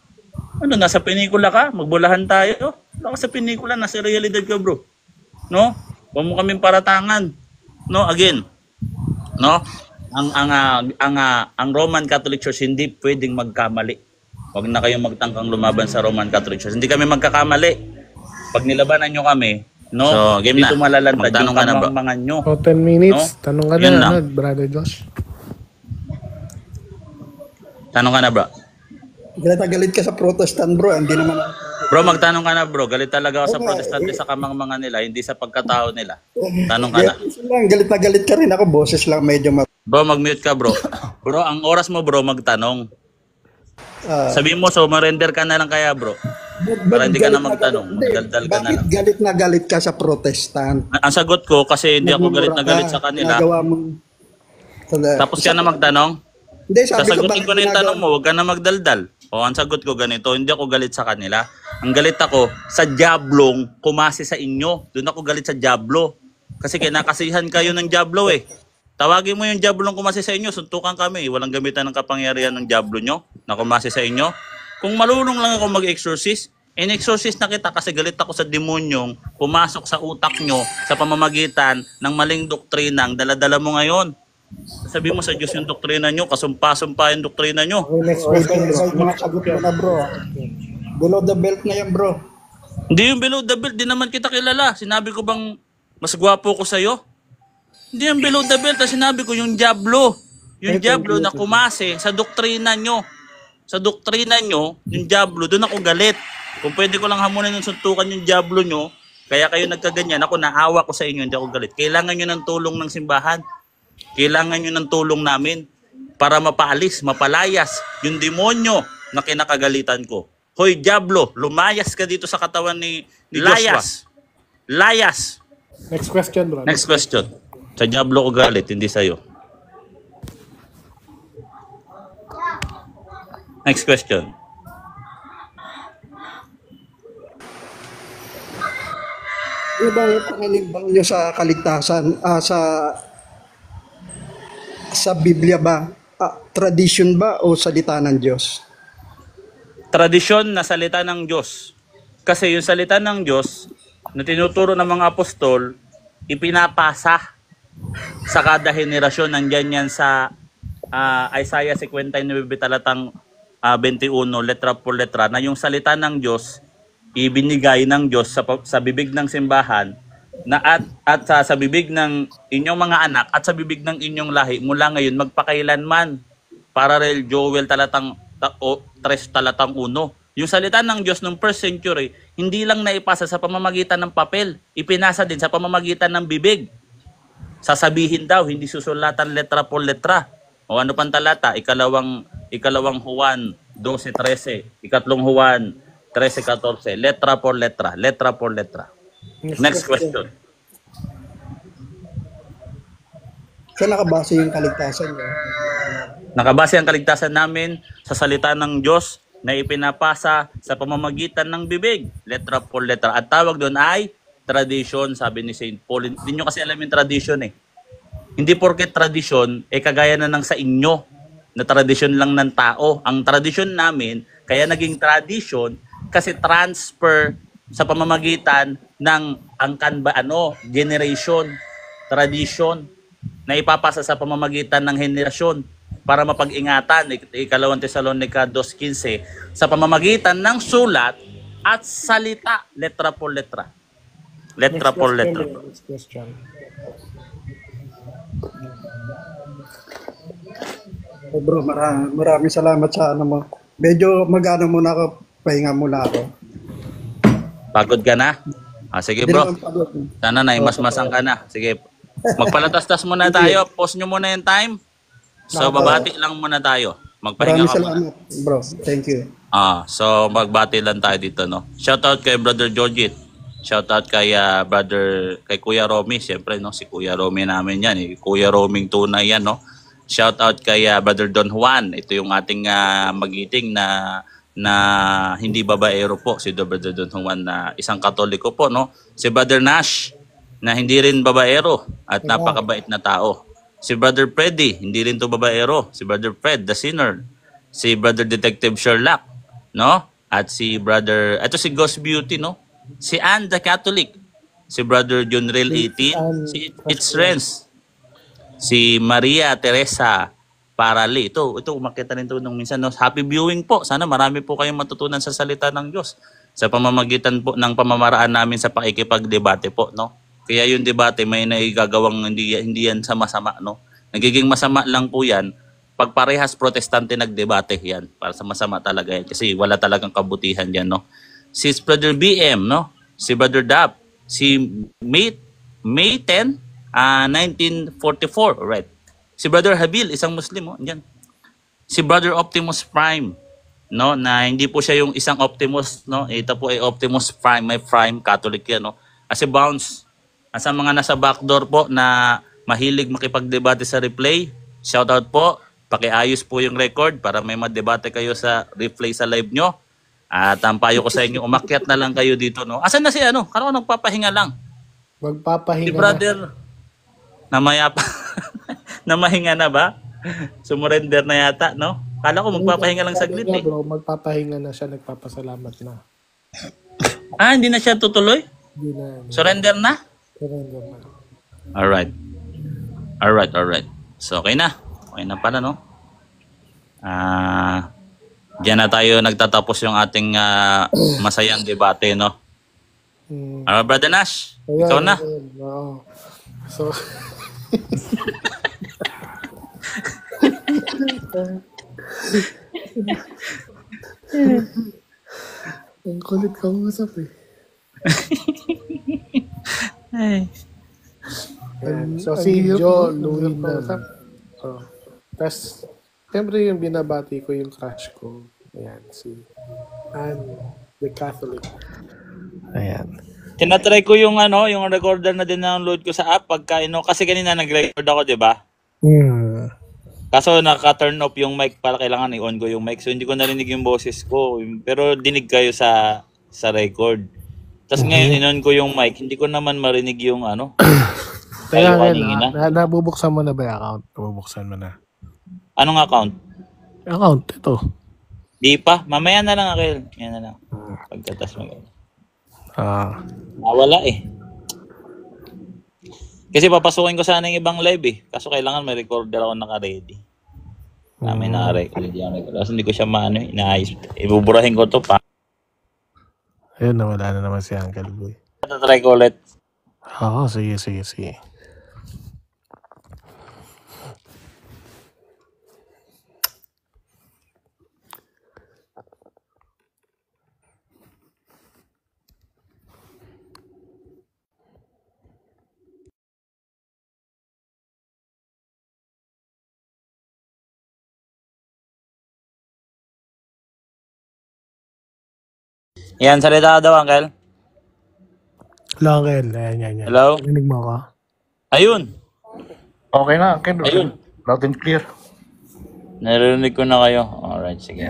Ano, nasa pelikula ka? Magbulahan tayo? Wala ka sa pelikula, nasa realidad ka, bro. No? Huwag mo kaming paratangan. No, again. No? Ang Roman Catholic Church hindi pwedeng magkamali. Huwag na kayong magtangkang lumaban sa Roman Catholic Church. Hindi kami magkakamali. Pag nilabanan nyo kami, no? So, game dito na. Malalantad yung kamangmangan nyo. O, 10 minutes. No? Tanong ka Yun na, lang. ano, Brother Josh. Tanong ka na, bro. Galit na galit ka sa Protestant, bro. Hindi naman Bro, magtanong ka na, bro. Galit talaga ako sa Okay. protestante sa kamangmangan nila, hindi sa pagkatao nila. Tanong ka na. Galit na galit ka rin ako. Boses lang medyo Bro, mag-mute ka, bro. Bro, ang oras mo, bro, magtanong. Sabihin mo, so marender ka na lang kaya, bro. Para hindi ka na magtanong. Magdaldal ka na lang. Galit na galit ka sa Protestant? Ang sagot ko, kasi hindi ako galit na galit sa kanila. Nagawa mo. Tapos ka na magtanong. Hindi, sabi ko, Sasagutin ko na yung tanong mo, huwag ka na magdaldal. O, ang sagot ko ganito, hindi ako galit sa kanila. Ang galit ako sa diablong kumasi sa inyo. Doon ako galit sa diablo. Kasi kinakasihan kayo ng diablo eh. Tawagin mo yung diablong kumasi sa inyo, suntukan kami. Walang gamitan ng kapangyarihan ng diablo nyo na kumasi sa inyo. Kung marunong lang ako mag-exorcist, in-exorcist na kita kasi galit ako sa demonyong pumasok sa utak nyo sa pamamagitan ng maling doktrinang daladala mo ngayon. Sabi mo sa Diyos yung doktrina nyo, kasumpa-sumpa yung doktrina nyo. Okay, next question. Mga sagot mo na, bro. Below the belt na yan, bro. Hindi yung below the belt, di naman kita kilala. Sinabi ko bang mas gwapo ko sa'yo? Hindi yung below the belt, sinabi ko yung diablo. Yung diablo na kumase sa doktrina nyo. Sa doktrina nyo, yung diablo, doon ako galit. Kung pwede ko lang hamunin yung suntukan yung diablo nyo, kaya kayo nagkaganyan, ako naawa ko sa inyo, hindi ako galit. Kailangan nyo ng tulong ng simbahan. Kailangan nyo ng tulong namin para mapaalis, mapalayas yung demonyo na kinakagalitan ko. Hoy, diablo, lumayas ka dito sa katawan ni Layas. Layas. Next question, bro. Next question. Sa diablo ko galit, hindi sa'yo. Next question. Ano ba yung paninimbang nyo sa kaligtasan? Sa Biblia ba? Tradition ba o salita ng Diyos? Tradisyon na salita ng Diyos. Kasi yung salita ng Diyos na tinuturo ng mga apostol, ipinapasa sa kada henerasyon. Nandyan yan sa Isaiah 59 talatang 21, letra por letra, na yung salita ng Diyos, ibinigay ng Diyos sa bibig ng simbahan, na at sa bibig ng inyong mga anak at sa bibig ng inyong lahi mula ngayon magpakailanman. Paralel Joel talatang 3 talatang 1. Yung salita ng Diyos noong first century, hindi lang naipasa sa pamamagitan ng papel, ipinasa din sa pamamagitan ng bibig. Sasabihin daw, hindi susulatan letra por letra. O ano pang talata? Ikalawang Juan 12:13, ikatlong Juan 13:14, letra por letra, letra por letra. Next question. Saan nakabase yung kaligtasan nyo? Nakabase ang kaligtasan namin sa salita ng Diyos na ipinapasa sa pamamagitan ng bibig, letra por letra. At tawag doon ay tradition, sabi ni St. Paul. Hindi nyo kasi alam yung tradition eh. Hindi porket tradition, kagaya na ng sa inyo, na tradition lang ng tao. Ang tradition namin, kaya naging tradition, kasi transfer sa pamamagitan ng generation, tradition, na ipapasa sa pamamagitan ng henerasyon para mapag-ingatan. Ikalawang Tesalonica 2:15, sa pamamagitan ng sulat at salita, letra por letra. Letra por letra. Next question. Oh, bro, maraming salamat sa ano mo. Medyo mag-ano muna ako, pahinga muna ako. Pagod ka na? Sige Hindi bro. naman pagod. Sana na, masmasang ka na. Sige. Magpalatas-tas muna tayo. Pause nyo muna yung time. So, babati lang muna tayo. Magpahinga Maraming ka muna. salamat, bro. Thank you. So, magbati lang tayo dito, no? Shoutout kay Brother Georgit. Shout out kay kay Kuya Romy, siyempre no, si Kuya Romy namin 'yan, Kuya Roming tunay 'yan no. Shout out kay Brother Don Juan. Ito yung ating magiting na hindi babaero po, si Brother Don Juan na isang Katoliko po no. Si Brother Nash na hindi rin babaero at napakabait na tao. Si Brother Freddy, hindi rin to babaero. Si Brother Fred, the sinner. Si Brother Detective Sherlock, no? At si ito si Ghost Beauty, no? Si Ann the Catholic. Si Brother John Real 18. Si It's Renz. Si Maria Teresa Parali. Ito, umakyat na rin ito nung minsan, no? Happy viewing po. Sana marami po kayong matutunan sa salita ng Diyos. Sa pamamagitan po ng pamamaraan namin sa pakikipagdebate po, no? Kaya yung debate may naigagawang hindi yan sama-sama, no? Nagiging masama lang po yan pag parehas protestante nagdebate yan. Para sa masama talaga yan. Kasi wala talagang kabutihan yan, no? Si Brother BM, no? Si Brother Dap. Si May 10, 1944, right? Si Brother Habil, isang Muslim, oh, andyan. Si Brother Optimus Prime, no? Na hindi po siya yung isang Optimus, no? Ito po ay Optimus Prime, may Prime, Catholic yan, no? Kasi Bounce, sa mga nasa backdoor po na mahilig makipagdebate sa replay, shoutout po. Pakiayos po yung record para may madebate kayo sa replay sa live nyo. At ang payo ko sa inyo, umakyat na lang kayo dito, no? Asan na si ano? Kano nagpapahinga lang? Magpapahinga Si brother, namaya pa. Namahinga na ba? Sumurrender na yata, no? Kala ko magpapahinga lang saglit, eh. Bro, magpapahinga na siya, nagpapasalamat na. Hindi na siya tutuloy? Hindi na. Surrender na? Surrender na. Alright. So, okay na. Okay na pala, no? Diyan na tayo nagtatapos yung ating masayang debate, no? Brother Nash, Ayan, ikaw na. ayan, oo. So, ang kulit ka usap eh. So, si Joe Louis naman. Tapos, siyempre yung binabati ko yung crush ko. Ayan, si Anne, the Catholic. Ayan. Tinatry ko yung yung recorder na din-download ko sa app pagka kasi kanina nag-record ako, 'di ba? Kaso naka-turn off yung mic para kailangan i-on ko yung mic. So hindi ko narinig yung boses ko. Pero dinig kayo sa record. Tapos ngayon in-on ko yung mic, hindi ko naman marinig yung Kaya kanina. nabubuksan mo na ba yung account? Nabubuksan mo na. Anong account? Account, ito. Di pa. Mamaya na lang, Akil. Yan na lang. Pagkatas mo. Nawala eh. Kasi papasukin ko sana yung ibang live eh. Kaso kailangan may recorder ako naka-ready. Namin naka-record yung recorder. Kasi hindi ko siya inaayos. Ibuburahin ko to pa. Ayun, nawala na naman si Uncle Boy. Try ko ulit. Sige. Yan, salita ka daw, Uncle. Hello, Uncle. Ayan. Hello? Narinig mo ako? Ayun. Okay na, Ken. Ayun. Loud and clear. Narinig ko na kayo. Alright, sige.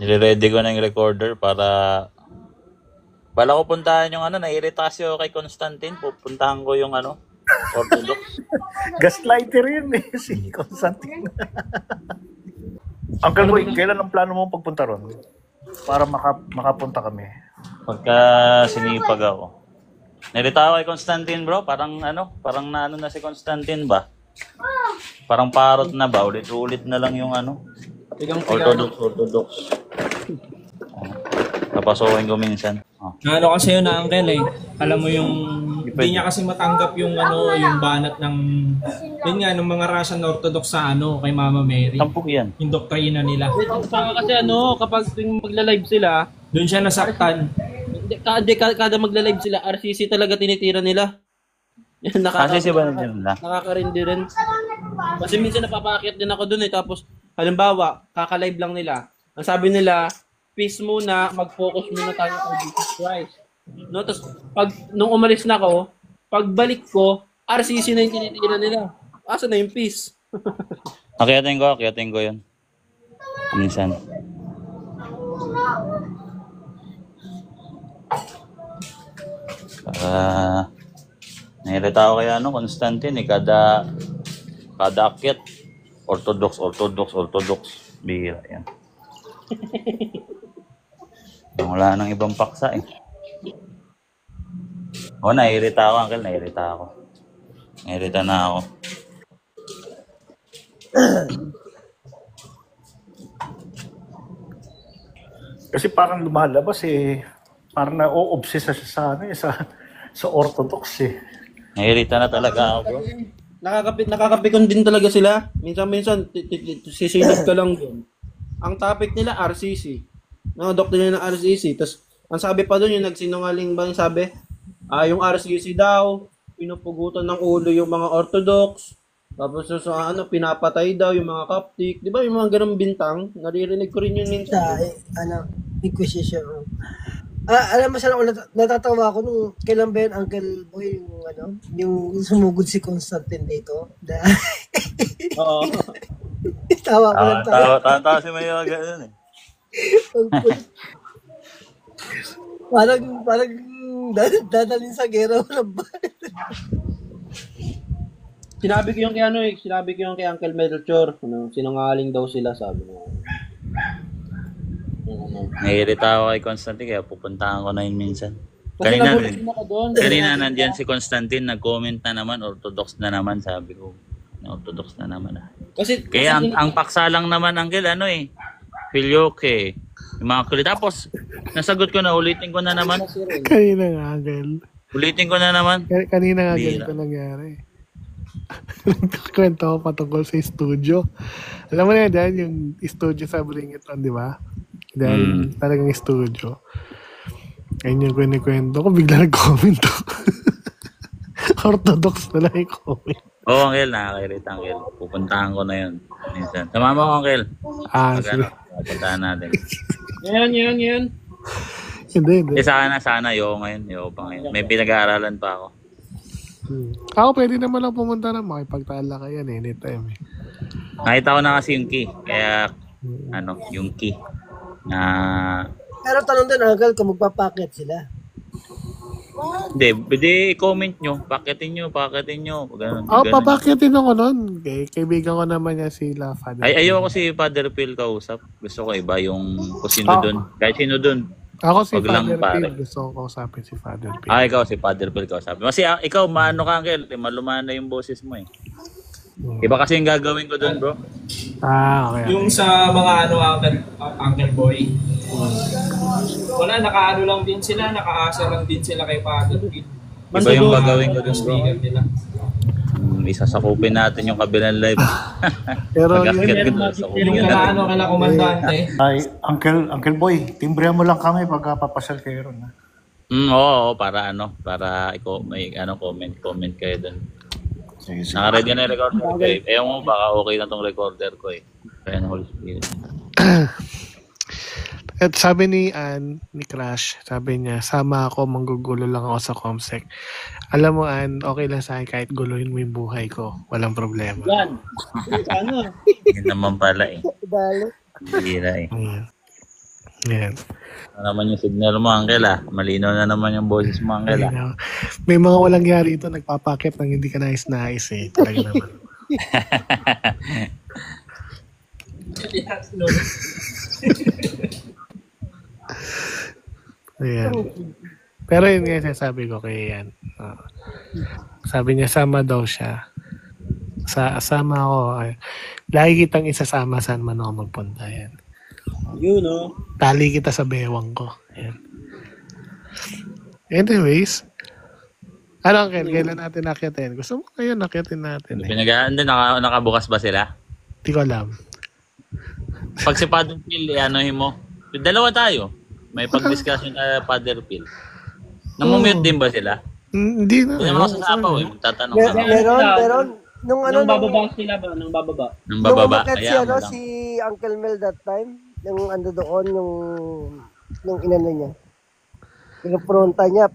Nire-ready ko na yung recorder para ko puntahan yung nairita kasi ako kay Constantine. Pupuntahan ko yung Orthodox. Gaslighter yun eh, si Constantine. Uncle Boy, kailan ang plano mo pagpunta ron? Para makapunta kami. Pagka sinipag ako. Nirita ako kay Constantine, bro. Parang na si Constantine ba? Parang parot na ba? Ulit-ulit na lang yung Orthodox. Napasukin ko minsan. Kasi yun na, Uncle eh. Alam mo yung hindi niya kasi matanggap yung yung banat ng ng mga rasa na Orthodox sa kay Mama Mary. Tampok yan. Yung doktrina nila. Kasi kapag magla-live sila, doon siya nasaktan. Kada magla-live sila, RCC talaga tinitira nila. Kasi ba nila? Nakakarindi rin. Kasi minsan napapaakyat din ako doon eh. Tapos, halimbawa, kaka-live lang nila. Ang sabi nila, peace muna, mag-focus muna tayo kay Jesus Christ. No, tapos nung umalis na ako, pagbalik ko, RCC na yung tinitira nila. Asa na yung peace? Akiyatin ko yun. Minsan. Nairita ako kay Constantine kada akyat Orthodox. Bihira yan. Wala nang ibang paksa eh. Nairita ako, Uncle. Nairita na ako. Kasi parang lumalabas parang na-o-obsess siya sa Orthodox Nairita na talaga ako, bro. Nakakapikon din talaga sila. Minsan sisilip ka lang doon. Ang topic nila RCC. No, doktrina ng RCC. Tapos ang sabi pa doon yung nagsinungaling ba yung sabi? Yung RCC daw pinupugutan ng ulo yung mga Orthodox. Tapos pinapatay daw yung mga Coptic. 'Di ba yung mga ganung bintang? Naririnig ko rin yun minsan. Inquisition. Alam mo sana natatawa ako nung kailan ba yun, Uncle Boy, yung sumugod si Constantine dito. Oo. Tawa ko lang Tawa si Mayo ganun eh. Parang dadalhin sa gera walang bayan. Sinabi ko yung kay Uncle Melchor, sinungaling daw sila, sabi mo. Nairita ako kay Constantine kaya pupuntahan ko na yun minsan. Kanina nandiyan si Constantine, nag-comment na naman, Orthodox na naman, sabi ko. Orthodox na naman. Kaya ang paksa lang naman, Uncle, Filioque. Yung mga kulit. Tapos, nasagot ko na, ulitin ko na naman. Kanina nga, Uncle. Ulitin ko na naman. Kanina nga, ganito nangyari. Kwento ko patungkol sa studio. Alam mo na yan, yung studio sa Bring It On, di ba? Dahil talagang studio. Ayun yung kwento ko, bigla nag-comment ako. Orthodox na lang yung comment. Oo, Uncle, nakakairita, Uncle. Pupuntahan ko na yun. Minsan. Tamama ko, Uncle. Sige. Pupuntahan natin. Yan. Hindi. Sana, Yo pa ngayon. May pinag-aaralan pa ako. Ako pwede naman lang pumunta na makipagtala ka yan anytime. Nakita ko na kasi yung key. Kaya, yung key. Pero tanong din, Uncle, kung magpapaket sila. Hindi, i-comment nyo. Paketin nyo. Ganun. Papaketin ako nun. Kaibigan ko naman niya sila, Father. Ayoko si Father Phil kausap. Gusto ko iba yung sino dun. Kahit sino dun. Ako si Wag lang, Father pare. Phil. Gusto ko kausapin si Father Phil. Ikaw si Father Phil kausapin. Kasi ikaw, maano ka, Uncle. Malumana yung boses mo eh. Iba kasi yung gagawin ko dun, bro. Okay. Yung sa mga Uncle Boy. Wala, nakaano lang din sila, nakaasa lang din sila kay Father Phil. Iba yung gagawin ko dun, bro. Speaker nila. Isasakupin natin yung kabilang live. Pero Yung kala komandante. Ay, Uncle Boy, timbrehan mo lang kami pag papasal kayo ron. Oo, para may comment kayo dun. Sige. Naka-ready na yung recorder ko eh. Ewan mo, baka okay na tong recorder ko eh. Kaya ng Holy Spirit. At sabi ni Ann, ni Crash, sabi niya, sama ako, manggugulo lang ako sa Comsec. Alam mo, Ann, okay lang sa akin kahit guluhin mo yung buhay ko. Walang problema. Yan. Yun naman pala eh. Hira eh. Yan. Ano naman yung signal mo, Uncle ah. Malinaw na naman yung boses mo, Uncle ah. May mga walang yari ito, nagpapakit ng hindi ka nais-nais eh. Talaga naman. Ayan. Pero yun nga sabi ko kay Ian. Sabi niya, sama daw siya. Sama ako. Lagi kitang isasama saan man ako magpunta. Yan. Yun, no? Tali kita sa bewang ko. Ayan. Anyways, kailan natin nakyatin? Gusto mo ngayon nakyatin natin Nakabukas ba sila? Di ko alam. Pag si Father Phil, anohin mo. Dalawa tayo. May pag-discussion tayo Father Phil. Namumute din ba sila? Hindi na. Hindi naman ako sa sapaw eh. Magtatanong ka. Meron. Nung bababa sila ba? Nung bababa. Nung umakyat si Uncle Mel that time, yung ano doon, yung inano niya. Pinupronta niya,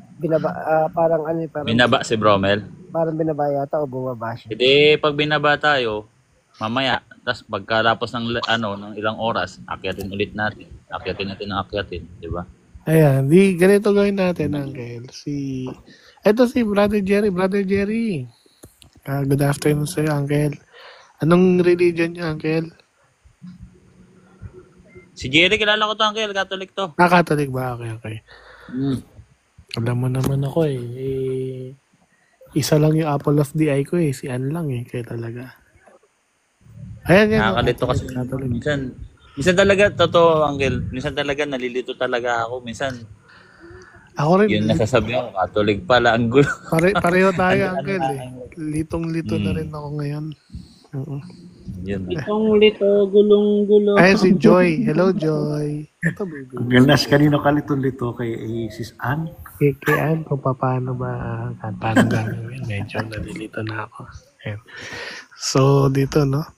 parang ano, parang, Binaba si Bromel. parang binaba yata o bumaba siya. Hindi, pag binaba tayo, mamaya, tapos pagkatapos ng ilang oras, akyatin ulit natin. Akyatin natin ang akyatin, di ba? Ayan, ganito gawin natin, Uncle. Ito si Brother Jerry. Brother Jerry. Good afternoon sa'yo, Uncle. Anong religion niya, Uncle? Si Jerry, kilala ko to, Uncle. Catholic to. Catholic ba? Okay. Alam mo naman ako isa lang yung apple of the eye ko si Ann lang kaya talaga. Ayan yan. Nakakalito kasi Catholic. Minsan talaga, totoo, Uncle. Minsan talaga, nalilito talaga ako. Minsan, Ako rin. yun nasasabi ako, Catholic pala. Ang gulo. Pareho tayo, Uncle Litong-lito na rin ako ngayon. Yun. Itong lito, gulong-gulong. Ayan si Joy. Hello, Joy. Ito, baby. Ganas, kanino ka litong-lito kay Sis Ann? Kay Ann, kung paano gagawin. Medyo nalilito na ako. Ayan. So, dito, no?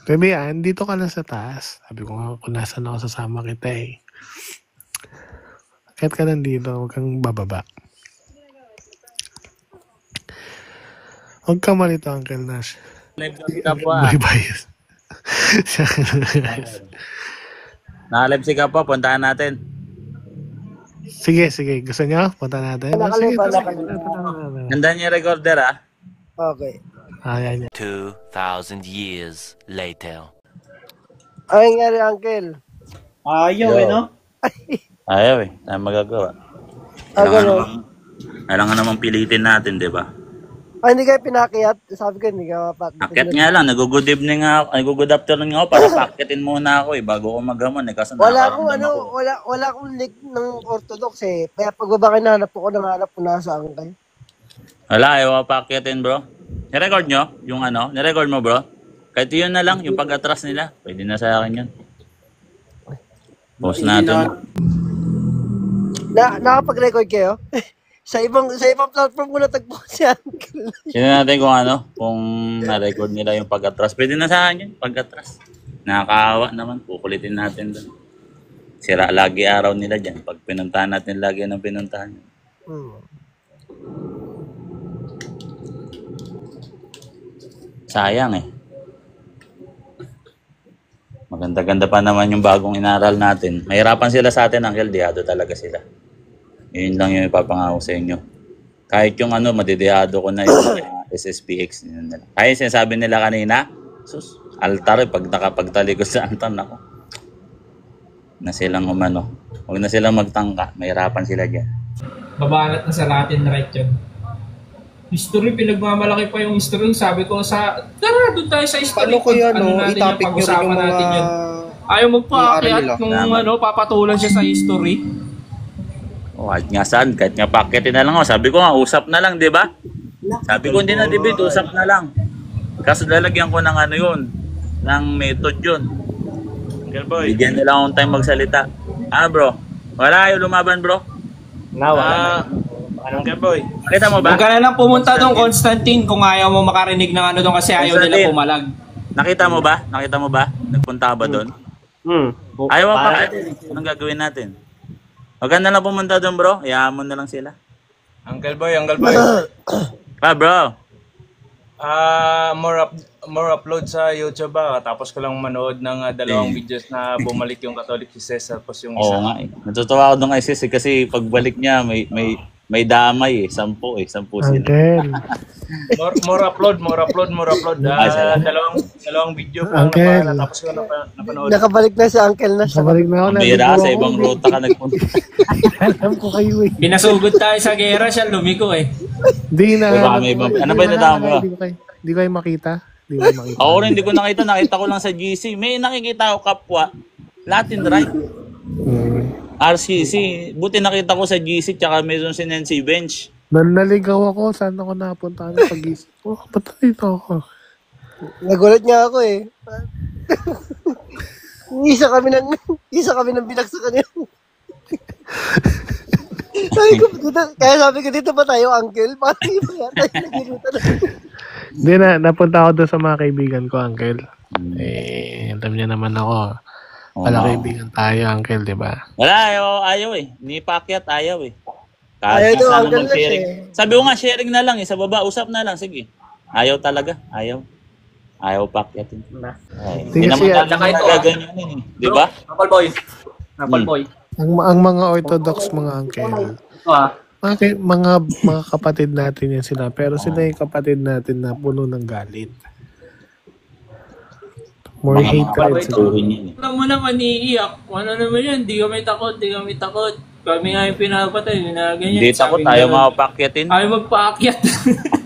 Baby Ann, dito ka na sa taas. Sabi ko nga, kung nasan ako, sasama kita Kahit ka nandito, huwag kang bababa. Huwag ka malito, Uncle Nash. Live si Kapwa. Bye-bye. Nakalive si Kapwa, puntahan natin. Sige. Gusto niyo? Punta natin. Sige, Ganda niya yung recorder, Okay. Ayan. 2,000 years later. Ay, nangyari, Uncle. Ayaw no? Ayaw tayo magagawa. Kailangan namang pilitin natin, di ba? Hindi kayo pinakiyat. Sabi ko, hindi ka mapakiyat. Akyat nga lang, nag-good evening nga ako, nag-good afternoon nga ako para paakyatin muna ako bago ako maghamon kasi Wala akong link ng Orthodox Kaya pagbaba hinahanap ko ko nasa Uncle. Wala, ayaw paakyatin bro. Nirecord nyo? Yung nirecord mo bro? Kahit yun na lang, yung pag-atras nila. Pwede na sa akin yun. Post natin. Nakapag-record kayo? Sa ibang platform ko natagpo si Uncle. Sino natin kung na-record nila yung pag-atras. Pwede na sa akin yun, pag-atras. Nakakaawa naman, kukulitin natin doon. Sira lagi araw nila dyan. Pag pinuntahan natin lagi ng pinuntahan. Sayang Maganda-ganda pa naman yung bagong inaral natin. Mahirapan sila sa atin, Uncle. Diyado talaga sila. Yun lang yung ipapangako sa inyo. Kahit yung madidiyado ko na yung SSPX. Kaya sinasabi nila kanina, sus, altar pag nakapagtalikod sa Anton ako. Na silang huwag na silang magtangka. Mahirapan sila dyan. Babanat na sa Latin right yun. History, pinagmamalaki pa yung history. Sabi ko tara, doon tayo sa history. Paano ko yan, natin itapik nyo rin yung natin mga... yan. Ayaw magpaakyat kung papatulan siya sa history. Kahit nga saan, kahit nga paketin na lang ako. Sabi ko nga, usap na lang, di ba? Sabi ko, hindi na debate, usap na lang. Kaso lalagyan ko ng ng method yun. Bigyan nila akong time magsalita. Bro? Wala ayaw lumaban, bro? Uncle Boy, nakita mo ba? Huwag ka na lang pumunta doon, Constantine, kung ayaw mo makarinig ng doon kasi ayaw nila pumalag. Nakita mo ba? Nagpunta ka ba doon? Ayaw mo pa. Anong gagawin natin? Huwag ka na lang pumunta doon, bro. Hayaan mo na lang sila. Uncle Boy. Bro. More upload sa YouTube tapos ko lang manood ng dalawang videos na bumalik yung Catholic si Cesar tapos yung isa. Oo nga Natutuwa ako doon kay Sis kasi pagbalik niya may damay 10 sila. More upload. Dalawang video po tapos ko napanood. Nakabalik na si Uncle na. Nakabalik na ako. Bira sa ibang ruta ka nagpunta. Alam ko kayo Pinasugod tayo sa gera, siya lumiko Di na. Ano ba yung mo? Di ko kayo makita. Ako rin, hindi ko nakita. Nakita ko lang sa GC. May nakikita ako kapwa. Latin right? RCC. Buti nakita ko sa GC tsaka meron si Nancy Bench. Naligaw ako. Saan ako napunta ng pag-isip? Ba't dito ako? Nagulat niya ako Isa kami ng binagsak kanina. Sabi ko dito ba tayo, Uncle? Parang iba yata yung nagirutan. Hindi napunta ako doon sa mga kaibigan ko, Uncle. Alam niya naman ako. Wala kaibigan tayo, Uncle, di ba? Wala, ayaw eh. Ni Pacquiao ayaw eh. Ayaw daw, Sana Uncle Nash mag-sharing. eh. Sabi ko nga, sharing na lang eh. Sa baba, usap na lang. Sige. Ayaw talaga. Ayaw Pacquiao. Hindi naman talaga gaganyanin eh. Di ba? Apple boy. Ang mga Orthodox, mga Uncle, mga kapatid natin yan sila. Pero sila yung kapatid natin na puno ng galit. More hatred siguro. Alam mo naman, iiyak. Ano naman yan? Di kami takot. Kami nga yung pinapatay. Ganyan. Hindi takot. Ayaw mapakyatin. Ayaw magpaakyat.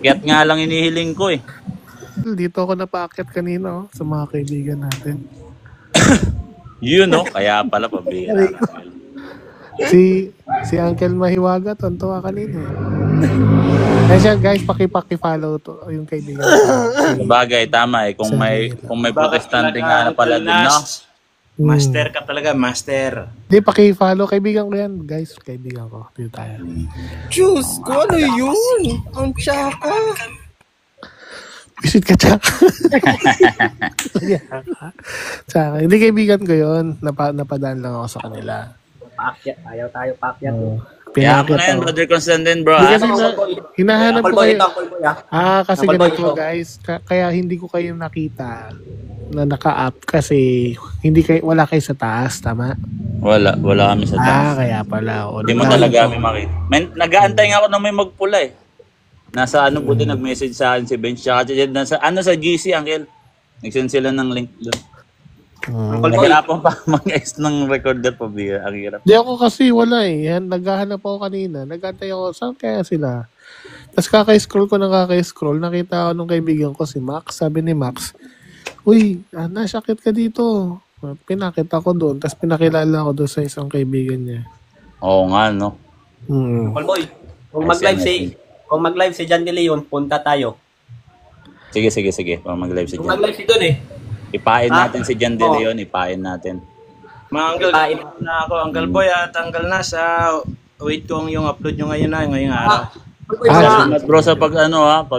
Akyat nga lang inihiling ko eh. Dito ako napaakyat kanina sa mga kaibigan natin. Yun no? Kaya pala pabira. Si Uncle Mahiwaga, tonto ka kanina. Kaya guys, paki-follow to yung kaibigan. Bagay, tama eh. Kung may protestante nga na pala din, no? Master ka talaga, master. Hindi, paki-follow. Kaibigan ko yan, guys. Kaibigan ko. Dito tayo. Diyos ko, ano yun? Ang tsaka. Visit ka, Tsaka. Tsaka. Hindi kaibigan ko yun. Napadaan lang ako sa kanila. Paakyat. Ayaw tayo paakyat. Kaya ako na yun, Brother Constantine, bro. Kasi hinahanap ko kayo. Kasi Apple boy ganito, ito. guys. Kaya hindi ko kayo nakita na naka-up kasi wala kayo sa taas, tama? Wala kami sa taas. Kaya pala. Hindi mo talaga kami makita. Nag-aantay nga ako na may magpula eh. Nasa buti nag-message sa akin si Bench. Tsaka sa GC, Uncle. Nag-send sila ng link doon. Naghirapan pa mag-guys ng recorder pa biya. Ang hirap. Di ako kasi wala eh. Naghahanap ako kanina. Nagantay ako. Saan kaya sila? Tapos kakay-scroll ko nakita ako nung kaibigan ko si Max. Sabi ni Max, uy, nasakit ka dito. Pinakita ko doon. Tapos pinakilala ko doon sa isang kaibigan niya. Oo nga, no? Apple boy. Kung mag-live si John De Leon, punta tayo. Sige. Kung mag-live si Kung John. mag-live si Don eh. Ipain natin si John De Leon. Ipain natin. Mga Uncle, na ako, Uncle Boy at Uncle Nas, wait ko yung upload nyo ngayon ngayong araw. Salamat bro sa pag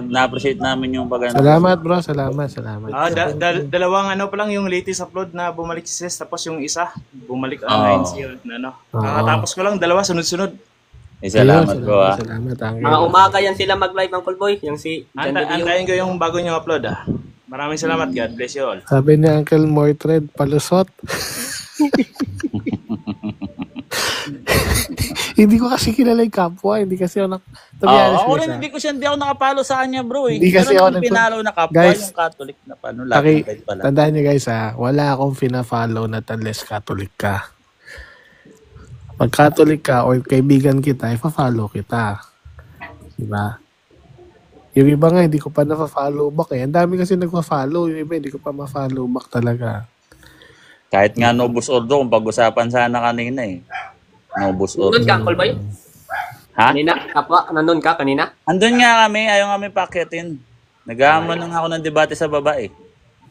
na-appreciate namin yung pag Salamat bro, salamat. Dalawang pa lang yung latest upload na bumalik si Ses, tapos yung isa, bumalik online siya. Kakatapos ko lang, dalawa, sunod-sunod. Salamat bro Salamat. Mga umaga yan sila mag-live, Uncle Boy. Yung si John De Leon. Antayin ko yung bago nyo upload Maraming salamat, God bless you all. Sabi ni Uncle Mordred, palusot. Hindi ko kasi kilala yung kapwa. Hindi kasi ako hindi ako nakapalo sa kanya, bro. Hindi kasi ako pinalo na kapwa, guys, yung Catholic na laki pala. Tandaan niyo guys wala akong fina-follow na unless Catholic ka. Pag Catholic ka or kaibigan kita, ipa-follow kita. Diba? Yung iba nga, hindi ko pa na-follow back eh. Ang dami kasi nagpa-follow. Yung iba, hindi ko pa ma-follow back talaga. Kahit nga Novus Ordo, kung pag-usapan sana kanina eh. Novus Ordo. Nandun ka, Uncle Boy? Ha? Kanina, kapwa, nandun ka kanina? Andun nga kami, ayaw kami paketin. Nag-aamon lang ako ng debate sa baba eh.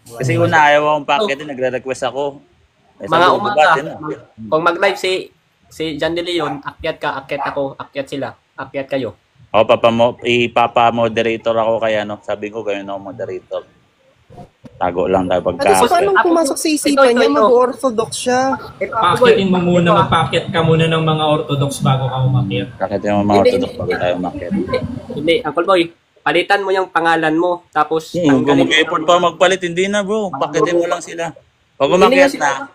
Kasi una, ayaw akong paketin, nagre-request ako. Mga umaga, kung mag-live si John De Leon, akyat ka, akyat ako, akyat sila, akyat kayo. O, ipapa-moderator ako kaya sabi ko kayo na moderator. Tago lang tayo pagka. Paano pumasok sa isipan niya, mag-orthodox siya? Paakyatin mo muna, magpaakyat ka muna ng mga Orthodox bago ka umakyat. Paakyatin mo mga Orthodox bago tayo umakyat. Hindi, Uncle Boy, palitan mo yung pangalan mo, tapos... Kung mag-effort pa magpalit, hindi na bro. Paakyatin mo lang sila. Pag umakyat na,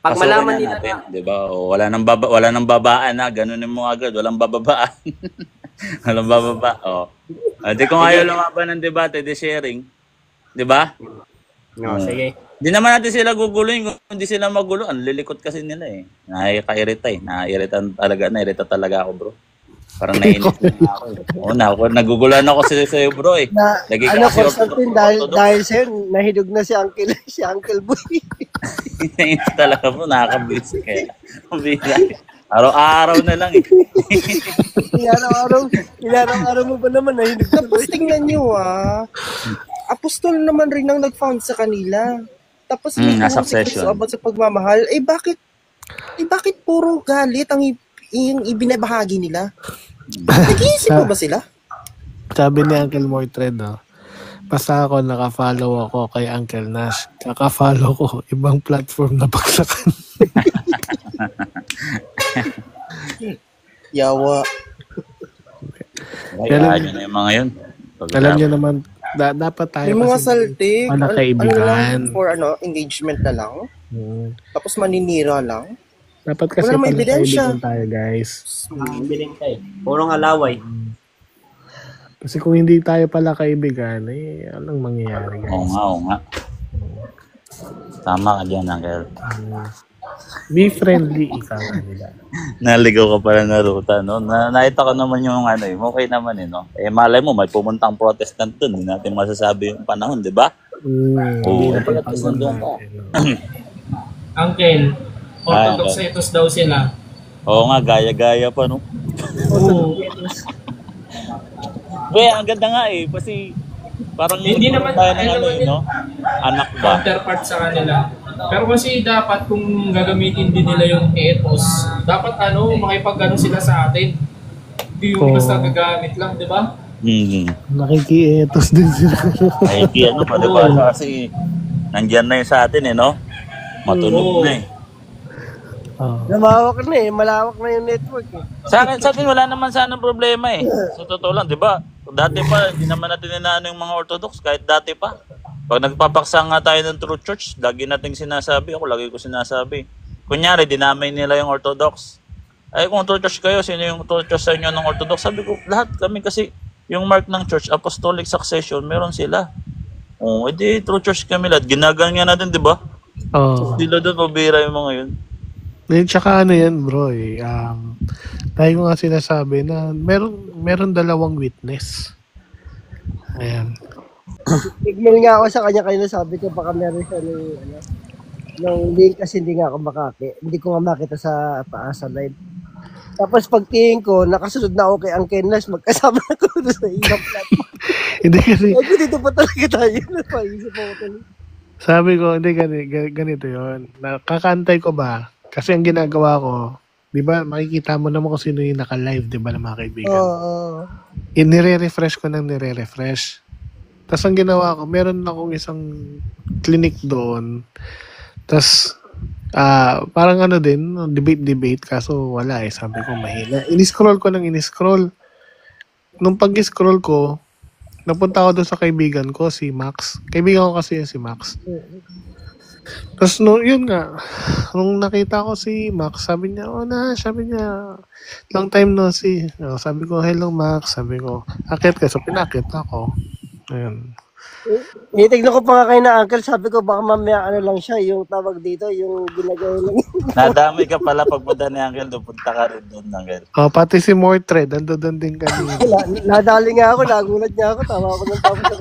pag malaman nila natin, diba? O, wala nang babaan na, ganunin mo agad, walang bababaan. Walang bababa. Di kung ayaw lumaban ng debate, di sharing. Di ba? No, sige. Di naman natin sila guguluhin kung hindi sila magulo. Ang lilikot kasi nila eh. Nakaka-irita eh. Nairita talaga ako bro. Parang nainis na ako. Naguguluhan ako sa'yo bro eh. Constantine, dahil sa'yo, nahidog na si Uncle Boy. Nainis talaga bro. Nakakabisi kaya. Araw-araw na lang eh. Inaraw-araw mo ba naman nahidog na? Tapos tingnan nyo apostol naman rin ang nag-found sa kanila. Tapos may succession about sa pagmamahal. Bakit puro galit ang ibinabahagi nila? Nag-iisip ba sila? Sabi ni Uncle Mordred, Basta ako, naka-follow ako kay Uncle Nash. Kaka-follow ko, ibang platform na bagsakan. Yawa. Kaya yun na yung mga yun. Alam niyo naman, dapat tayo May mga kasi saltik. wala Ano kaibigan. lang, for engagement na lang. Tapos maninira lang. Dapat kasi Wala namang pala ebidensya. kaibigan tayo, guys. Biling tayo. Purong alaway. Kasi kung hindi tayo pala kaibigan, anong mangyayari, guys? Oo nga. Tama ka dyan, Uncle. Be friendly, ikaw nga nila. Naligaw ka pala na ruta, no? Nakita ko naman yung okay naman no? Malay mo, may pumuntang protestant dun. Hindi natin masasabi yung panahon, di ba? Oo. Uncle, Orthodox ethos daw sila. Oo nga, gaya-gaya pa, no? Oo. Ang ganda nga kasi parang Hindi naman tayo ng no? Anak ba? Counterpart sa kanila. Pero kasi dapat kung gagamitin din nila yung ethos, dapat makipag sila sa atin. Hindi yung basta gagamit lang, di ba? Nakiki-ethos din sila. Pa, di ba? Kasi nandyan na yun sa atin, no? Matunog na Lumawak na malawak na yung network Sa atin wala naman sanang problema Sa totoo lang, di ba? Dati pa, hindi naman natin inaano yung mga Orthodox, kahit dati pa. Pag nagpapaksa nga tayo ng True Church, lagi nating sinasabi, lagi ko sinasabi. Kunyari, dinamay nila yung Orthodox. Ay, kung True Church kayo, sino yung True Church sa inyo ng Orthodox? Sabi ko, lahat kami kasi, yung mark ng Church, Apostolic Succession, meron sila. Edi True Church kami lahat. Ginaganyan natin, di ba? Sila doon, pabira yung mga yun. Tsaka yan bro tayo ko nga sinasabi na meron dalawang witness. Ayan. Nag-mail nga ako sa kanya kanina, sabi ko baka meron siya ng link kasi hindi nga ako hindi ko nga makita sa taas sa live. Tapos pagtingin ko, nakasunod na ako kay Uncle Nash, magkasama na ko doon sa ibang platform. Hindi kasi dito pa talaga tayo. Napaisip ako tuloy. sabi ko, hindi ganito yun. Kakantay ko ba? Kasi ang ginagawa ko, di ba, makikita mo naman kung sino yung naka-live, di ba, ng mga kaibigan. Nire-refresh ko ng nire-refresh. Tapos ang ginawa ko, meron akong isang clinic doon. Tapos, parang din, debate, kaso wala sabi ko, mahina. In-scroll ko ng in-scroll. Nung pag-scroll ko, napunta ako doon sa kaibigan ko, si Max. Kaibigan ko kasi yun si Max. Tapos yun nga, nung nakita ko si Max, sabi niya, long time no see. Sabi ko, hello Max, sabi ko, akit ka, so pinakit ako. Ayun. Tingnan ko pa nga kayo na Uncle, sabi ko baka mamaya lang siya, yung tawag dito, yung ginagawa lang. Nadamay ka pala pagpunta ni Uncle, punta ka rin doon, Uncle. Pati si Mordred, doon din kanina. Nadali nga ako, nagulat niya ako, tawa ako ng tapos.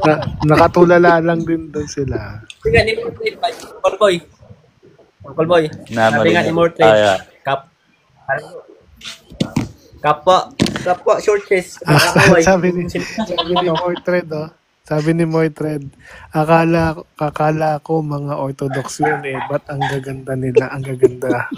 Nakatulala lang din doon sila. Sige, ni Mordred, Uncle Boy. Sabi nga ni Mordred, kapwa, short chest. Sabi ni Mordred, sabi ni Mordred, akala ko mga Orthodox yun ba't ang gaganda nila, ang gaganda.